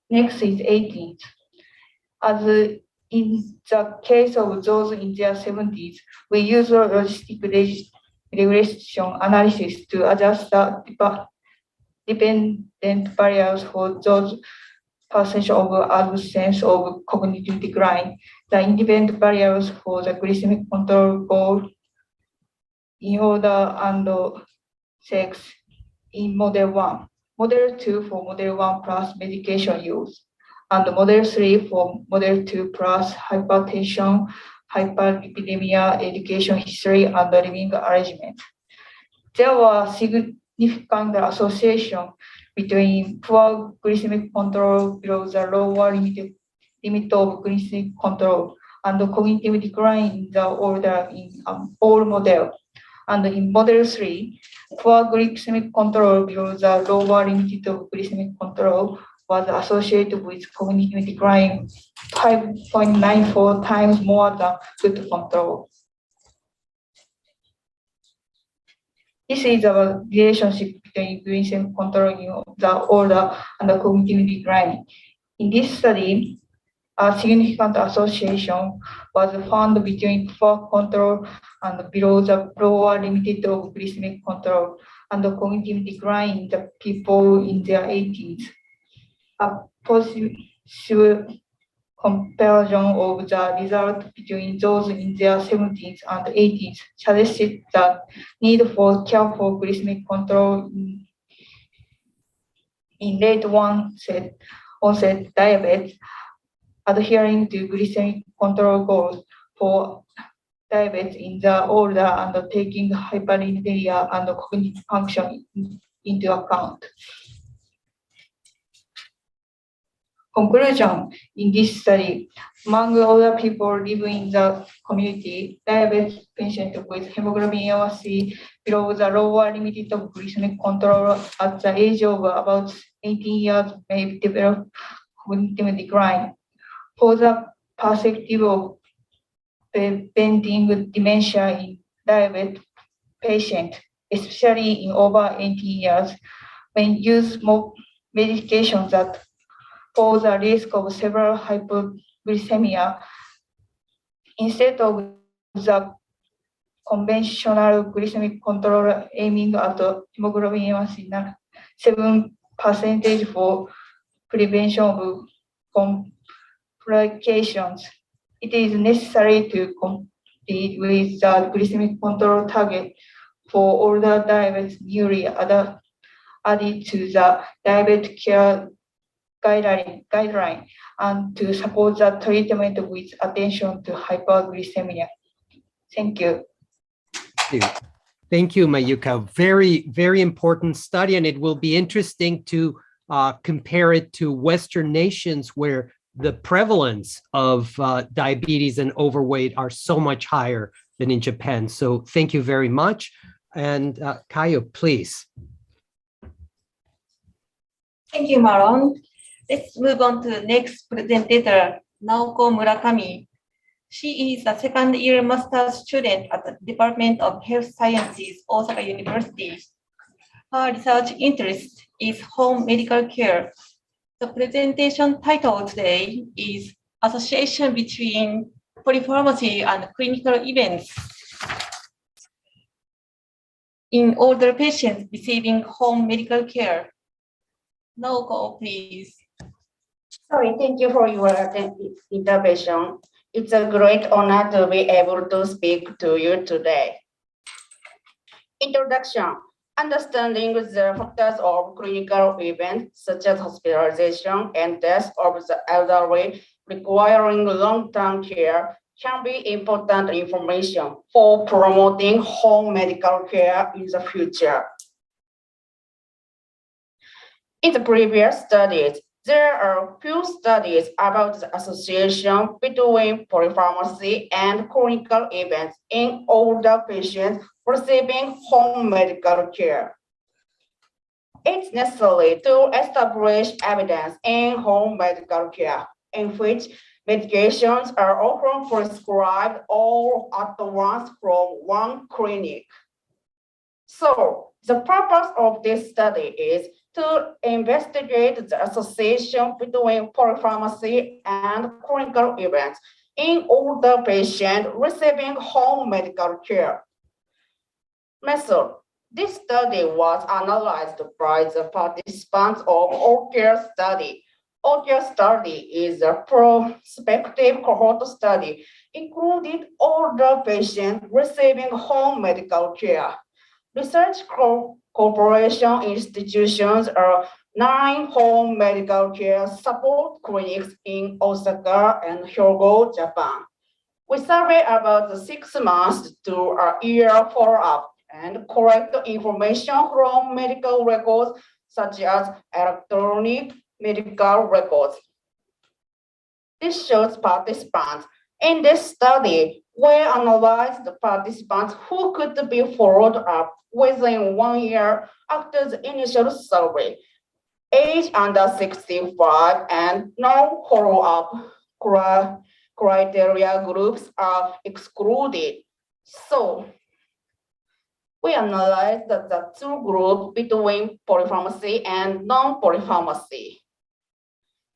Next is 18th. As in the case of those in their 70s, we use logistic regression analysis to adjust the dependent variables for those percentage of absence of cognitive decline. The independent variables for the glycemic control goal in order and sex in model 1. Model 2 for model 1 plus medication use, and model 3 for model 2 plus hypertension, hyperlipidemia, education history, and living arrangement. There was significant association between poor glycemic control below the lower limit of glycemic control and cognitive decline in the order in all models. And in model 3, poor glycemic control below the lower limit of glycemic control was associated with cognitive decline 5.94 times more than good control. This is a relationship between glycemic control in the order and the cognitive decline. In this study, a significant association was found between poor control and below the lower limit of glycemic control and the cognitive decline in the people in their 80s. A positive comparison of the result between those in their 70s and 80s suggested the need for careful glycemic control in late onset diabetes, adhering to glycemic control goals for diabetes in the older and taking hyperlipidemia and cognitive function into account. Conclusion in this study, among older people living in the community, diabetes patients with hemoglobin A1C below the lower limit of glycemic control at the age of about 18 years may develop cognitive decline. For the perspective of preventing dementia in diabetes patients, especially in over 18 years, when use more medications that pose a risk of severe hypoglycemia, instead of the conventional glycemic control aiming at hemoglobin A1C 7% for prevention of complications. It is necessary to compete with the glycemic control target for older diabetes newly added to the diabetes care guideline and to support the treatment with attention to hyperglycemia. Thank you. you. Thank you, Mayuka. Very, very important study, and it will be interesting to compare it to Western nations where the prevalence of diabetes and overweight are so much higher than in Japan. So thank you very much. And Kayo, please. Thank you, Maron. Let's move on to the next presenter, Naoko Murakami. She is a second-year master's student at the Department of Health Sciences, Osaka University. Her research interest is home medical care. The presentation title today is Association between Polypharmacy and Clinical Events in older patients receiving home medical care. Naoko, please. Sorry, thank you for your intervention. It's a great honor to be able to speak to you today. Introduction. Understanding the factors of clinical events such as hospitalization and death of the elderly requiring long-term care can be important information for promoting home medical care in the future. In the previous studies, there are few studies about the association between polypharmacy and clinical events in older patients receiving home medical care. It's necessary to establish evidence in home medical care, in which medications are often prescribed all at once from one clinic. So the purpose of this study is to investigate the association between polypharmacy and clinical events in older patients receiving home medical care. Method. This study was analyzed by the participants of OCARE study. OCARE study is a prospective cohort study, including older patients receiving home medical care. Research cooperation institutions are 9 home medical care support clinics in Osaka and Hyogo, Japan. We survey about the 6 months to a year follow-up and collect information from medical records such as electronic medical records. This shows participants. In this study, we analyzed the participants who could be followed up within 1 year after the initial survey. Age under 65 and no follow-up criteria groups are excluded. So we analyzed the 2 groups between polypharmacy and non-polypharmacy.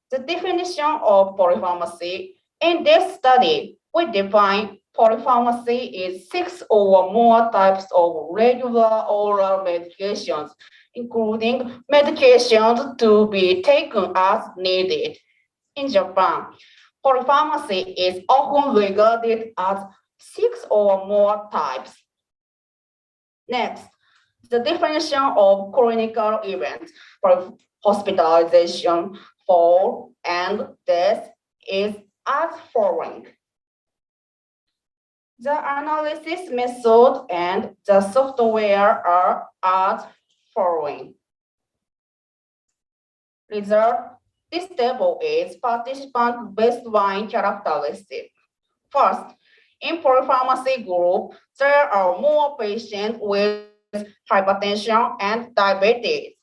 The definition of polypharmacy. In this study, we define polypharmacy is 6 or more types of regular oral medications, including medications to be taken as needed. In Japan, polypharmacy is often regarded as 6 or more types. Next, the definition of clinical events for hospitalization, fall, and death is as following. The analysis method and the software are as following. Result. This table is participant baseline characteristics. First, in polypharmacy group, there are more patients with hypertension and diabetes.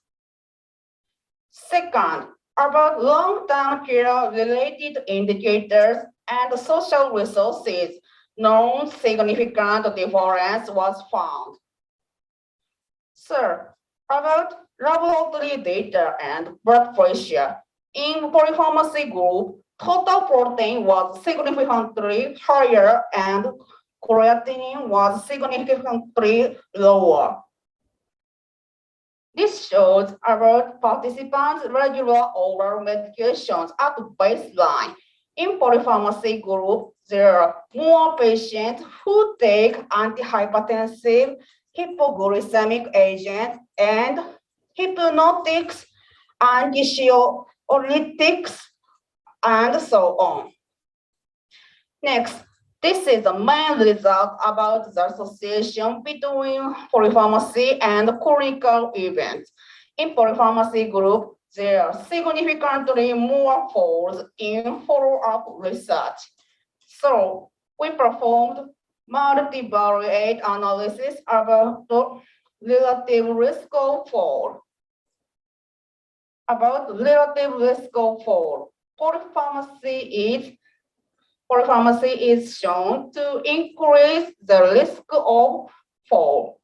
Second, about long-term care-related indicators and social resources, no significant difference was found. Third, about laboratory data and blood pressure. In polypharmacy group, total protein was significantly higher and creatinine was significantly lower. This shows about participants' regular oral medications at baseline. In polypharmacy group, there are more patients who take antihypertensive, hypoglycemic agents, and hypnotics, anxiolytics, and so on. Next, This is the main result about the association between polypharmacy and clinical events. In polypharmacy group, there are significantly more falls in follow-up research. So we performed multivariate analysis about the relative risk of fall. About relative risk of fall, polypharmacy is shown to increase the risk of fall.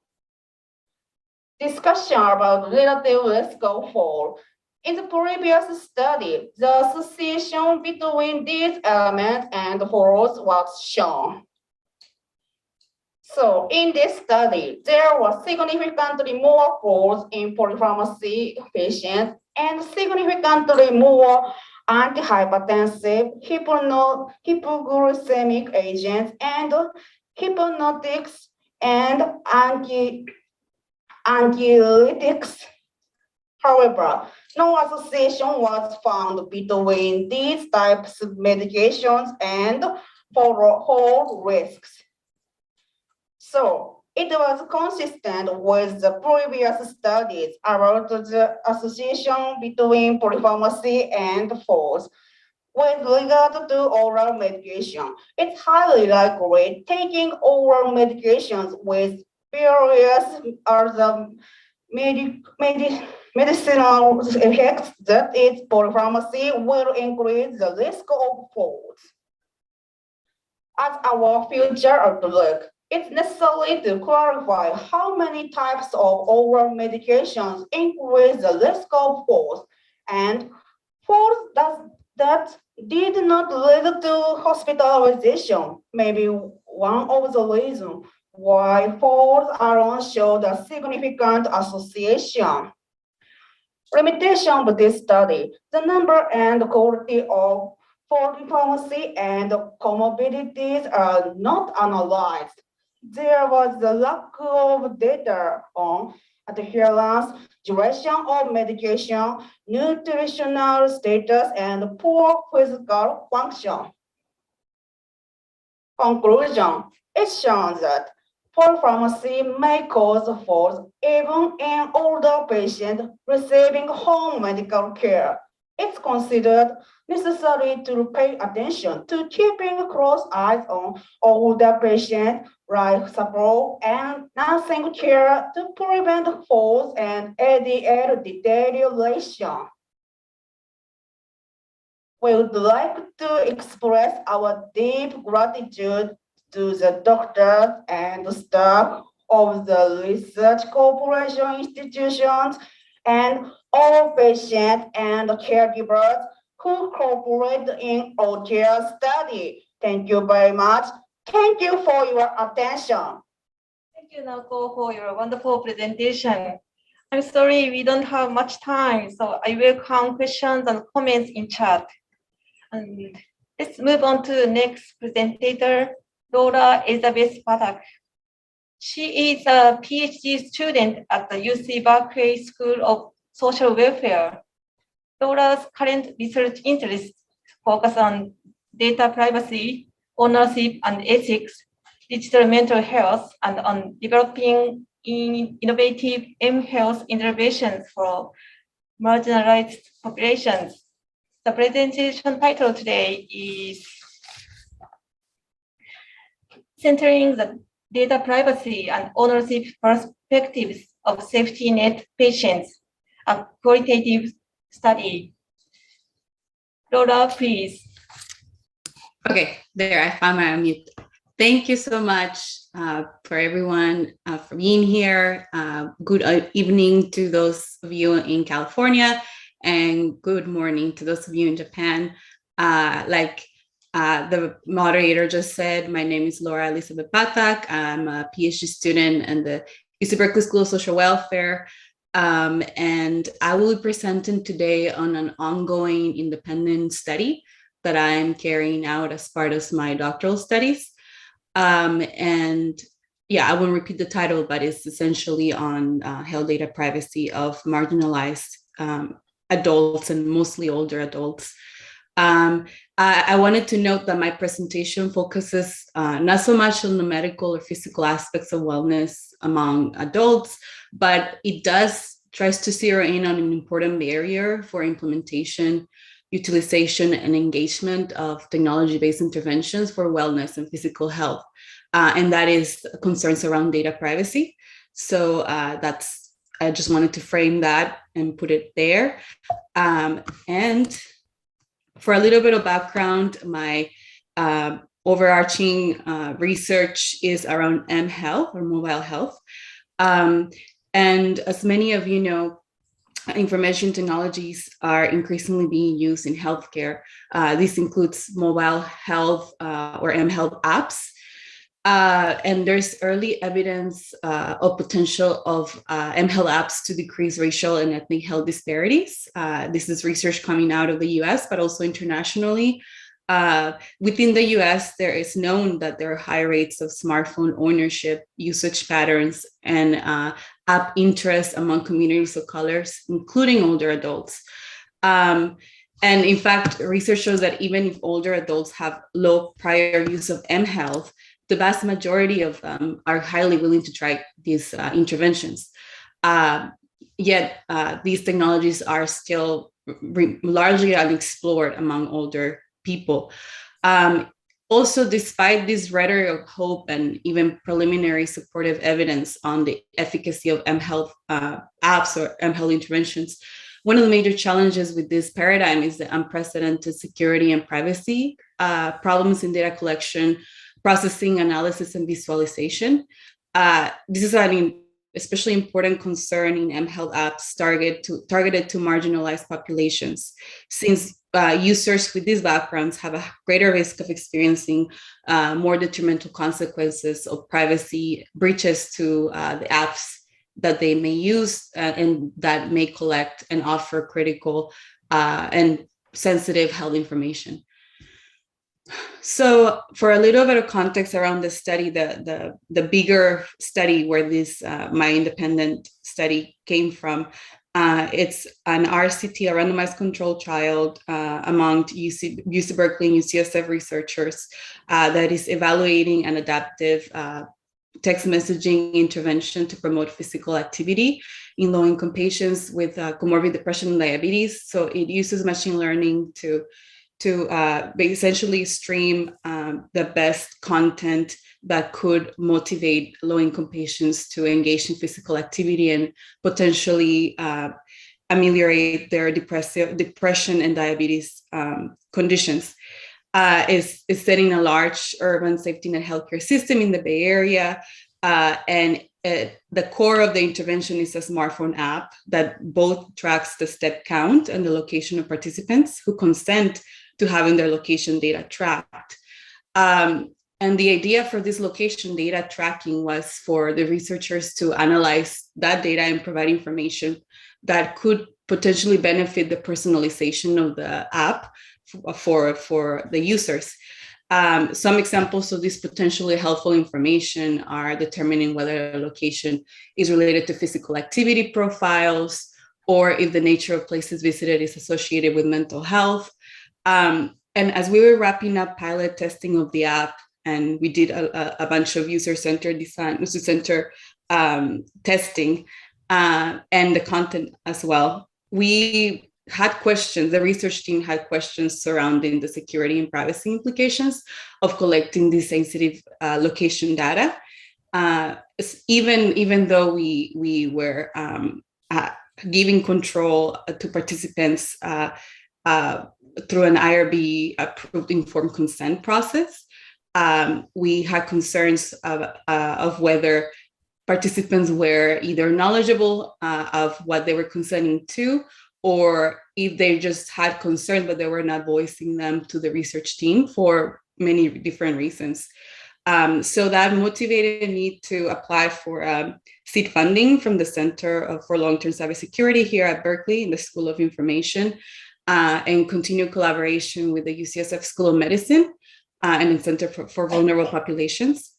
Discussion about relative risk of fall. In the previous study, the association between these elements and falls was shown. So in this study, there was significantly more falls in polypharmacy patients and significantly more antihypertensive, hypoglycemic agents, and hypnotics and anxiolytics. However, no association was found between these types of medications and fall risks. So it was consistent with the previous studies about the association between polypharmacy and falls. With regard to oral medication, it's highly likely taking oral medications with various other medicinal effects that its polypharmacy will increase the risk of falls. As our future outlook, it's necessary to clarify how many types of oral medications increase the risk of falls and falls that did not lead to hospitalization may be one of the reasons why falls alone showed a significant association. Limitation of this study, the number and quality of polypharmacy and comorbidities are not analyzed. There was a lack of data on adherence, duration of medication, nutritional status, and poor physical function. Conclusion, it shows that polypharmacy may cause falls even in older patients receiving home medical care. It's considered necessary to pay attention to keeping close eyes on older patients, like support and nursing care to prevent falls and ADL deterioration. We would like to express our deep gratitude to the doctors and staff of the research cooperation institutions and all patients and caregivers who cooperate in our study. Thank you very much. Thank you for your attention. Thank you, Naoko, for your wonderful presentation. I'm sorry we don't have much time, so I will count questions and comments in chat. And let's move on to the next presenter, Laura Elizabeth Patak. She is a PhD student at the UC Berkeley School of Social Welfare. Laura's current research interests focus on data privacy, ownership and ethics, digital mental health, and on developing innovative M-health interventions for marginalized populations. The presentation title today is Centering the Data Privacy and Ownership Perspectives of Safety Net Patients, a qualitative study. Laura, please. Okay, there, I found my unmute. Thank you so much for everyone for being here. Good evening to those of you in California, and good morning to those of you in Japan. Like the moderator just said, my name is Laura Elizabeth Patak. I'm a PhD student in the UC Berkeley School of Social Welfare. And I will be presenting today on an ongoing independent study that I'm carrying out as part of my doctoral studies. And yeah, I won't repeat the title, but it's essentially on health data privacy of marginalized adults and mostly older adults I wanted to note that my presentation focuses not so much on the medical or physical aspects of wellness among adults, but it tries to zero in on an important barrier for implementation, utilization, and engagement of technology-based interventions for wellness and physical health. And that is concerns around data privacy. So I just wanted to frame that and put it there. And for a little bit of background, my overarching research is around mHealth or mobile health. And as many of you know, information technologies are increasingly being used in healthcare. This includes mobile health or mHealth apps. And there's early evidence of potential of mHealth apps to decrease racial and ethnic health disparities. This is research coming out of the US, but also internationally. Within the US, there is known that there are high rates of smartphone ownership, usage patterns, and app interest among communities of colors, including older adults. And in fact, research shows that even if older adults have low prior use of mHealth, the vast majority of them are highly willing to try these interventions. Yet these technologies are still largely unexplored among older people. Also, despite this rhetoric of hope and even preliminary supportive evidence on the efficacy of mHealth apps or mHealth interventions, one of the major challenges with this paradigm is the unprecedented security and privacy problems in data collection, processing, analysis, and visualization. This is an especially important concern in mHealth apps targeted to marginalized populations, since users with these backgrounds have a greater risk of experiencing more detrimental consequences of privacy breaches to the apps that they may use and that may collect and offer critical and sensitive health information. So for a little bit of context around this study, the bigger study where this my independent study came from, it's an RCT, a randomized controlled trial among UC Berkeley and UCSF researchers that is evaluating an adaptive text messaging intervention to promote physical activity in low-income patients with comorbid depression and diabetes. So it uses machine learning to essentially stream the best content that could motivate low-income patients to engage in physical activity and potentially ameliorate their depression and diabetes conditions. Is setting a large urban safety net healthcare system in the Bay Area. And the core of the intervention is a smartphone app that both tracks the step count and the location of participants who consent to having their location data tracked. And the idea for this location data tracking was for the researchers to analyze that data and provide information that could potentially benefit the personalization of the app for the users. Some examples of this potentially helpful information are determining whether a location is related to physical activity profiles, or if the nature of places visited is associated with mental health. And as we were wrapping up pilot testing of the app, and we did a bunch of user-centered testing and the content as well, we had questions, the research team had questions surrounding the security and privacy implications of collecting this sensitive location data. Even though we were giving control to participants through an IRB approved informed consent process, we had concerns of whether participants were either knowledgeable of what they were consenting to, or if they just had concerns but they were not voicing them to the research team for many different reasons. So that motivated me to apply for seed funding from the Center for Long-Term Cybersecurity here at Berkeley in the School of Information, and continue collaboration with the UCSF School of Medicine and the Center for Vulnerable Populations.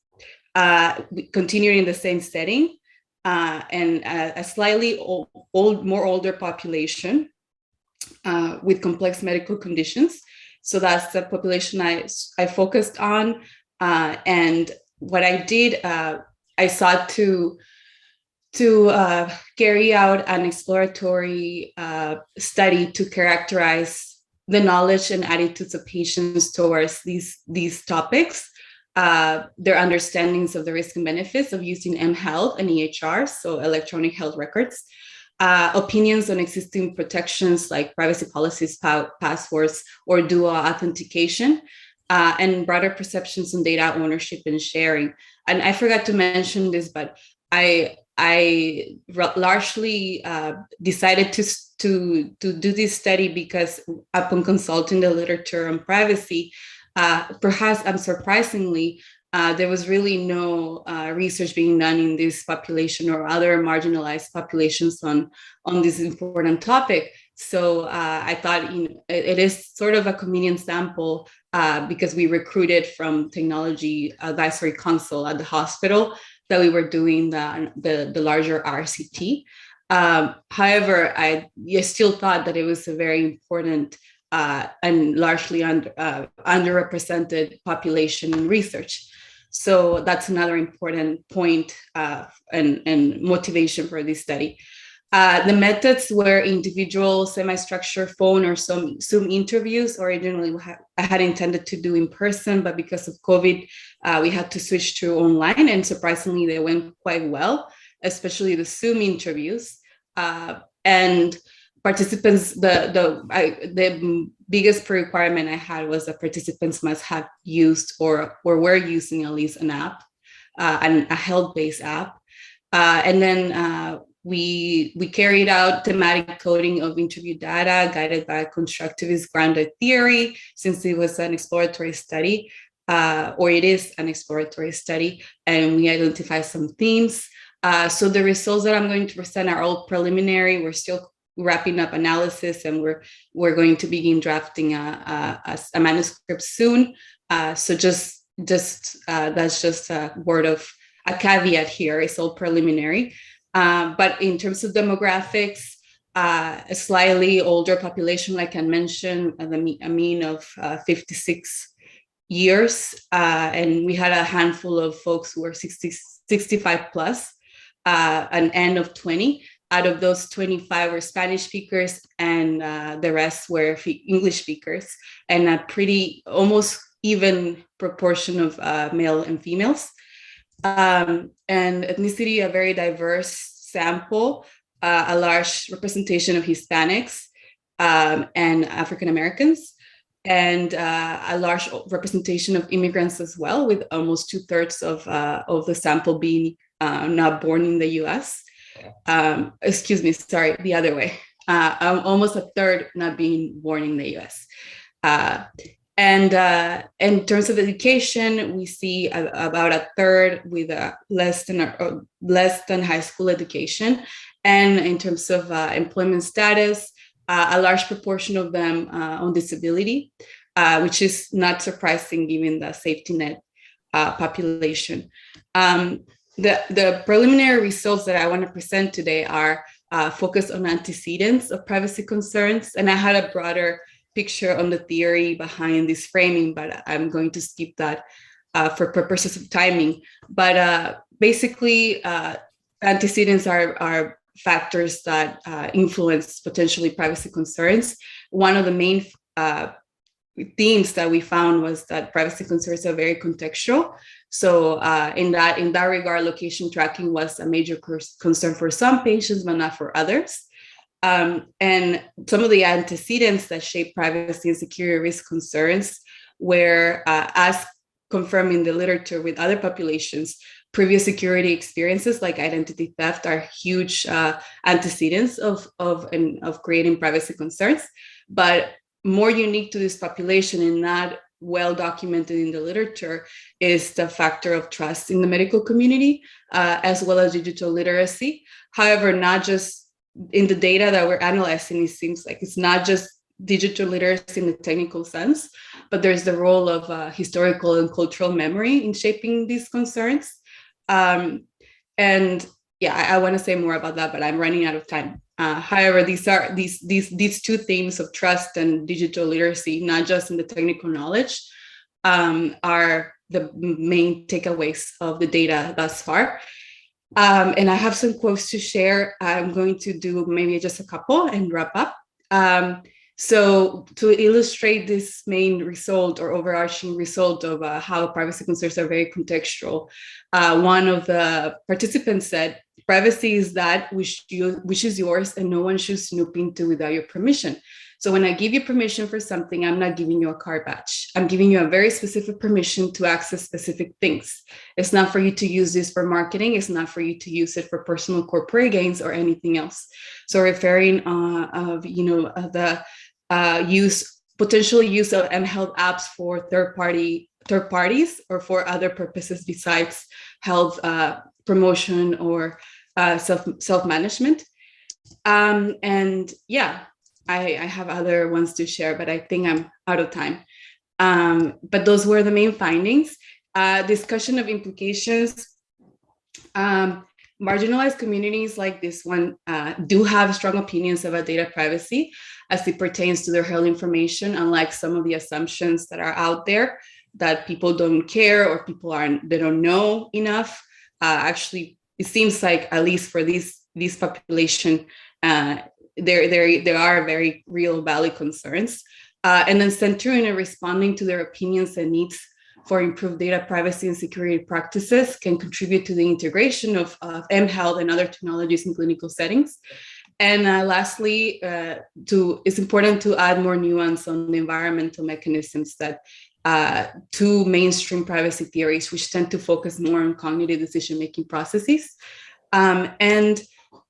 Continuing in the same setting, and a slightly more older population with complex medical conditions So that's the population I focused on. And what I did, I sought to carry out an exploratory study to characterize the knowledge and attitudes of patients towards these topics, their understandings of the risks and benefits of using mHealth and EHRs, so electronic health records, opinions on existing protections like privacy policies, passwords, or dual authentication, and broader perceptions on data ownership and sharing. And I forgot to mention this, but I largely decided to do this study because upon consulting the literature on privacy, perhaps unsurprisingly, there was really no research being done in this population or other marginalized populations on this important topic. So I thought it is sort of a convenient sample because we recruited from Technology Advisory Council at the hospital that we were doing the larger RCT. However, I still thought that it was a very important and largely underrepresented population in research. So that's another important point and motivation for this study. The methods were individual, semi-structured phone or some Zoom interviews. Originally, I had intended to do in person, but because of COVID, we had to switch to online, and surprisingly, they went quite well, especially the Zoom interviews. And participants, the biggest requirement I had was that participants must have used or were using at least an app, a health-based app. And then we carried out thematic coding of interview data guided by constructivist grounded theory, since it was an exploratory study, or it is an exploratory study, and we identified some themes. So the results that I'm going to present are all preliminary. We're still wrapping up analysis, and we're going to begin drafting a manuscript soon. So just that's just a word of a caveat here. It's all preliminary. But in terms of demographics, a slightly older population, like I mentioned, a mean of 56 years. And we had a handful of folks who were 65 plus, an N of 20. Out of those, 25 were Spanish speakers, and the rest were English speakers, and a pretty almost even proportion of male and females. And ethnicity, a very diverse sample, a large representation of Hispanics and African Americans, and a large representation of immigrants as well, with almost 2/3 of the sample being not born in the US. Excuse me, sorry, the other way. Almost 1/3 not being born in the US. And in terms of education, we see about 1/3 with less than high school education. And in terms of employment status, a large proportion of them on disability, which is not surprising given the safety net population. The preliminary results that I want to present today are focused on antecedents of privacy concerns. And I had a broader picture on the theory behind this framing, but I'm going to skip that for purposes of timing. But basically, antecedents are factors that influence potentially privacy concerns. One of the main themes that we found was that privacy concerns are very contextual. So in that regard, location tracking was a major concern for some patients, but not for others. And some of the antecedents that shape privacy and security risk concerns were, as confirmed in the literature with other populations, previous security experiences like identity theft are huge antecedents of creating privacy concerns. But more unique to this population and not well documented in the literature is the factor of trust in the medical community, as well as digital literacy. However, not just in the data that we're analyzing, it seems like it's not just digital literacy in the technical sense, but there's the role of historical and cultural memory in shaping these concerns. And yeah, I want to say more about that, but I'm running out of time. However, these two themes of trust and digital literacy, not just in the technical knowledge, are the main takeaways of the data thus far. And I have some quotes to share. I'm going to do maybe just a couple and wrap up. So to illustrate this main result or overarching result of how privacy concerns are very contextual, one of the participants said, privacy is that which is yours and no one should snoop into without your permission. So when I give you permission for something, I'm not giving you a card badge. I'm giving you a very specific permission to access specific things. It's not for you to use this for marketing. It's not for you to use it for personal corporate gains or anything else. So referring of, the potential use of mHealth apps for third parties or for other purposes besides health promotion or self-management. And yeah, I have other ones to share, but I think I'm out of time. But those were the main findings. Discussion of implications. Marginalized communities like this one do have strong opinions about data privacy as it pertains to their health information, unlike some of the assumptions that are out there that people don't care or they don't know enough. Actually, it seems like, at least for this population, there are very real valid concerns. And then centering and responding to their opinions and needs for improved data privacy and security practices can contribute to the integration of mHealth and other technologies in clinical settings. And lastly, it's important to add more nuance on the environmental mechanisms that to mainstream privacy theories, which tend to focus more on cognitive decision-making processes. And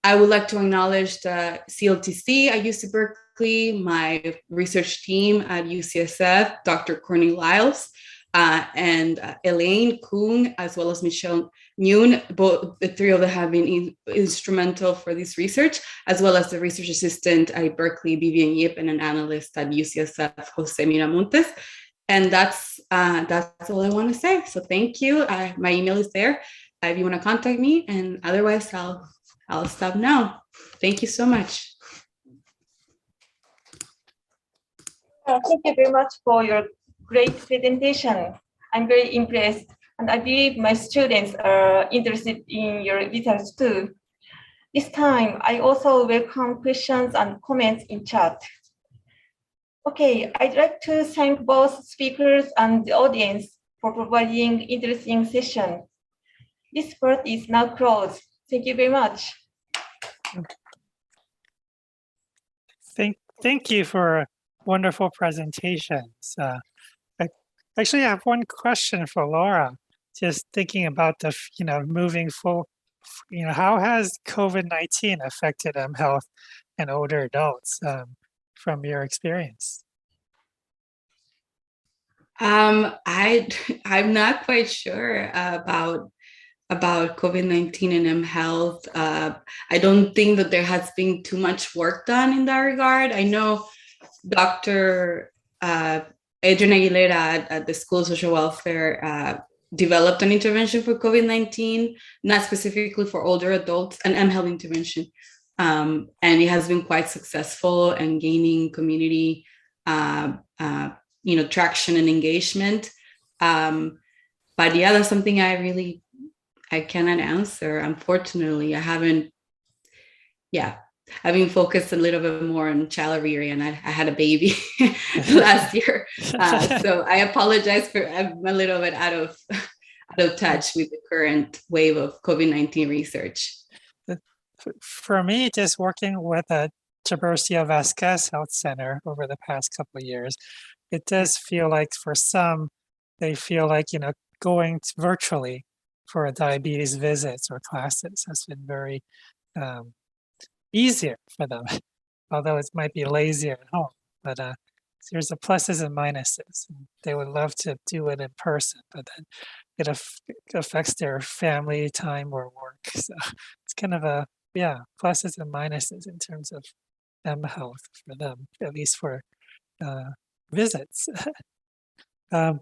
I would like to acknowledge the CLTC at UC Berkeley, my research team at UCSF, Dr. Courtney Lyles, and Elaine Kuhn, as well as Michelle Nguyen. Both the three of them have been instrumental for this research, as well as the research assistant at Berkeley, Vivian Yip, and an analyst at UCSF, Jose Miramontes. And that's all I want to say. So thank you. My email is there if you want to contact me, and otherwise I'll stop now. Thank you so much. Thank you very much for your great presentation. I'm very impressed, and I believe my students are interested in your research too. This time, I also welcome questions and comments in chat. Okay, I'd like to thank both speakers and the audience for providing interesting session. This part is now closed. Thank you very much. Thank you for wonderful presentations. Actually, I have one question for Laura. Just thinking about the, moving forward, how has COVID-19 affected mHealth and older adults from your experience? I'm not quite sure about COVID-19 and mHealth. I don't think that there has been too much work done in that regard. I know Dr. Adrian Aguilera at the School of Social Welfare developed an intervention for COVID-19, not specifically for older adults, an mHealth intervention. And it has been quite successful and gaining community traction and engagement. But yeah, that's something I cannot answer. Unfortunately, I've been focused a little bit more on child rearing, and I had a baby last year. So I apologize I'm a little bit out of touch with the current wave of COVID-19 research. For me, just working with the Tiburcio Vasquez Health Center over the past couple of years, it does feel like for some, they feel like, going virtually for diabetes visits or classes has been very easier for them, although it might be lazier at home. But there's the pluses and minuses. They would love to do it in person, but then it affects their family time or work. So it's kind of pluses and minuses in terms of mHealth for them, at least for visits. I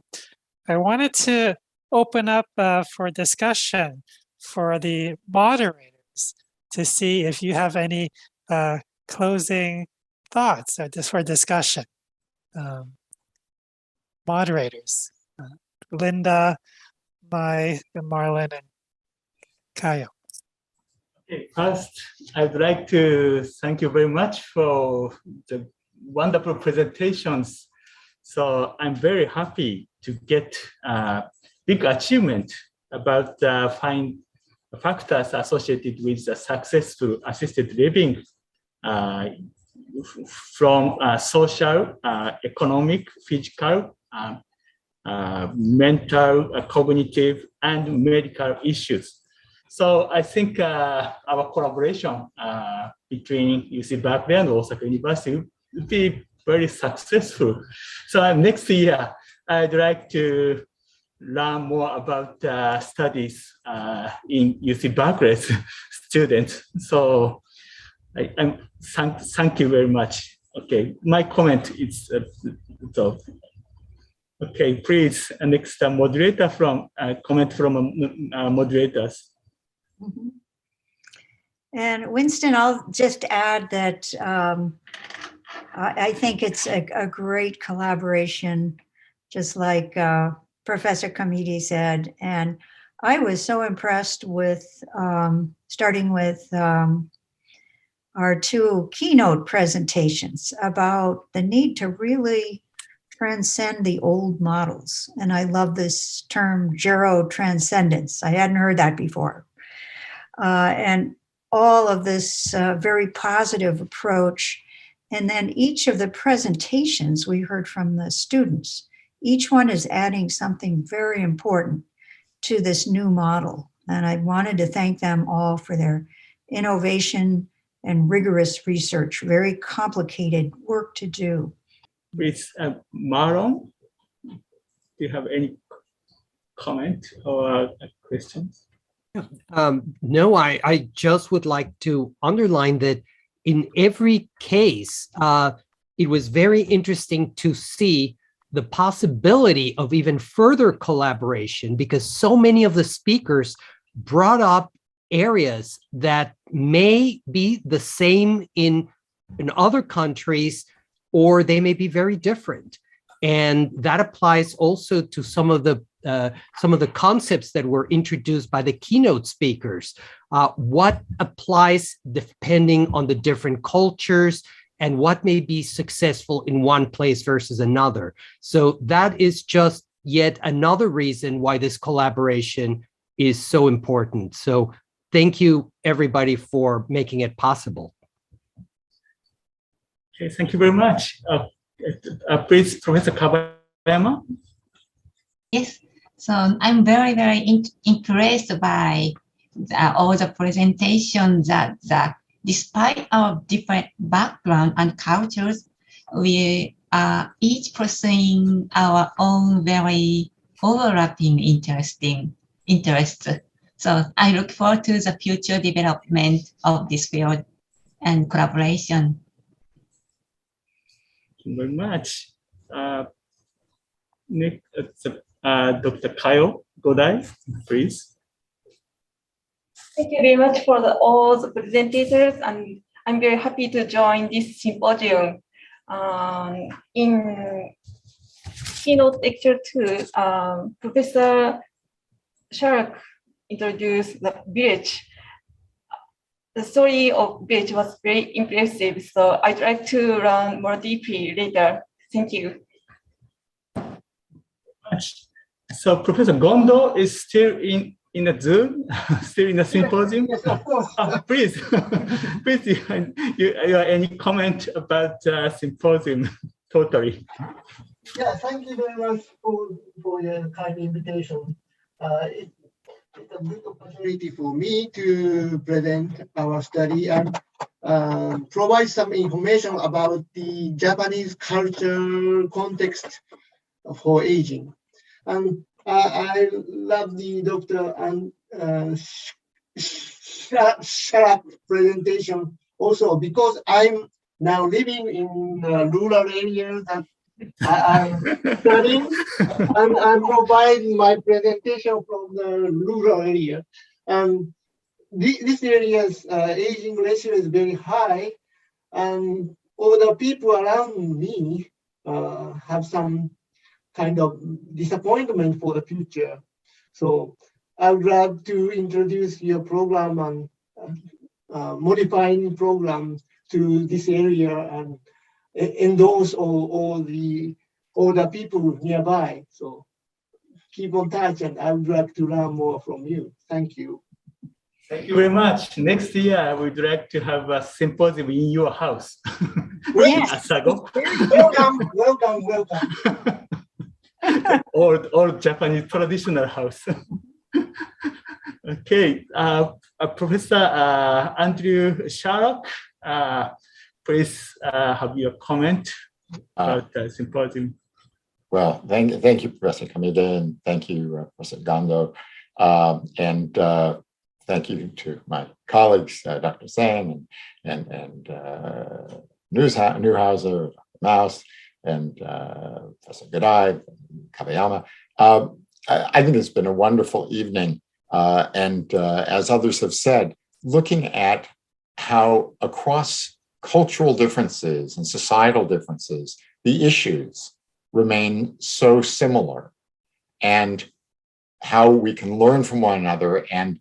wanted to open up for discussion for the moderators. speakers to see if you have any closing thoughts or just for discussion. Moderators, Linda, Mai, Marlon, and Kayo. Okay, first, I'd like to thank you very much for the wonderful presentations. So I'm very happy to get big achievement about find factors associated with the successful assisted living from social, economic, physical, mental, cognitive, and medical issues. So I think our collaboration between UC Berkeley and Osaka University will be very successful. So next year, I'd like to learn more about studies in UC Berkeley's students. So thank you very much. Okay, my comment is okay. Please, next moderator from comment from moderators. Mm-hmm. And Winston, I'll just add that I think it's a great collaboration, just like Professor Kamidi said. And I was so impressed with starting with our two keynote presentations about the need to really transcend the old models. And I love this term, gero-transcendence. I hadn't heard that before. And all of this very positive approach. And then each of the presentations we heard from the students, each one is adding something very important to this new model. And I wanted to thank them all for their innovation and rigorous research, very complicated work to do. Please, Marlon, do you have any comment or questions? No, I just would like to underline that in every case, it was very interesting to see the possibility of even further collaboration, because so many of the speakers brought up areas that may be the same in other countries, or they may be very different. And that applies also to some of the concepts that were introduced by the keynote speakers. What applies depending on the different cultures and what may be successful in one place versus another. So that is just yet another reason why this collaboration is so important. So thank you, everybody, for making it possible. Okay, thank you very much. Please, Professor Kabayama. Yes, so I'm very, very impressed by all the presentations that despite our different background and cultures, we are each pursuing our own very overlapping interests. So I look forward to the future development of this field and collaboration. Thank you very much. Next, Dr. Kayo Godai, please. Thank you very much for all the presentators, and I'm very happy to join this symposium. In keynote lecture 2, Professor Shark introduced the village. The story of village was very impressive, so I'd like to learn more deeply later. Thank you. So Professor Gondo is still in the Zoom, still in the symposium? Yes, of course. Please, please, you any comment about symposium? Totally. Yeah, thank you very much for your kind invitation. It's a good opportunity for me to present our study and provide some information about the Japanese culture context for aging. And I love the Dr. Sharp presentation also, because I'm now living in a rural area that I'm studying, and I provide my presentation from the rural area. And this area's aging ratio is very high, and older people around me have some kind of disappointment for the future. So I would like to introduce your program and modifying program to this area and endorse all the older people nearby. So keep on touch, and I would like to learn more from you. Thank you. Thank you very much. Next year, I would like to have a symposium in your house. Yes. Asago. Welcome, welcome, welcome. Old Japanese traditional house. Okay, Professor Andrew Sharrock, please have your comment about the symposium. Well, thank you, Professor Kamide, and thank you, Professor Gando, and thank you to my colleagues, Dr. Sang and Newhouser, Mouse, and Professor Godai, Kabayama. I think it's been a wonderful evening, and as others have said, looking at how across cultural differences and societal differences, the issues remain so similar, and how we can learn from one another and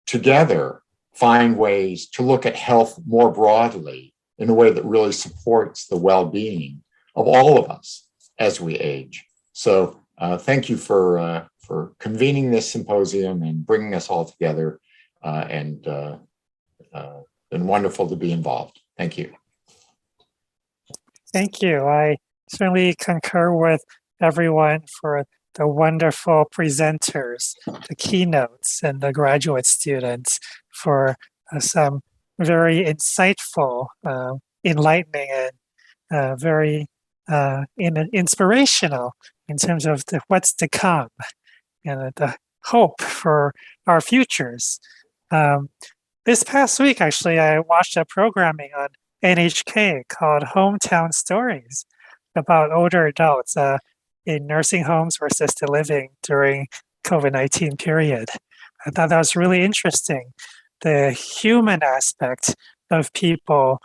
together find ways to look at health more broadly in a way that really supports the well-being of all of us as we age. So thank you for convening this symposium and bringing us all together, and been wonderful to be involved. Thank you. Thank you. I certainly concur with everyone for the wonderful presenters, the keynotes, and the graduate students for some very insightful, enlightening, and very inspirational in terms of what's to come and the hope for our futures. This past week, actually, I watched a programming on NHK called Hometown Stories about older adults in nursing homes or assisted living during COVID-19 period. I thought that was really interesting. The human aspect of people,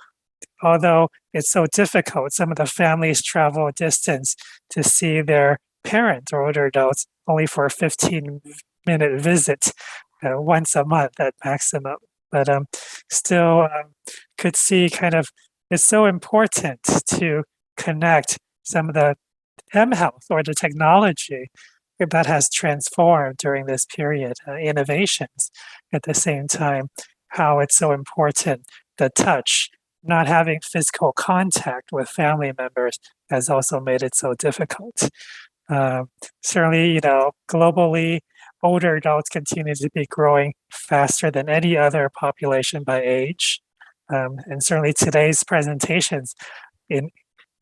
although it's so difficult, some of the families travel a distance to see their parent or older adults only for a 15-minute visit once a month at maximum. But still could see kind of, it's so important to connect some of the mHealth or the technology that has transformed during this period, innovations. At the same time, how it's so important, the touch, not having physical contact with family members has also made it so difficult. Certainly, globally, older adults continue to be growing faster than any other population by age. And certainly today's presentations in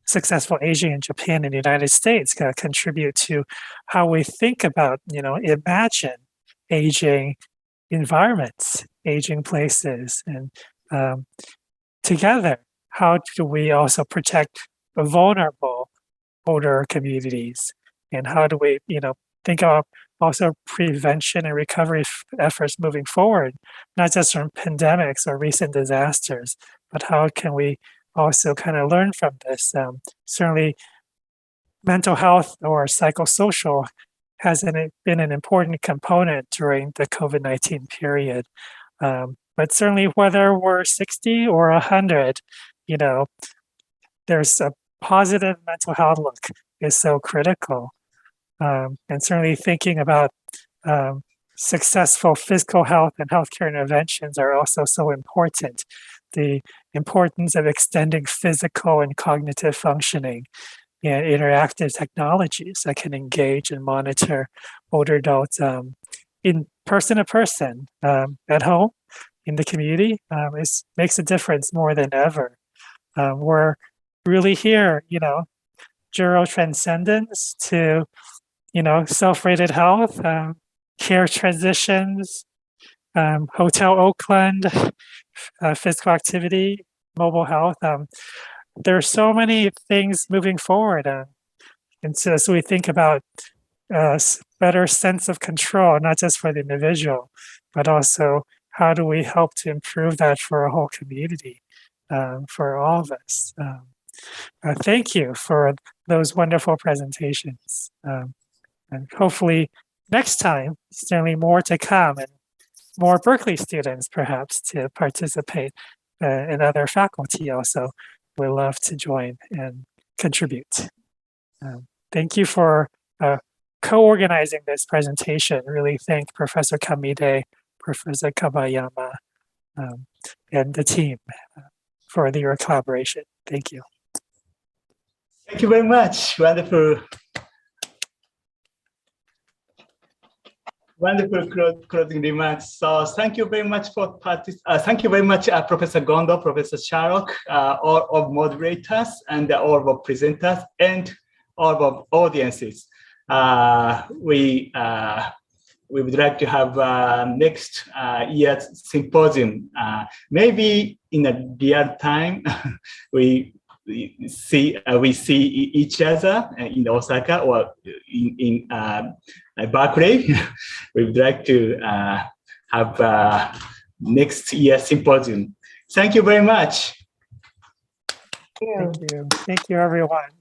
successful aging in Japan and the United States contribute to how we think about, imagine aging environments, aging places, and together, how do we also protect vulnerable older communities? And how do we, think about also prevention and recovery efforts moving forward, not just from pandemics or recent disasters, but how can we also kind of learn from this? Certainly, mental health or psychosocial has been an important component during the COVID-19 period. But certainly, whether we're 60 or 100, there's a positive mental health look is so critical. And certainly thinking about successful physical health and healthcare interventions are also so important. The importance of extending physical and cognitive functioning and interactive technologies that can engage and monitor older adults in person to person, at home, in the community, makes a difference more than ever. We're really here, zero transcendence to, self-rated health, care transitions, Hotel Oakland, physical activity, mobile health. There are so many things moving forward. And so as we think about better sense of control, not just for the individual, but also how do we help to improve that for a whole community, for all of us? Thank you for those wonderful presentations. And hopefully next time, certainly more to come, and more Berkeley students perhaps to participate, and other faculty also would love to join and contribute. Thank you for co-organizing this presentation. Really thank Professor Kamide, Professor Kabayama, and the team for your collaboration. Thank you. Thank you very much. Wonderful. Wonderful closing remarks. So thank you very much for thank you very much, Professor Gondo, Professor Sharrock, all of moderators, and all of presenters, and all of audiences. We would like to have next year's symposium. Maybe in a real time, we see each other in Osaka or in Berkeley. We would like to have next year's symposium. Thank you very much. Thank you. Thank you, everyone.